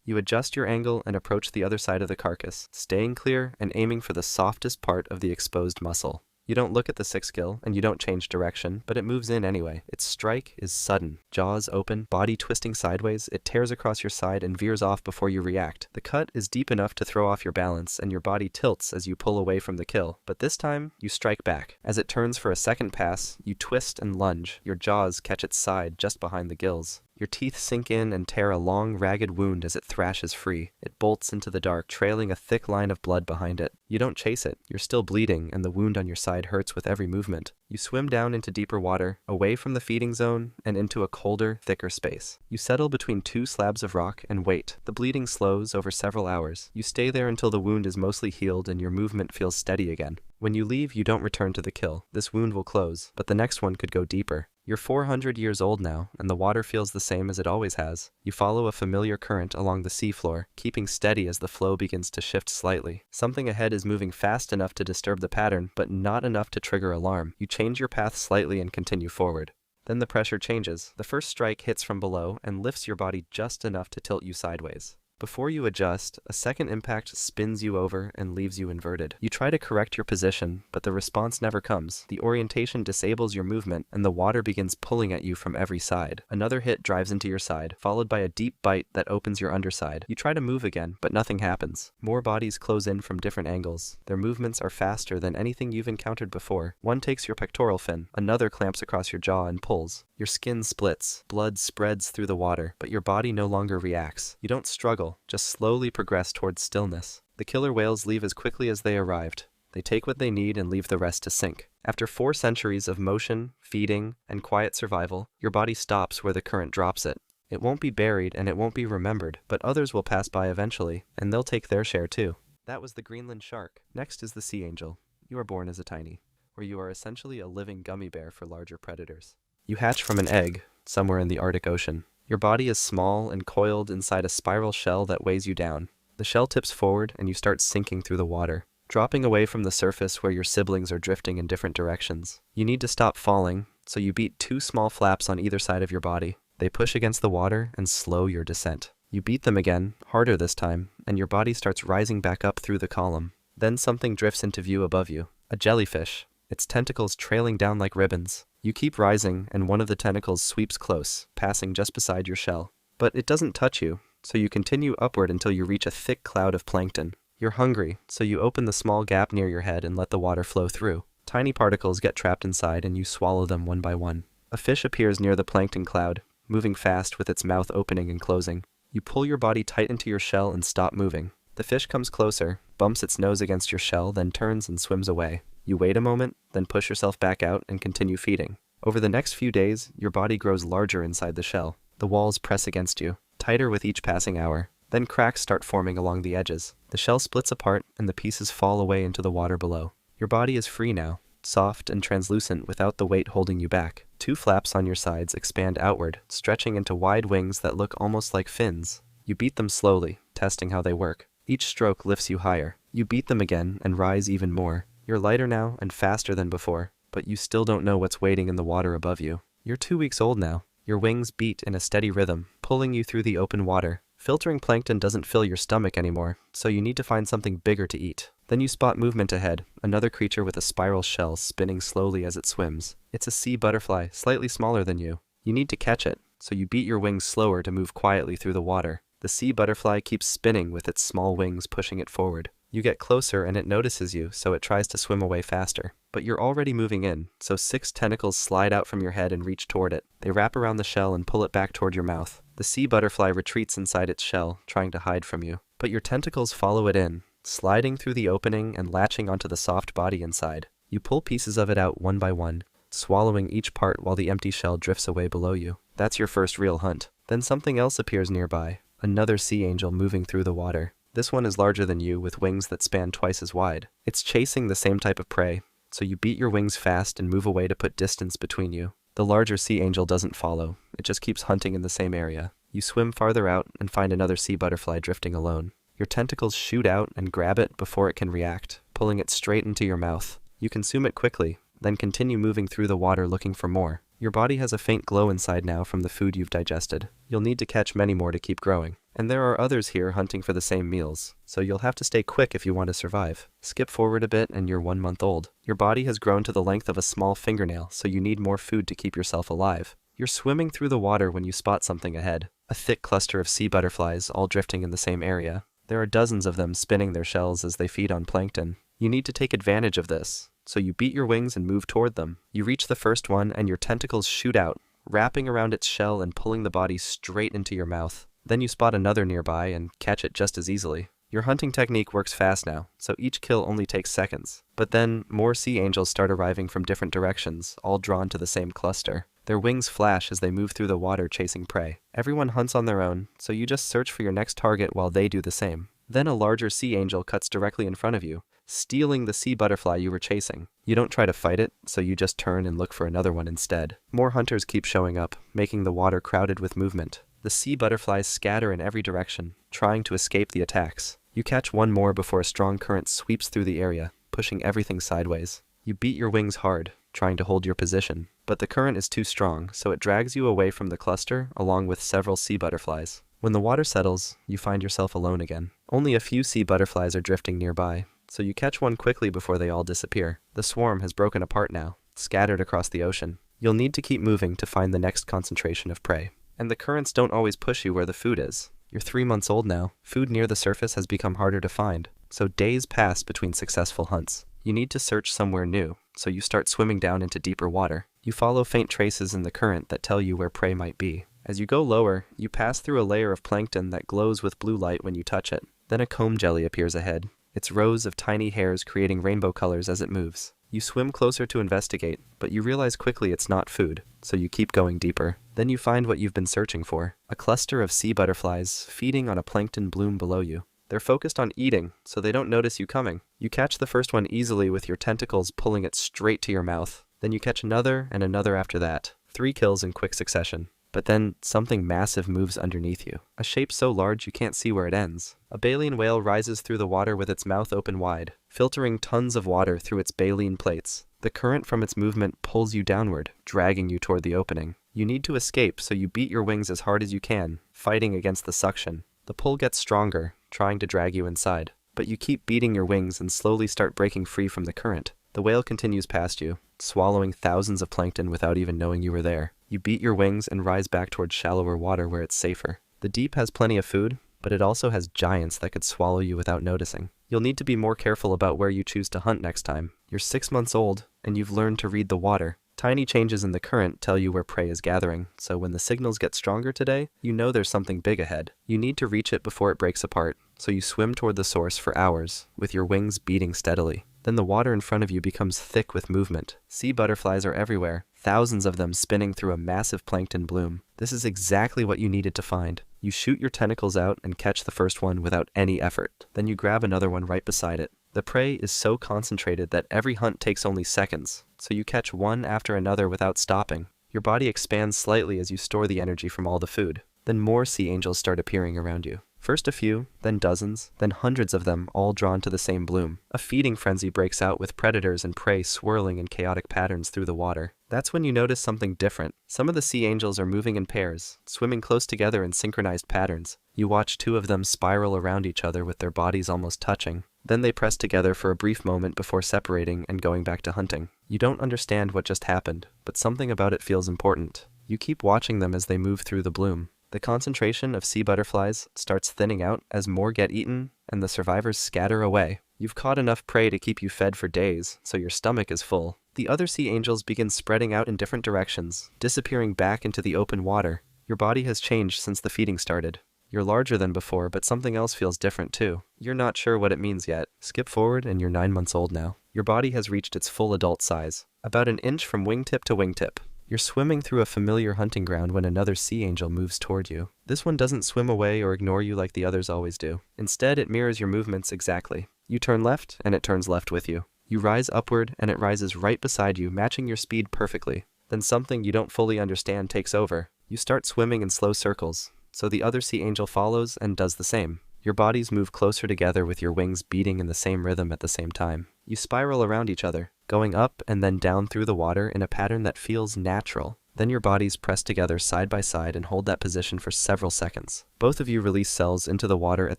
You adjust your angle and approach the other side of the carcass, staying clear and aiming for the softest part of the exposed muscle. You don't look at the 6-gill, and you don't change direction, but it moves in anyway. Its strike is sudden. Jaws open, body twisting sideways, it tears across your side and veers off before you react. The cut is deep enough to throw off your balance, and your body tilts as you pull away from the kill. But this time, you strike back. As it turns for a second pass, you twist and lunge. Your jaws catch its side just behind the gills. Your teeth sink in and tear a long, ragged wound as it thrashes free. It bolts into the dark, trailing a thick line of blood behind it. You don't chase it. You're still bleeding, and the wound on your side hurts with every movement. You swim down into deeper water, away from the feeding zone, and into a colder, thicker space. You settle between 2 slabs of rock and wait. The bleeding slows over several hours. You stay there until the wound is mostly healed and your movement feels steady again. When you leave, you don't return to the kill. This wound will close, but the next one could go deeper. You're 400 years old now, and the water feels the same as it always has. You follow a familiar current along the seafloor, keeping steady as the flow begins to shift slightly. Something ahead is moving fast enough to disturb the pattern, but not enough to trigger alarm. You change your path slightly and continue forward. Then the pressure changes. The first strike hits from below and lifts your body just enough to tilt you sideways. Before you adjust, a second impact spins you over and leaves you inverted. You try to correct your position, but the response never comes. The orientation disables your movement, and the water begins pulling at you from every side. Another hit drives into your side, followed by a deep bite that opens your underside. You try to move again, but nothing happens. More bodies close in from different angles. Their movements are faster than anything you've encountered before. One takes your pectoral fin, another clamps across your jaw and pulls. Your skin splits, blood spreads through the water, but your body no longer reacts. You don't struggle, just slowly progress towards stillness. The killer whales leave as quickly as they arrived. They take what they need and leave the rest to sink. After 4 centuries of motion, feeding, and quiet survival, your body stops where the current drops it. It won't be buried and it won't be remembered, but others will pass by eventually, and they'll take their share too. That was the Greenland shark. Next is the sea angel. You are born as a tiny, where you are essentially a living gummy bear for larger predators. You hatch from an egg, somewhere in the Arctic Ocean. Your body is small and coiled inside a spiral shell that weighs you down. The shell tips forward and you start sinking through the water, dropping away from the surface where your siblings are drifting in different directions. You need to stop falling, so you beat 2 small flaps on either side of your body. They push against the water and slow your descent. You beat them again, harder this time, and your body starts rising back up through the column. Then something drifts into view above you. A jellyfish, its tentacles trailing down like ribbons. You keep rising, and one of the tentacles sweeps close, passing just beside your shell. But it doesn't touch you, so you continue upward until you reach a thick cloud of plankton. You're hungry, so you open the small gap near your head and let the water flow through. Tiny particles get trapped inside and you swallow them one by one. A fish appears near the plankton cloud, moving fast with its mouth opening and closing. You pull your body tight into your shell and stop moving. The fish comes closer, bumps its nose against your shell, then turns and swims away. You wait a moment, then push yourself back out and continue feeding. Over the next few days, your body grows larger inside the shell. The walls press against you, tighter with each passing hour. Then cracks start forming along the edges. The shell splits apart and the pieces fall away into the water below. Your body is free now, soft and translucent without the weight holding you back. 2 flaps on your sides expand outward, stretching into wide wings that look almost like fins. You beat them slowly, testing how they work. Each stroke lifts you higher. You beat them again and rise even more. You're lighter now and faster than before, but you still don't know what's waiting in the water above you. You're 2 weeks old now. Your wings beat in a steady rhythm, pulling you through the open water. Filtering plankton doesn't fill your stomach anymore, so you need to find something bigger to eat. Then you spot movement ahead, another creature with a spiral shell spinning slowly as it swims. It's a sea butterfly, slightly smaller than you. You need to catch it, so you beat your wings slower to move quietly through the water. The sea butterfly keeps spinning with its small wings pushing it forward. You get closer and it notices you, so it tries to swim away faster. But you're already moving in, so 6 tentacles slide out from your head and reach toward it. They wrap around the shell and pull it back toward your mouth. The sea butterfly retreats inside its shell, trying to hide from you. But your tentacles follow it in, sliding through the opening and latching onto the soft body inside. You pull pieces of it out one by one, swallowing each part while the empty shell drifts away below you. That's your first real hunt. Then something else appears nearby, another sea angel moving through the water. This one is larger than you, with wings that span twice as wide. It's chasing the same type of prey, so you beat your wings fast and move away to put distance between you. The larger sea angel doesn't follow. It just keeps hunting in the same area. You swim farther out and find another sea butterfly drifting alone. Your tentacles shoot out and grab it before it can react, pulling it straight into your mouth. You consume it quickly, then continue moving through the water looking for more. Your body has a faint glow inside now from the food you've digested. You'll need to catch many more to keep growing. And there are others here hunting for the same meals, so you'll have to stay quick if you want to survive. Skip forward a bit and you're 1 month old. Your body has grown to the length of a small fingernail, so you need more food to keep yourself alive. You're swimming through the water when you spot something ahead. A thick cluster of sea butterflies all drifting in the same area. There are dozens of them spinning their shells as they feed on plankton. You need to take advantage of this, so you beat your wings and move toward them. You reach the first one and your tentacles shoot out, wrapping around its shell and pulling the body straight into your mouth. Then you spot another nearby and catch it just as easily. Your hunting technique works fast now, so each kill only takes seconds. But then, more sea angels start arriving from different directions, all drawn to the same cluster. Their wings flash as they move through the water chasing prey. Everyone hunts on their own, so you just search for your next target while they do the same. Then a larger sea angel cuts directly in front of you, stealing the sea butterfly you were chasing. You don't try to fight it, so you just turn and look for another one instead. More hunters keep showing up, making the water crowded with movement. The sea butterflies scatter in every direction, trying to escape the attacks. You catch one more before a strong current sweeps through the area, pushing everything sideways. You beat your wings hard, trying to hold your position, but the current is too strong, so it drags you away from the cluster along with several sea butterflies. When the water settles, you find yourself alone again. Only a few sea butterflies are drifting nearby, so you catch one quickly before they all disappear. The swarm has broken apart now, scattered across the ocean. You'll need to keep moving to find the next concentration of prey. And the currents don't always push you where the food is. You're 3 months old now. Food near the surface has become harder to find, so days pass between successful hunts. You need to search somewhere new, so you start swimming down into deeper water. You follow faint traces in the current that tell you where prey might be. As you go lower, you pass through a layer of plankton that glows with blue light when you touch it. Then a comb jelly appears ahead, its rows of tiny hairs creating rainbow colors as it moves. You swim closer to investigate, but you realize quickly it's not food, so you keep going deeper. Then you find what you've been searching for, a cluster of sea butterflies feeding on a plankton bloom below you. They're focused on eating, so they don't notice you coming. You catch the first one easily with your tentacles pulling it straight to your mouth. Then you catch another and another after that. 3 kills in quick succession. But then, something massive moves underneath you. A shape so large you can't see where it ends. A baleen whale rises through the water with its mouth open wide, filtering tons of water through its baleen plates. The current from its movement pulls you downward, dragging you toward the opening. You need to escape, so you beat your wings as hard as you can, fighting against the suction. The pull gets stronger, trying to drag you inside. But you keep beating your wings and slowly start breaking free from the current. The whale continues past you, swallowing thousands of plankton without even knowing you were there. You beat your wings and rise back towards shallower water where it's safer. The deep has plenty of food, but it also has giants that could swallow you without noticing. You'll need to be more careful about where you choose to hunt next time. You're 6 months old, and you've learned to read the water. Tiny changes in the current tell you where prey is gathering, so when the signals get stronger today, you know there's something big ahead. You need to reach it before it breaks apart, so you swim toward the source for hours, with your wings beating steadily. Then the water in front of you becomes thick with movement. Sea butterflies are everywhere, thousands of them spinning through a massive plankton bloom. This is exactly what you needed to find. You shoot your tentacles out and catch the first one without any effort. Then you grab another one right beside it. The prey is so concentrated that every hunt takes only seconds, so you catch one after another without stopping. Your body expands slightly as you store the energy from all the food. Then more sea angels start appearing around you. First a few, then dozens, then hundreds of them, all drawn to the same bloom. A feeding frenzy breaks out with predators and prey swirling in chaotic patterns through the water. That's when you notice something different. Some of the sea angels are moving in pairs, swimming close together in synchronized patterns. You watch two of them spiral around each other with their bodies almost touching. Then they press together for a brief moment before separating and going back to hunting. You don't understand what just happened, but something about it feels important. You keep watching them as they move through the bloom. The concentration of sea butterflies starts thinning out as more get eaten and the survivors scatter away. You've caught enough prey to keep you fed for days, so your stomach is full. The other sea angels begin spreading out in different directions, disappearing back into the open water. Your body has changed since the feeding started. You're larger than before, but something else feels different too. You're not sure what it means yet. Skip forward and you're 9 months old now. Your body has reached its full adult size, about an inch from wingtip to wingtip. You're swimming through a familiar hunting ground when another sea angel moves toward you. This one doesn't swim away or ignore you like the others always do. Instead, it mirrors your movements exactly. You turn left, and it turns left with you. You rise upward, and it rises right beside you, matching your speed perfectly. Then something you don't fully understand takes over. You start swimming in slow circles, so the other sea angel follows and does the same. Your bodies move closer together with your wings beating in the same rhythm at the same time. You spiral around each other, going up and then down through the water in a pattern that feels natural. Then your bodies press together side by side and hold that position for several seconds. Both of you release cells into the water at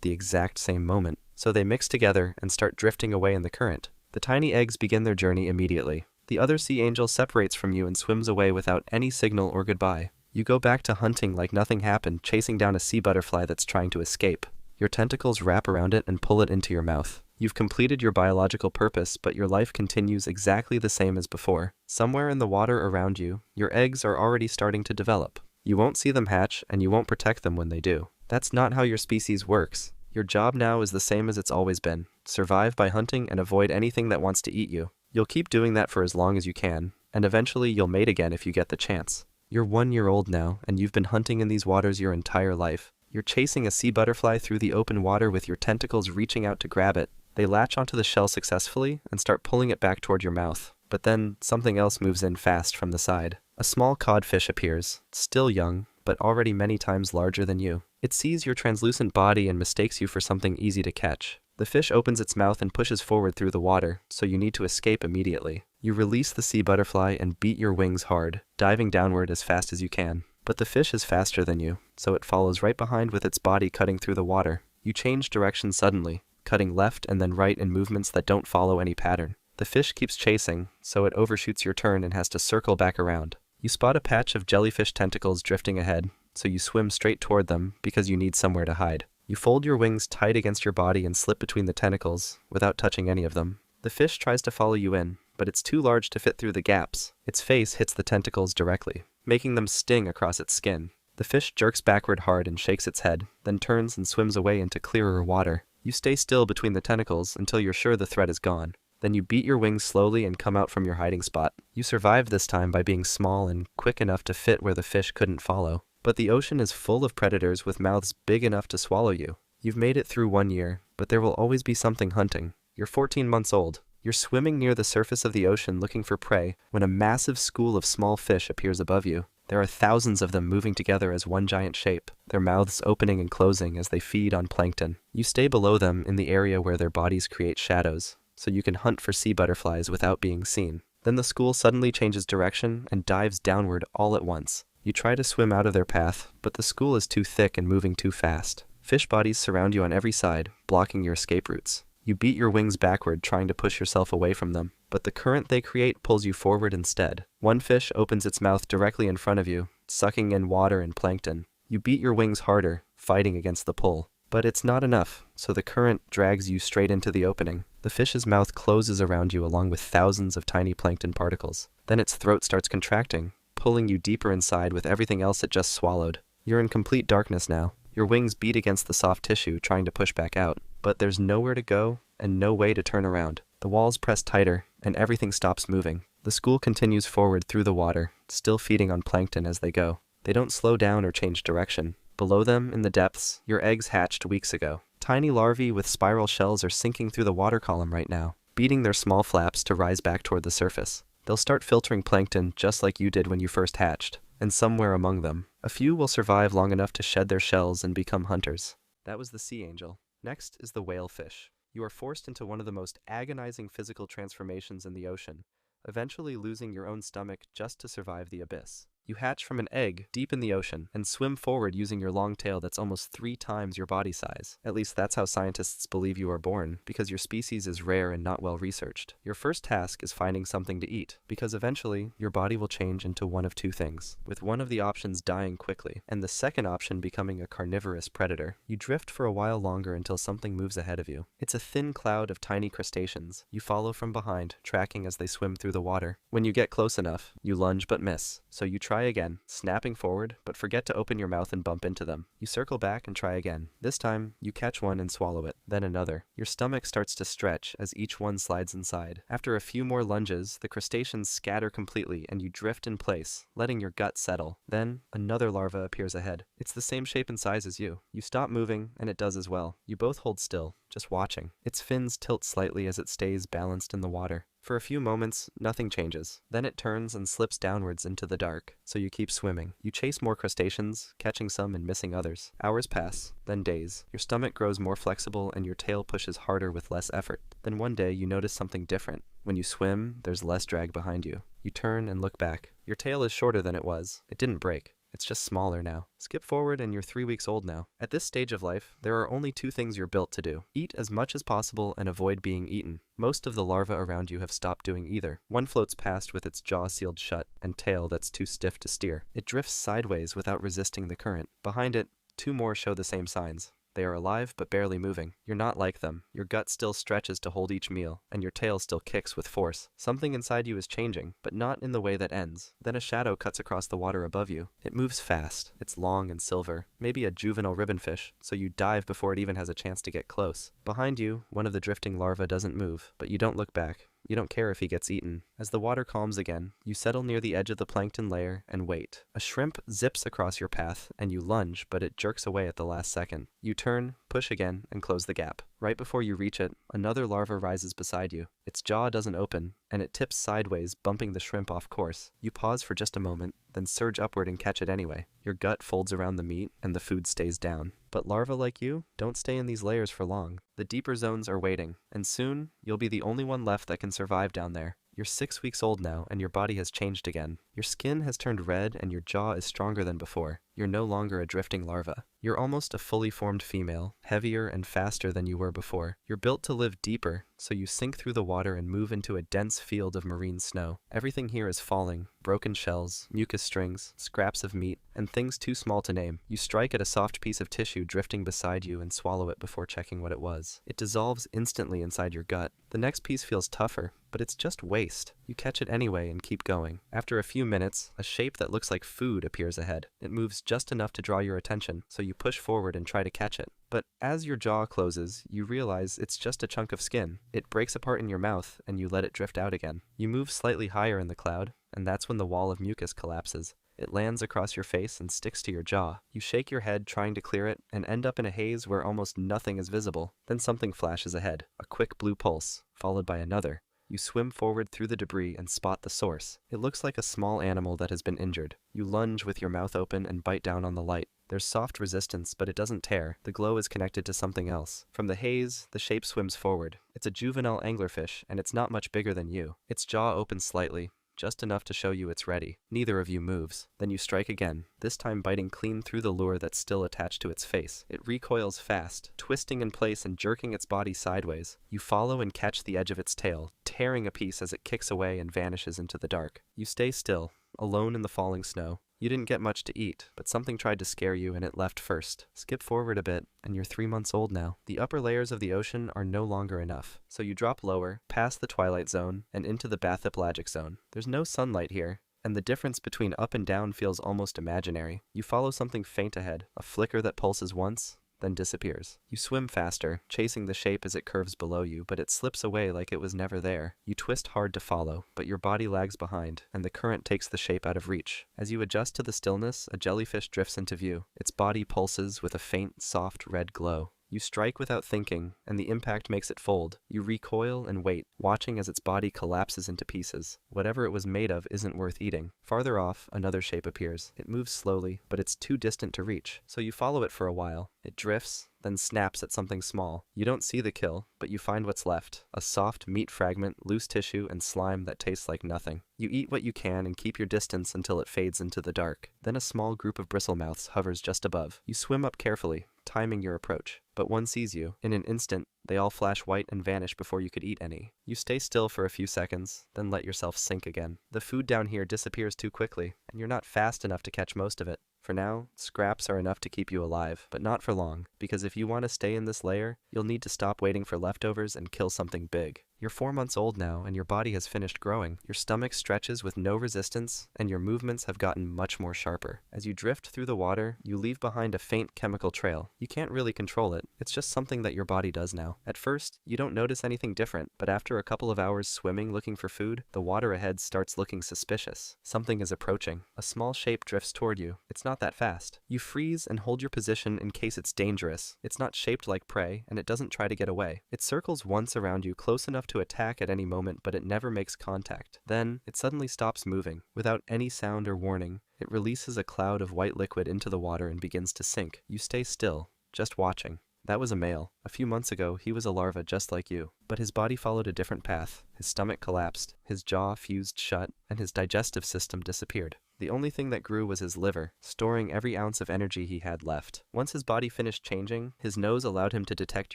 the exact same moment, so they mix together and start drifting away in the current. The tiny eggs begin their journey immediately. The other sea angel separates from you and swims away without any signal or goodbye. You go back to hunting like nothing happened, chasing down a sea butterfly that's trying to escape. Your tentacles wrap around it and pull it into your mouth. You've completed your biological purpose, but your life continues exactly the same as before. Somewhere in the water around you, your eggs are already starting to develop. You won't see them hatch, and you won't protect them when they do. That's not how your species works. Your job now is the same as it's always been. Survive by hunting and avoid anything that wants to eat you. You'll keep doing that for as long as you can, and eventually you'll mate again if you get the chance. You're 1 year old now, and you've been hunting in these waters your entire life. You're chasing a sea butterfly through the open water with your tentacles reaching out to grab it. They latch onto the shell successfully and start pulling it back toward your mouth. But then, something else moves in fast from the side. A small codfish appears, still young, but already many times larger than you. It sees your translucent body and mistakes you for something easy to catch. The fish opens its mouth and pushes forward through the water, so you need to escape immediately. You release the sea butterfly and beat your wings hard, diving downward as fast as you can. But the fish is faster than you, so it follows right behind with its body cutting through the water. You change direction suddenly, cutting left and then right in movements that don't follow any pattern. The fish keeps chasing, so it overshoots your turn and has to circle back around. You spot a patch of jellyfish tentacles drifting ahead, so you swim straight toward them because you need somewhere to hide. You fold your wings tight against your body and slip between the tentacles, without touching any of them. The fish tries to follow you in, but it's too large to fit through the gaps. Its face hits the tentacles directly, making them sting across its skin. The fish jerks backward hard and shakes its head, then turns and swims away into clearer water. You stay still between the tentacles until you're sure the threat is gone. Then you beat your wings slowly and come out from your hiding spot. You survived this time by being small and quick enough to fit where the fish couldn't follow. But the ocean is full of predators with mouths big enough to swallow you. You've made it through 1 year, but there will always be something hunting. You're 14 months old. You're swimming near the surface of the ocean looking for prey when a massive school of small fish appears above you. There are thousands of them moving together as one giant shape, their mouths opening and closing as they feed on plankton. You stay below them in the area where their bodies create shadows, so you can hunt for sea butterflies without being seen. Then the school suddenly changes direction and dives downward all at once. You try to swim out of their path, but the school is too thick and moving too fast. Fish bodies surround you on every side, blocking your escape routes. You beat your wings backward trying to push yourself away from them, but the current they create pulls you forward instead. One fish opens its mouth directly in front of you, sucking in water and plankton. You beat your wings harder, fighting against the pull. But it's not enough, so the current drags you straight into the opening. The fish's mouth closes around you along with thousands of tiny plankton particles. Then its throat starts contracting, pulling you deeper inside with everything else it just swallowed. You're in complete darkness now. Your wings beat against the soft tissue, trying to push back out. But there's nowhere to go and no way to turn around. The walls press tighter, and everything stops moving. The school continues forward through the water, still feeding on plankton as they go. They don't slow down or change direction. Below them, in the depths, your eggs hatched weeks ago. Tiny larvae with spiral shells are sinking through the water column right now, beating their small flaps to rise back toward the surface. They'll start filtering plankton just like you did when you first hatched, and somewhere among them, a few will survive long enough to shed their shells and become hunters. That was the sea angel. Next is the whale fish. You are forced into one of the most agonizing physical transformations in the ocean, eventually losing your own stomach just to survive the abyss. You hatch from an egg deep in the ocean and swim forward using your long tail that's almost 3 times your body size. At least that's how scientists believe you are born, because your species is rare and not well researched. Your first task is finding something to eat, because eventually your body will change into one of two things, with one of the options dying quickly, and the second option becoming a carnivorous predator. You drift for a while longer until something moves ahead of you. It's a thin cloud of tiny crustaceans. You follow from behind, tracking as they swim through the water. When you get close enough, you lunge but miss, so you try again, snapping forward, but forget to open your mouth and bump into them. You circle back and try again. This time, you catch one and swallow it, then another. Your stomach starts to stretch as each one slides inside. After a few more lunges, the crustaceans scatter completely and you drift in place, letting your gut settle. Then, another larva appears ahead. It's the same shape and size as you. You stop moving, and it does as well. You both hold still, just watching. Its fins tilt slightly as it stays balanced in the water. For a few moments, nothing changes. Then it turns and slips downwards into the dark, so you keep swimming. You chase more crustaceans, catching some and missing others. Hours pass, then days. Your stomach grows more flexible and your tail pushes harder with less effort. Then one day you notice something different. When you swim, there's less drag behind you. You turn and look back. Your tail is shorter than it was. It didn't break. It's just smaller now. Skip forward and you're 3 weeks old now. At this stage of life, there are only 2 things you're built to do. Eat as much as possible and avoid being eaten. Most of the larvae around you have stopped doing either. One floats past with its jaw sealed shut and tail that's too stiff to steer. It drifts sideways without resisting the current. Behind it, 2 more show the same signs. They are alive but barely moving. You're not like them. Your gut still stretches to hold each meal, and your tail still kicks with force. Something inside you is changing, but not in the way that ends. Then a shadow cuts across the water above you. It moves fast. It's long and silver, maybe a juvenile ribbonfish, so you dive before it even has a chance to get close. Behind you, one of the drifting larvae doesn't move, but you don't look back. You don't care if he gets eaten. As the water calms again, you settle near the edge of the plankton layer and wait. A shrimp zips across your path, and you lunge, but it jerks away at the last second. You turn, push again, and close the gap. Right before you reach it, another larva rises beside you. Its jaw doesn't open, and it tips sideways, bumping the shrimp off course. You pause for just a moment, then surge upward and catch it anyway. Your gut folds around the meat, and the food stays down. But larvae like you don't stay in these layers for long. The deeper zones are waiting, and soon, you'll be the only one left that can survive down there. You're 6 weeks old now, and your body has changed again. Your skin has turned red, and your jaw is stronger than before. You're no longer a drifting larva. You're almost a fully formed female, heavier and faster than you were before. You're built to live deeper, so you sink through the water and move into a dense field of marine snow. Everything here is falling: broken shells, mucus strings, scraps of meat, and things too small to name. You strike at a soft piece of tissue drifting beside you and swallow it before checking what it was. It dissolves instantly inside your gut. The next piece feels tougher, but it's just waste. You catch it anyway and keep going. After a few minutes, a shape that looks like food appears ahead. It moves just enough to draw your attention, so you push forward and try to catch it. But as your jaw closes, you realize it's just a chunk of skin. It breaks apart in your mouth, and you let it drift out again. You move slightly higher in the cloud, and that's when the wall of mucus collapses. It lands across your face and sticks to your jaw. You shake your head trying to clear it, and end up in a haze where almost nothing is visible. Then something flashes ahead, a quick blue pulse, followed by another. You swim forward through the debris and spot the source. It looks like a small animal that has been injured. You lunge with your mouth open and bite down on the light. There's soft resistance, but it doesn't tear. The glow is connected to something else. From the haze, the shape swims forward. It's a juvenile anglerfish, and it's not much bigger than you. Its jaw opens slightly, just enough to show you it's ready. Neither of you moves. Then you strike again, this time biting clean through the lure that's still attached to its face. It recoils fast, twisting in place and jerking its body sideways. You follow and catch the edge of its tail, tearing a piece as it kicks away and vanishes into the dark. You stay still, alone in the falling snow. You didn't get much to eat, but something tried to scare you and it left first. Skip forward a bit, and you're 3 months old now. The upper layers of the ocean are no longer enough, so you drop lower, past the twilight zone, and into the bathypelagic zone. There's no sunlight here, and the difference between up and down feels almost imaginary. You follow something faint ahead, a flicker that pulses once, then disappears. You swim faster, chasing the shape as it curves below you, but it slips away like it was never there. You twist hard to follow, but your body lags behind, and the current takes the shape out of reach. As you adjust to the stillness, a jellyfish drifts into view. Its body pulses with a faint, soft red glow. You strike without thinking, and the impact makes it fold. You recoil and wait, watching as its body collapses into pieces. Whatever it was made of isn't worth eating. Farther off, another shape appears. It moves slowly, but it's too distant to reach, so you follow it for a while. It drifts, then snaps at something small. You don't see the kill, but you find what's left. A soft meat fragment, loose tissue, and slime that tastes like nothing. You eat what you can and keep your distance until it fades into the dark. Then a small group of bristlemouths hovers just above. You swim up carefully, timing your approach. But one sees you. In an instant, they all flash white and vanish before you could eat any. You stay still for a few seconds, then let yourself sink again. The food down here disappears too quickly, and you're not fast enough to catch most of it. For now, scraps are enough to keep you alive, but not for long, because if you want to stay in this layer, you'll need to stop waiting for leftovers and kill something big. You're 4 months old now, and your body has finished growing. Your stomach stretches with no resistance, and your movements have gotten much more sharper. As you drift through the water, you leave behind a faint chemical trail. You can't really control it. It's just something that your body does now. At first, you don't notice anything different, but after a couple of hours swimming looking for food, the water ahead starts looking suspicious. Something is approaching. A small shape drifts toward you. It's not that fast. You freeze and hold your position in case it's dangerous. It's not shaped like prey, and it doesn't try to get away. It circles once around you, close enough to attack at any moment, but it never makes contact. Then, it suddenly stops moving. Without any sound or warning, it releases a cloud of white liquid into the water and begins to sink. You stay still, just watching. That was a male. A few months ago, he was a larva just like you. But his body followed a different path. His stomach collapsed, his jaw fused shut, and his digestive system disappeared. The only thing that grew was his liver, storing every ounce of energy he had left. Once his body finished changing, his nose allowed him to detect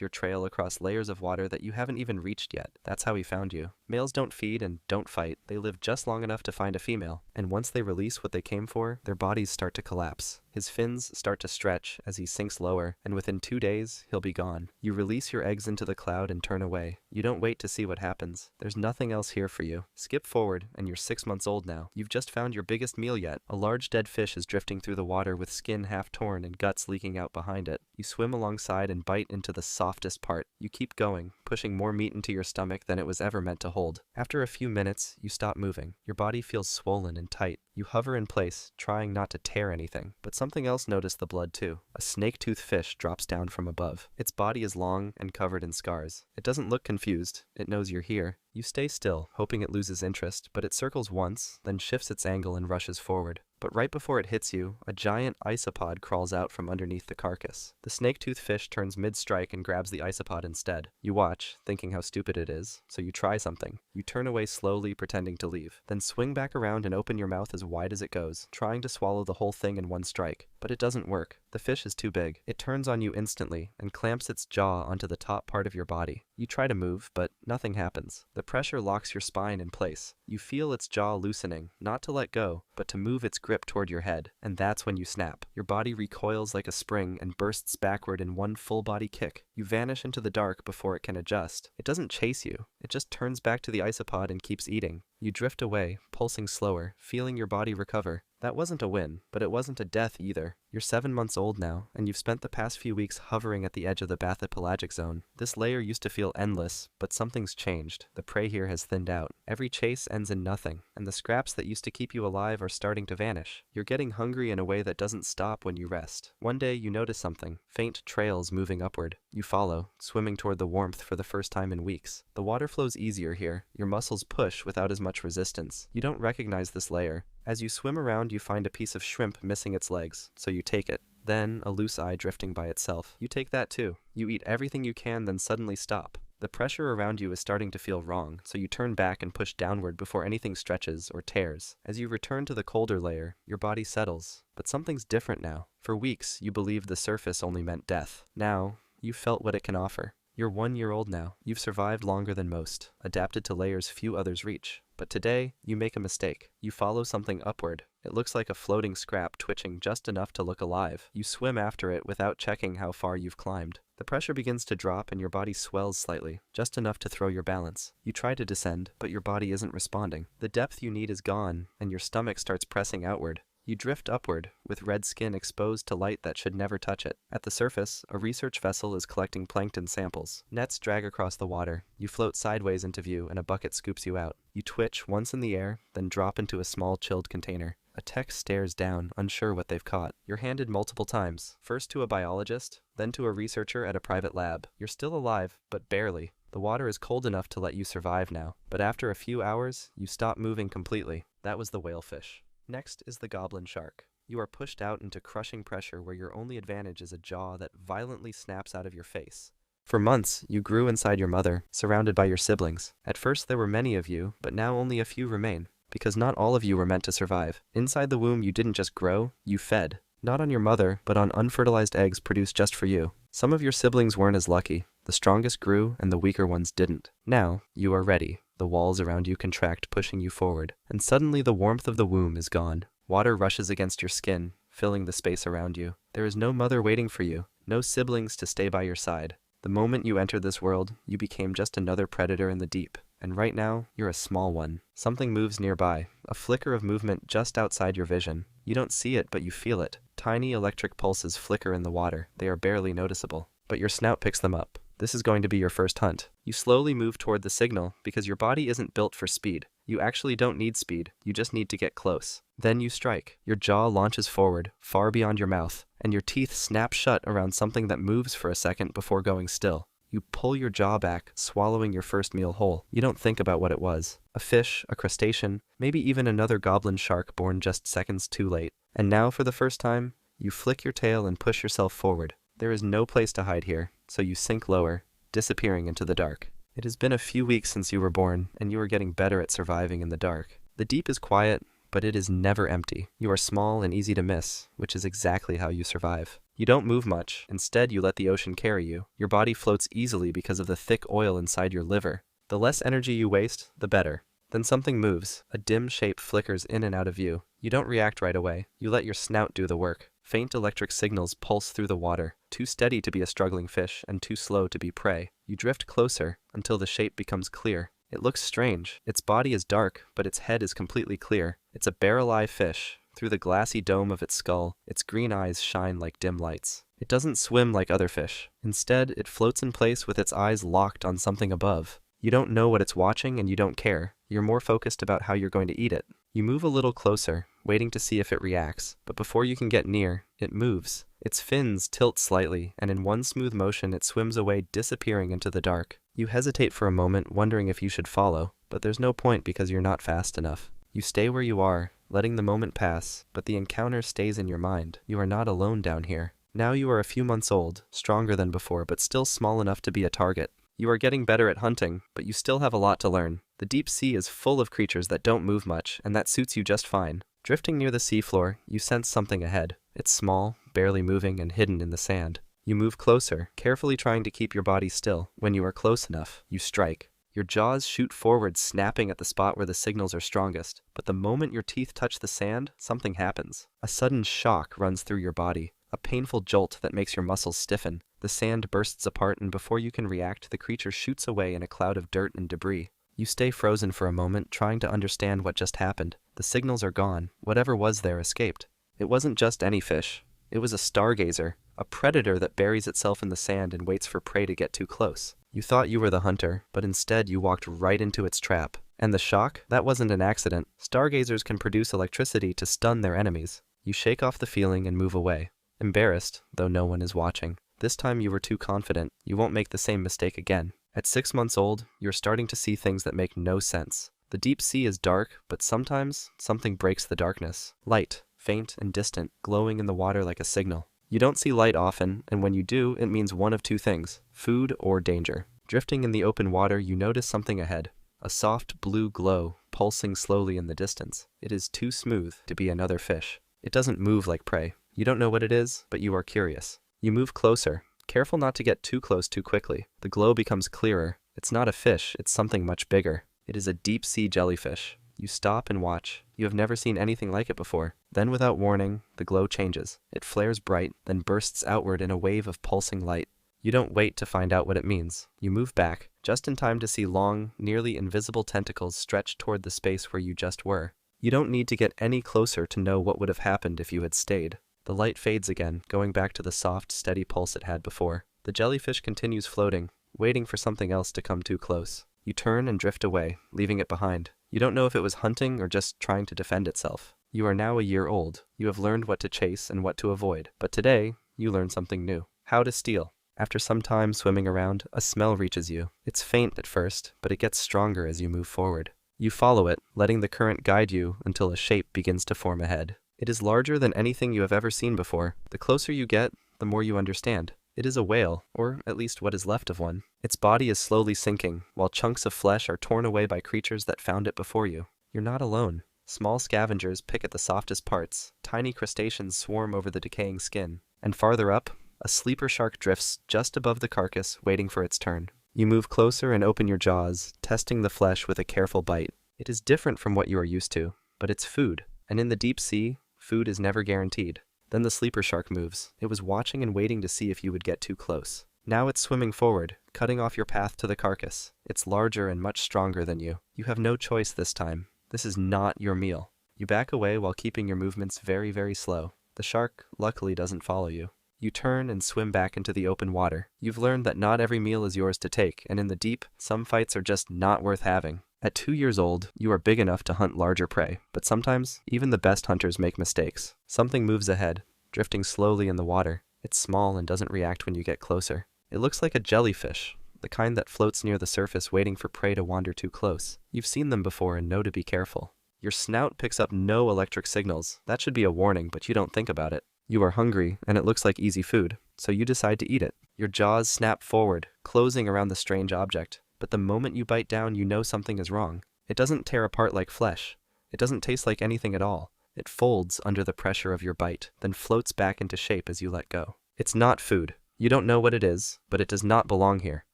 your trail across layers of water that you haven't even reached yet. That's how he found you. Males don't feed and don't fight. They live just long enough to find a female. And once they release what they came for, their bodies start to collapse. His fins start to stretch as he sinks lower, and within 2 days, he'll be gone. You release your eggs into the cloud and turn away. You don't wait to see what happens. There's nothing else here for you. Skip forward, and you're 6 months old now. You've just found your biggest meal yet. A large dead fish is drifting through the water with skin half torn and guts leaking out behind it. You swim alongside and bite into the softest part. You keep going, pushing more meat into your stomach than it was ever meant to hold. After a few minutes, you stop moving. Your body feels swollen and tight. You hover in place, trying not to tear anything. But something else noticed the blood too. A snake-toothed fish drops down from above. Its body is long and covered in scars. It doesn't look confused. It knows you're here. You stay still, hoping it loses interest, but it circles once, then shifts its angle and rushes forward. But right before it hits you, a giant isopod crawls out from underneath the carcass. The snake-toothed fish turns mid-strike and grabs the isopod instead. You watch, thinking how stupid it is, so you try something. You turn away slowly, pretending to leave. Then swing back around and open your mouth as wide as it goes, trying to swallow the whole thing in one strike. But it doesn't work. The fish is too big. It turns on you instantly and clamps its jaw onto the top part of your body. You try to move, but nothing happens. The pressure locks your spine in place. You feel its jaw loosening, not to let go, but to move its grip toward your head. And that's when you snap. Your body recoils like a spring and bursts backward in one full-body kick. You vanish into the dark before it can adjust. It doesn't chase you. It just turns back to the isopod and keeps eating. You drift away, pulsing slower, feeling your body recover. That wasn't a win, but it wasn't a death either. You're 7 months old now, and you've spent the past few weeks hovering at the edge of the bathypelagic zone. This layer used to feel endless, but something's changed. The prey here has thinned out. Every chase ends in nothing, and the scraps that used to keep you alive are starting to vanish. You're getting hungry in a way that doesn't stop when you rest. One day you notice something, faint trails moving upward. You follow, swimming toward the warmth for the first time in weeks. The water flows easier here. Your muscles push without as much resistance. You don't recognize this layer. As you swim around, you find a piece of shrimp missing its legs, so you take it. Then, a loose eye drifting by itself. You take that too. You eat everything you can, then suddenly stop. The pressure around you is starting to feel wrong, so you turn back and push downward before anything stretches or tears. As you return to the colder layer, your body settles. But something's different now. For weeks, you believed the surface only meant death. Now, you felt what it can offer. You're 1 year old now. You've survived longer than most, adapted to layers few others reach. But today, you make a mistake. You follow something upward. It looks like a floating scrap twitching just enough to look alive. You swim after it without checking how far you've climbed. The pressure begins to drop and your body swells slightly, just enough to throw your balance. You try to descend, but your body isn't responding. The depth you need is gone, and your stomach starts pressing outward. You drift upward, with red skin exposed to light that should never touch it. At the surface, a research vessel is collecting plankton samples. Nets drag across the water. You float sideways into view, and a bucket scoops you out. You twitch once in the air, then drop into a small chilled container. A tech stares down, unsure what they've caught. You're handed multiple times, first to a biologist, then to a researcher at a private lab. You're still alive, but barely. The water is cold enough to let you survive now, but after a few hours, you stop moving completely. That was the whalefish. Next is the goblin shark. You are pushed out into crushing pressure where your only advantage is a jaw that violently snaps out of your face. For months, you grew inside your mother, surrounded by your siblings. At first there were many of you, but now only a few remain. Because not all of you were meant to survive. Inside the womb you didn't just grow, you fed. Not on your mother, but on unfertilized eggs produced just for you. Some of your siblings weren't as lucky. The strongest grew, and the weaker ones didn't. Now, you are ready. The walls around you contract, pushing you forward. And suddenly the warmth of the womb is gone. Water rushes against your skin, filling the space around you. There is no mother waiting for you, no siblings to stay by your side. The moment you entered this world, you became just another predator in the deep. And right now, you're a small one. Something moves nearby, a flicker of movement just outside your vision. You don't see it, but you feel it. Tiny electric pulses flicker in the water. They are barely noticeable. But your snout picks them up. This is going to be your first hunt. You slowly move toward the signal because your body isn't built for speed. You actually don't need speed, you just need to get close. Then you strike. Your jaw launches forward, far beyond your mouth, and your teeth snap shut around something that moves for a second before going still. You pull your jaw back, swallowing your first meal whole. You don't think about what it was. A fish, a crustacean, maybe even another goblin shark born just seconds too late. And now, for the first time, you flick your tail and push yourself forward. There is no place to hide here, so you sink lower, disappearing into the dark. It has been a few weeks since you were born, and you are getting better at surviving in the dark. The deep is quiet, but it is never empty. You are small and easy to miss, which is exactly how you survive. You don't move much. Instead, you let the ocean carry you. Your body floats easily because of the thick oil inside your liver. The less energy you waste, the better. Then something moves. A dim shape flickers in and out of view. You don't react right away. You let your snout do the work. Faint electric signals pulse through the water, too steady to be a struggling fish and too slow to be prey. You drift closer until the shape becomes clear. It looks strange. Its body is dark, but its head is completely clear. It's a barrel-eye fish. Through the glassy dome of its skull, its green eyes shine like dim lights. It doesn't swim like other fish. Instead, it floats in place with its eyes locked on something above. You don't know what it's watching and you don't care. You're more focused about how you're going to eat it. You move a little closer, waiting to see if it reacts, but before you can get near, it moves. Its fins tilt slightly, and in one smooth motion it swims away, disappearing into the dark. You hesitate for a moment, wondering if you should follow, but there's no point because you're not fast enough. You stay where you are, letting the moment pass, but the encounter stays in your mind. You are not alone down here. Now you are a few months old, stronger than before, but still small enough to be a target. You are getting better at hunting, but you still have a lot to learn. The deep sea is full of creatures that don't move much, and that suits you just fine. Drifting near the seafloor, you sense something ahead. It's small, barely moving, and hidden in the sand. You move closer, carefully trying to keep your body still. When you are close enough, you strike. Your jaws shoot forward, snapping at the spot where the signals are strongest. But the moment your teeth touch the sand, something happens. A sudden shock runs through your body. A painful jolt that makes your muscles stiffen. The sand bursts apart, and before you can react, the creature shoots away in a cloud of dirt and debris. You stay frozen for a moment, trying to understand what just happened. The signals are gone. Whatever was there escaped. It wasn't just any fish. It was a stargazer, a predator that buries itself in the sand and waits for prey to get too close. You thought you were the hunter, but instead you walked right into its trap. And the shock? That wasn't an accident. Stargazers can produce electricity to stun their enemies. You shake off the feeling and move away. Embarrassed, though no one is watching. This time you were too confident. You won't make the same mistake again. At 6 months old, you're starting to see things that make no sense. The deep sea is dark, but sometimes something breaks the darkness. Light, faint and distant, glowing in the water like a signal. You don't see light often, and when you do, it means one of two things: food or danger. Drifting in the open water, you notice something ahead. A soft blue glow, pulsing slowly in the distance. It is too smooth to be another fish. It doesn't move like prey. You don't know what it is, but you are curious. You move closer, careful not to get too close too quickly. The glow becomes clearer. It's not a fish, it's something much bigger. It is a deep-sea jellyfish. You stop and watch. You have never seen anything like it before. Then, without warning, the glow changes. It flares bright, then bursts outward in a wave of pulsing light. You don't wait to find out what it means. You move back, just in time to see long, nearly invisible tentacles stretch toward the space where you just were. You don't need to get any closer to know what would have happened if you had stayed. The light fades again, going back to the soft, steady pulse it had before. The jellyfish continues floating, waiting for something else to come too close. You turn and drift away, leaving it behind. You don't know if it was hunting or just trying to defend itself. You are now a year old. You have learned what to chase and what to avoid. But today, you learn something new. How to steal. After some time swimming around, a smell reaches you. It's faint at first, but it gets stronger as you move forward. You follow it, letting the current guide you until a shape begins to form ahead. It is larger than anything you have ever seen before. The closer you get, the more you understand. It is a whale, or at least what is left of one. Its body is slowly sinking, while chunks of flesh are torn away by creatures that found it before you. You're not alone. Small scavengers pick at the softest parts, tiny crustaceans swarm over the decaying skin, and farther up, a sleeper shark drifts just above the carcass, waiting for its turn. You move closer and open your jaws, testing the flesh with a careful bite. It is different from what you are used to, but it's food, and in the deep sea, food is never guaranteed. Then the sleeper shark moves. It was watching and waiting to see if you would get too close. Now it's swimming forward, cutting off your path to the carcass. It's larger and much stronger than you. You have no choice this time. This is not your meal. You back away while keeping your movements very, very slow. The shark, luckily, doesn't follow you. You turn and swim back into the open water. You've learned that not every meal is yours to take, and in the deep, some fights are just not worth having. At 2 years old, you are big enough to hunt larger prey, but sometimes, even the best hunters make mistakes. Something moves ahead, drifting slowly in the water. It's small and doesn't react when you get closer. It looks like a jellyfish, the kind that floats near the surface waiting for prey to wander too close. You've seen them before and know to be careful. Your snout picks up no electric signals. That should be a warning, but you don't think about it. You are hungry, and it looks like easy food, so you decide to eat it. Your jaws snap forward, closing around the strange object. But the moment you bite down, you know something is wrong. It doesn't tear apart like flesh. It doesn't taste like anything at all. It folds under the pressure of your bite, then floats back into shape as you let go. It's not food. You don't know what it is, but it does not belong here.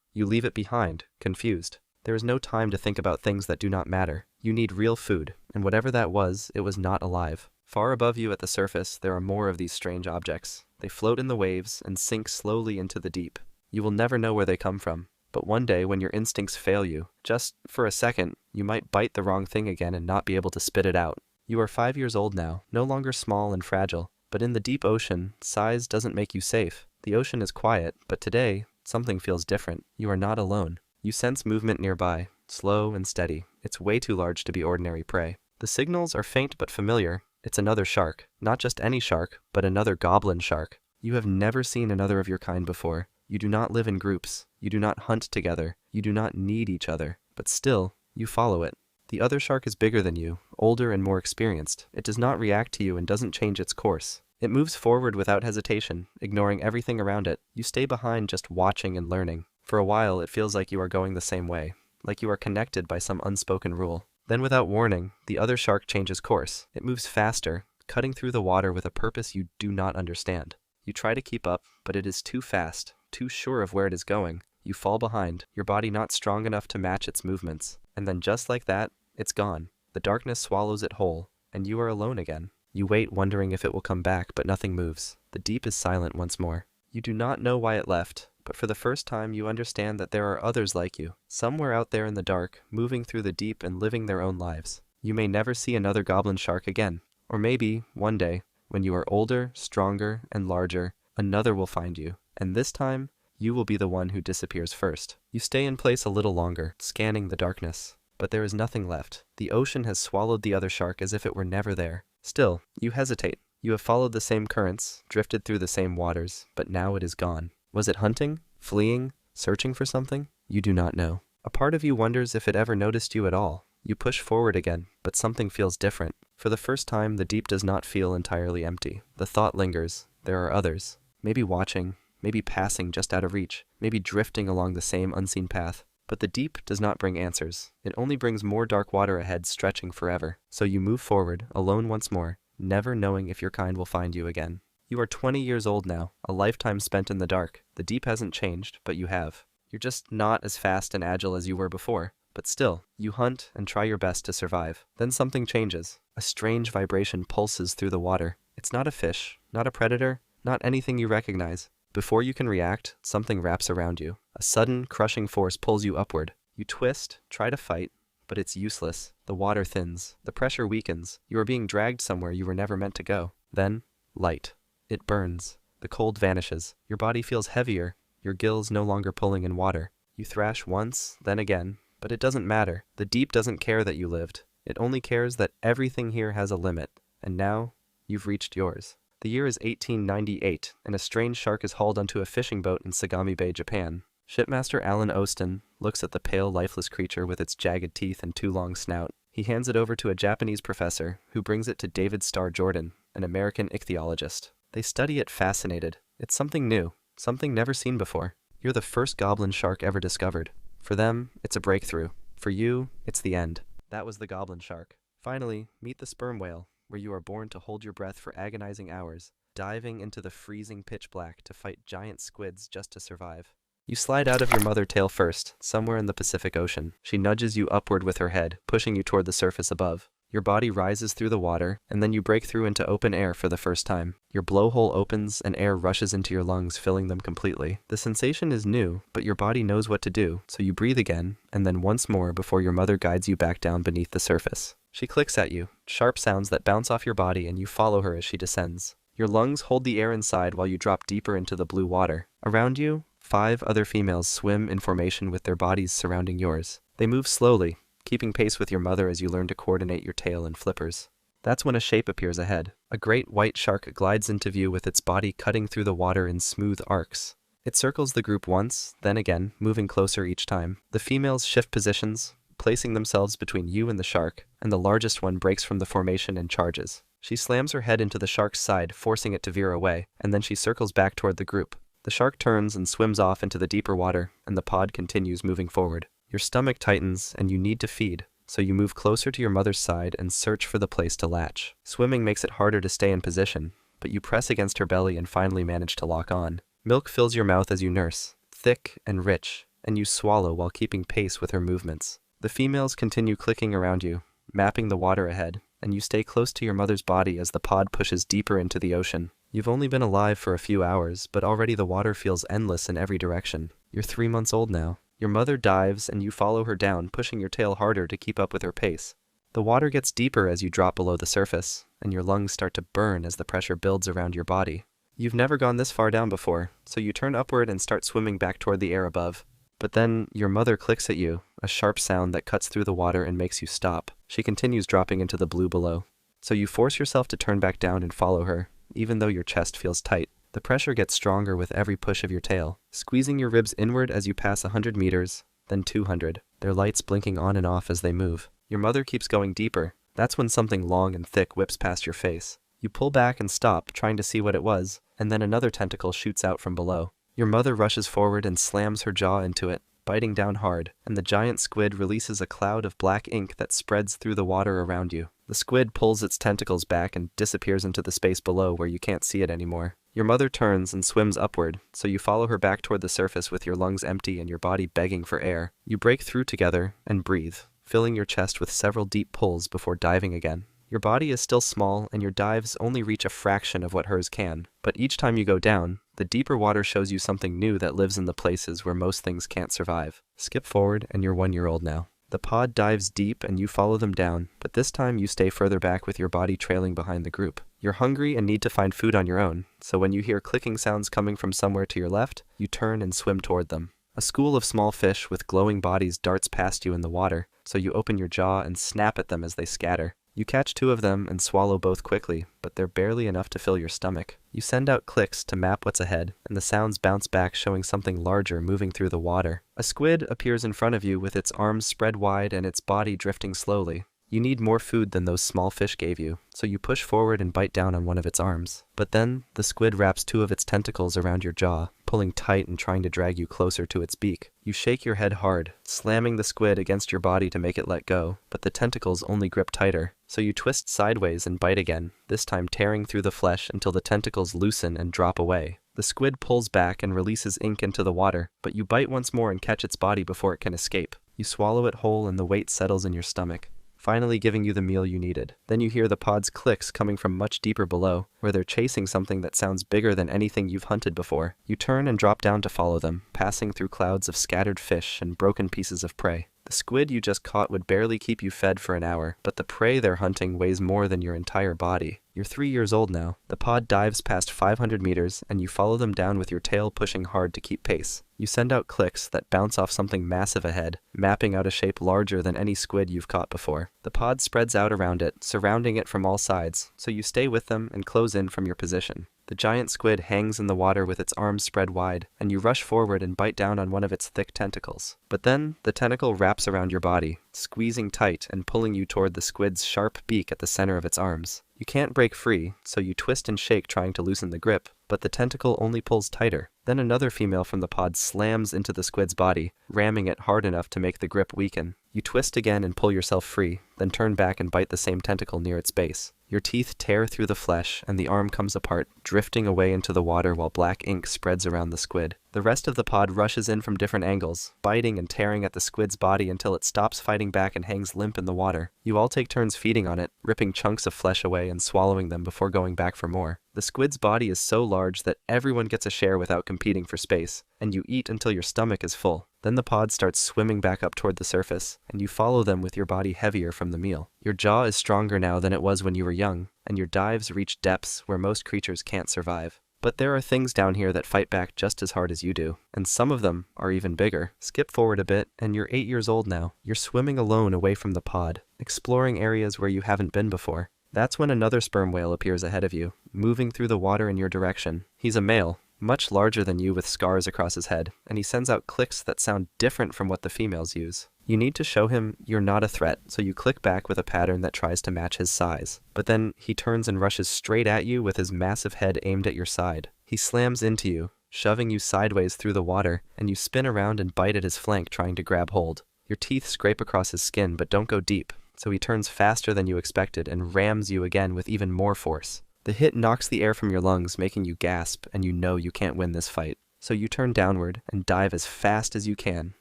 You leave it behind, confused. There is no time to think about things that do not matter. You need real food, and whatever that was, it was not alive. Far above you at the surface, there are more of these strange objects. They float in the waves and sink slowly into the deep. You will never know where they come from. But one day, when your instincts fail you, just for a second, you might bite the wrong thing again and not be able to spit it out. You are 5 years old now, no longer small and fragile. But in the deep ocean, size doesn't make you safe. The ocean is quiet, but today, something feels different. You are not alone. You sense movement nearby, slow and steady. It's way too large to be ordinary prey. The signals are faint but familiar. It's another shark. Not just any shark, but another goblin shark. You have never seen another of your kind before. You do not live in groups. You do not hunt together. You do not need each other. But still, you follow it. The other shark is bigger than you, older and more experienced. It does not react to you and doesn't change its course. It moves forward without hesitation, ignoring everything around it. You stay behind just watching and learning. For a while, it feels like you are going the same way, like you are connected by some unspoken rule. Then without warning, the other shark changes course. It moves faster, cutting through the water with a purpose you do not understand. You try to keep up, but it is too fast, too sure of where it is going. You fall behind, your body not strong enough to match its movements. And then just like that, it's gone. The darkness swallows it whole, and you are alone again. You wait, wondering if it will come back, but nothing moves. The deep is silent once more. You do not know why it left, but for the first time you understand that there are others like you, somewhere out there in the dark, moving through the deep and living their own lives. You may never see another goblin shark again. Or maybe, one day, when you are older, stronger, and larger, another will find you, and this time, you will be the one who disappears first. You stay in place a little longer, scanning the darkness. But there is nothing left. The ocean has swallowed the other shark as if it were never there. Still, you hesitate. You have followed the same currents, drifted through the same waters, but now it is gone. Was it hunting? Fleeing? Searching for something? You do not know. A part of you wonders if it ever noticed you at all. You push forward again, but something feels different. For the first time, the deep does not feel entirely empty. The thought lingers. There are others. Maybe watching, maybe passing just out of reach, maybe drifting along the same unseen path. But the deep does not bring answers. It only brings more dark water ahead, stretching forever. So you move forward, alone once more, never knowing if your kind will find you again. You are 20 years old now, a lifetime spent in the dark. The deep hasn't changed, but you have. You're just not as fast and agile as you were before. But still, you hunt and try your best to survive. Then something changes. A strange vibration pulses through the water. It's not a fish, not a predator, not anything you recognize. Before you can react, something wraps around you. A sudden, crushing force pulls you upward. You twist, try to fight, but it's useless. The water thins. The pressure weakens. You are being dragged somewhere you were never meant to go. Then, light. It burns. The cold vanishes. Your body feels heavier, your gills no longer pulling in water. You thrash once, then again, but it doesn't matter. The deep doesn't care that you lived. It only cares that everything here has a limit, and now, you've reached yours. The year is 1898, and a strange shark is hauled onto a fishing boat in Sagami Bay, Japan. Shipmaster Alan Ostin looks at the pale, lifeless creature with its jagged teeth and too long snout. He hands it over to a Japanese professor, who brings it to David Starr Jordan, an American ichthyologist. They study it fascinated. It's something new, something never seen before. You're the first goblin shark ever discovered. For them, it's a breakthrough. For you, it's the end. That was the goblin shark. Finally, meet the sperm whale, where you are born to hold your breath for agonizing hours, diving into the freezing pitch black to fight giant squids just to survive. You slide out of your mother tail first, somewhere in the Pacific Ocean. She nudges you upward with her head, pushing you toward the surface above. Your body rises through the water, and then you break through into open air for the first time. Your blowhole opens and air rushes into your lungs, filling them completely. The sensation is new, but your body knows what to do, so you breathe again, and then once more before your mother guides you back down beneath the surface. She clicks at you, sharp sounds that bounce off your body, and you follow her as she descends. Your lungs hold the air inside while you drop deeper into the blue water. Around you, 5 other females swim in formation with their bodies surrounding yours. They move slowly, keeping pace with your mother as you learn to coordinate your tail and flippers. That's when a shape appears ahead. A great white shark glides into view with its body cutting through the water in smooth arcs. It circles the group once, then again, moving closer each time. The females shift positions, placing themselves between you and the shark, and the largest one breaks from the formation and charges. She slams her head into the shark's side, forcing it to veer away, and then she circles back toward the group. The shark turns and swims off into the deeper water, and the pod continues moving forward. Your stomach tightens, and you need to feed, so you move closer to your mother's side and search for the place to latch. Swimming makes it harder to stay in position, but you press against her belly and finally manage to lock on. Milk fills your mouth as you nurse, thick and rich, and you swallow while keeping pace with her movements. The females continue clicking around you, mapping the water ahead, and you stay close to your mother's body as the pod pushes deeper into the ocean. You've only been alive for a few hours, but already the water feels endless in every direction. You're 3 months old now. Your mother dives, and you follow her down, pushing your tail harder to keep up with her pace. The water gets deeper as you drop below the surface, and your lungs start to burn as the pressure builds around your body. You've never gone this far down before, so you turn upward and start swimming back toward the air above. But then, your mother clicks at you, a sharp sound that cuts through the water and makes you stop. She continues dropping into the blue below. So you force yourself to turn back down and follow her, even though your chest feels tight. The pressure gets stronger with every push of your tail, squeezing your ribs inward as you pass 100 meters, then 200, their lights blinking on and off as they move. Your mother keeps going deeper. That's when something long and thick whips past your face. You pull back and stop, trying to see what it was, and then another tentacle shoots out from below. Your mother rushes forward and slams her jaw into it, biting down hard, and the giant squid releases a cloud of black ink that spreads through the water around you. The squid pulls its tentacles back and disappears into the space below where you can't see it anymore. Your mother turns and swims upward, so you follow her back toward the surface with your lungs empty and your body begging for air. You break through together and breathe, filling your chest with several deep pulls before diving again. Your body is still small, and your dives only reach a fraction of what hers can, but each time you go down, the deeper water shows you something new that lives in the places where most things can't survive. Skip forward, and you're 1 year old now. The pod dives deep, and you follow them down, but this time you stay further back with your body trailing behind the group. You're hungry and need to find food on your own, so when you hear clicking sounds coming from somewhere to your left, you turn and swim toward them. A school of small fish with glowing bodies darts past you in the water, so you open your jaw and snap at them as they scatter. You catch 2 of them and swallow both quickly, but they're barely enough to fill your stomach. You send out clicks to map what's ahead, and the sounds bounce back showing something larger moving through the water. A squid appears in front of you with its arms spread wide and its body drifting slowly. You need more food than those small fish gave you, so you push forward and bite down on one of its arms. But then, the squid wraps 2 of its tentacles around your jaw, pulling tight and trying to drag you closer to its beak. You shake your head hard, slamming the squid against your body to make it let go, but the tentacles only grip tighter. So you twist sideways and bite again, this time tearing through the flesh until the tentacles loosen and drop away. The squid pulls back and releases ink into the water, but you bite once more and catch its body before it can escape. You swallow it whole and the weight settles in your stomach, finally giving you the meal you needed. Then you hear the pod's clicks coming from much deeper below, where they're chasing something that sounds bigger than anything you've hunted before. You turn and drop down to follow them, passing through clouds of scattered fish and broken pieces of prey. The squid you just caught would barely keep you fed for an hour, but the prey they're hunting weighs more than your entire body. You're 3 years old now. The pod dives past 500 meters, and you follow them down with your tail pushing hard to keep pace. You send out clicks that bounce off something massive ahead, mapping out a shape larger than any squid you've caught before. The pod spreads out around it, surrounding it from all sides, so you stay with them and close in from your position. The giant squid hangs in the water with its arms spread wide, and you rush forward and bite down on one of its thick tentacles. But then, the tentacle wraps around your body, squeezing tight and pulling you toward the squid's sharp beak at the center of its arms. You can't break free, so you twist and shake trying to loosen the grip, but the tentacle only pulls tighter. Then another female from the pod slams into the squid's body, ramming it hard enough to make the grip weaken. You twist again and pull yourself free, then turn back and bite the same tentacle near its base. Your teeth tear through the flesh, and the arm comes apart, drifting away into the water while black ink spreads around the squid. The rest of the pod rushes in from different angles, biting and tearing at the squid's body until it stops fighting back and hangs limp in the water. You all take turns feeding on it, ripping chunks of flesh away and swallowing them before going back for more. The squid's body is so large that everyone gets a share without competing for space, and you eat until your stomach is full. Then the pod starts swimming back up toward the surface, and you follow them with your body heavier from the meal. Your jaw is stronger now than it was when you were young, and your dives reach depths where most creatures can't survive. But there are things down here that fight back just as hard as you do, and some of them are even bigger. Skip forward a bit, and you're 8 years old now. You're swimming alone away from the pod, exploring areas where you haven't been before. That's when another sperm whale appears ahead of you, moving through the water in your direction. He's a male, much larger than you with scars across his head, and he sends out clicks that sound different from what the females use. You need to show him you're not a threat, so you click back with a pattern that tries to match his size. But then he turns and rushes straight at you with his massive head aimed at your side. He slams into you, shoving you sideways through the water, and you spin around and bite at his flank trying to grab hold. Your teeth scrape across his skin but don't go deep, so he turns faster than you expected and rams you again with even more force. The hit knocks the air from your lungs, making you gasp, and you know you can't win this fight. So you turn downward and dive as fast as you can,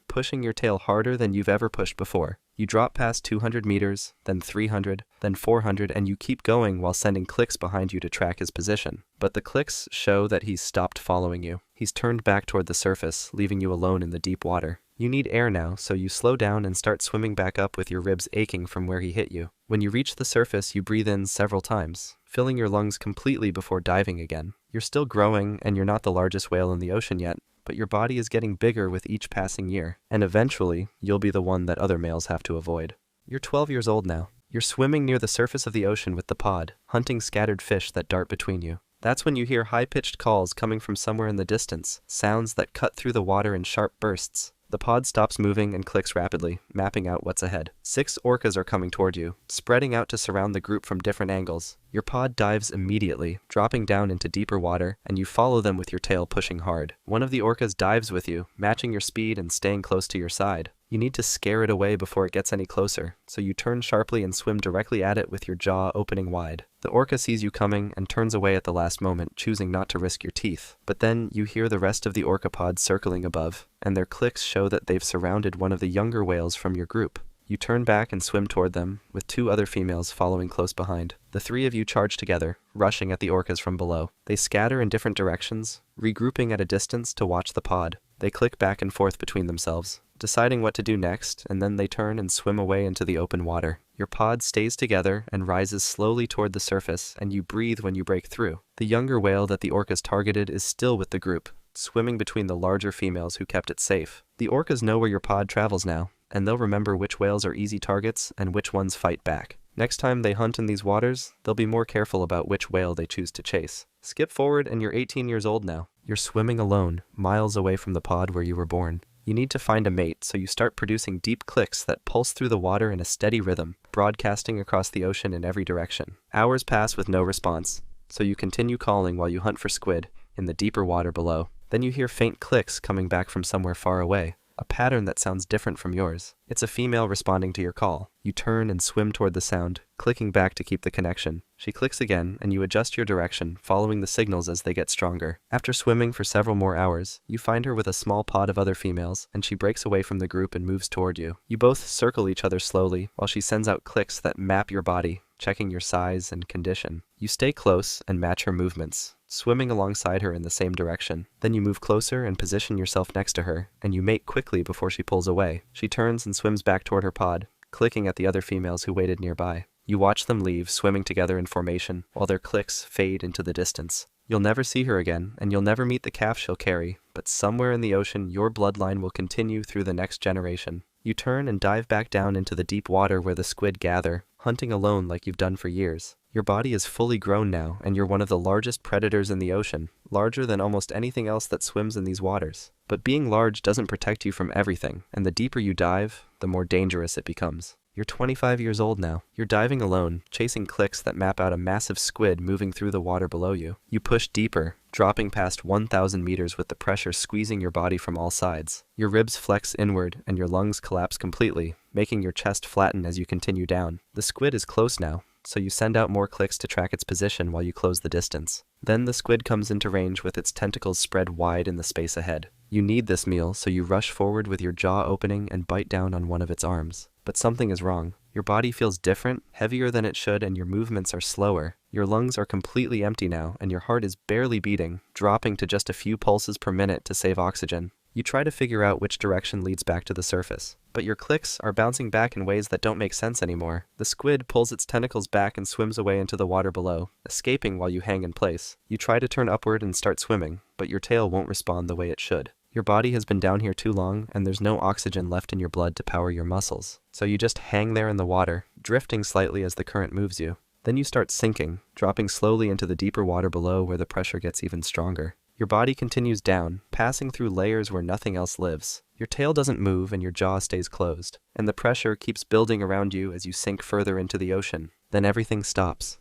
pushing your tail harder than you've ever pushed before. You drop past 200 meters, then 300, then 400, and you keep going while sending clicks behind you to track his position. But the clicks show that he's stopped following you. He's turned back toward the surface, leaving you alone in the deep water. You need air now, so you slow down and start swimming back up with your ribs aching from where he hit you. When you reach the surface, you breathe in several times, filling your lungs completely before diving again. You're still growing, and you're not the largest whale in the ocean yet, but your body is getting bigger with each passing year, and eventually, you'll be the one that other males have to avoid. You're 12 years old now. You're swimming near the surface of the ocean with the pod, hunting scattered fish that dart between you. That's when you hear high-pitched calls coming from somewhere in the distance, sounds that cut through the water in sharp bursts. The pod stops moving and clicks rapidly, mapping out what's ahead. 6 orcas are coming toward you, spreading out to surround the group from different angles. Your pod dives immediately, dropping down into deeper water, and you follow them with your tail pushing hard. One of the orcas dives with you, matching your speed and staying close to your side. You need to scare it away before it gets any closer, so you turn sharply and swim directly at it with your jaw opening wide. The orca sees you coming and turns away at the last moment, choosing not to risk your teeth. But then you hear the rest of the orca pod circling above, and their clicks show that they've surrounded one of the younger whales from your group. You turn back and swim toward them, with 2 other females following close behind. The 3 of you charge together, rushing at the orcas from below. They scatter in different directions, regrouping at a distance to watch the pod. They click back and forth between themselves, deciding what to do next, and then they turn and swim away into the open water. Your pod stays together and rises slowly toward the surface, and you breathe when you break through. The younger whale that the orcas targeted is still with the group, swimming between the larger females who kept it safe. The orcas know where your pod travels now, and they'll remember which whales are easy targets and which ones fight back. Next time they hunt in these waters, they'll be more careful about which whale they choose to chase. Skip forward and you're 18 years old now. You're swimming alone, miles away from the pod where you were born. You need to find a mate, so you start producing deep clicks that pulse through the water in a steady rhythm, broadcasting across the ocean in every direction. Hours pass with no response, so you continue calling while you hunt for squid in the deeper water below. Then you hear faint clicks coming back from somewhere far away, a pattern that sounds different from yours. It's a female responding to your call. You turn and swim toward the sound, clicking back to keep the connection. She clicks again, and you adjust your direction, following the signals as they get stronger. After swimming for several more hours, you find her with a small pod of other females, and she breaks away from the group and moves toward you. You both circle each other slowly, while she sends out clicks that map your body, checking your size and condition. You stay close and match her movements, swimming alongside her in the same direction. Then you move closer and position yourself next to her, and you mate quickly before she pulls away. She turns and swims back toward her pod, clicking at the other females who waited nearby. You watch them leave, swimming together in formation, while their clicks fade into the distance. You'll never see her again, and you'll never meet the calf she'll carry, but somewhere in the ocean your bloodline will continue through the next generation. You turn and dive back down into the deep water where the squid gather, hunting alone like you've done for years. Your body is fully grown now, and you're one of the largest predators in the ocean, larger than almost anything else that swims in these waters. But being large doesn't protect you from everything, and the deeper you dive, the more dangerous it becomes. You're 25 years old now. You're diving alone, chasing clicks that map out a massive squid moving through the water below you. You push deeper, dropping past 1,000 meters with the pressure squeezing your body from all sides. Your ribs flex inward and your lungs collapse completely, making your chest flatten as you continue down. The squid is close now, so you send out more clicks to track its position while you close the distance. Then the squid comes into range with its tentacles spread wide in the space ahead. You need this meal, so you rush forward with your jaw opening and bite down on one of its arms. But something is wrong. Your body feels different, heavier than it should, and your movements are slower. Your lungs are completely empty now, and your heart is barely beating, dropping to just a few pulses per minute to save oxygen. You try to figure out which direction leads back to the surface, but your clicks are bouncing back in ways that don't make sense anymore. The squid pulls its tentacles back and swims away into the water below, escaping while you hang in place. You try to turn upward and start swimming, but your tail won't respond the way it should. Your body has been down here too long, and there's no oxygen left in your blood to power your muscles. So you just hang there in the water, drifting slightly as the current moves you. Then you start sinking, dropping slowly into the deeper water below where the pressure gets even stronger. Your body continues down, passing through layers where nothing else lives. Your tail doesn't move and your jaw stays closed, and the pressure keeps building around you as you sink further into the ocean. Then everything stops.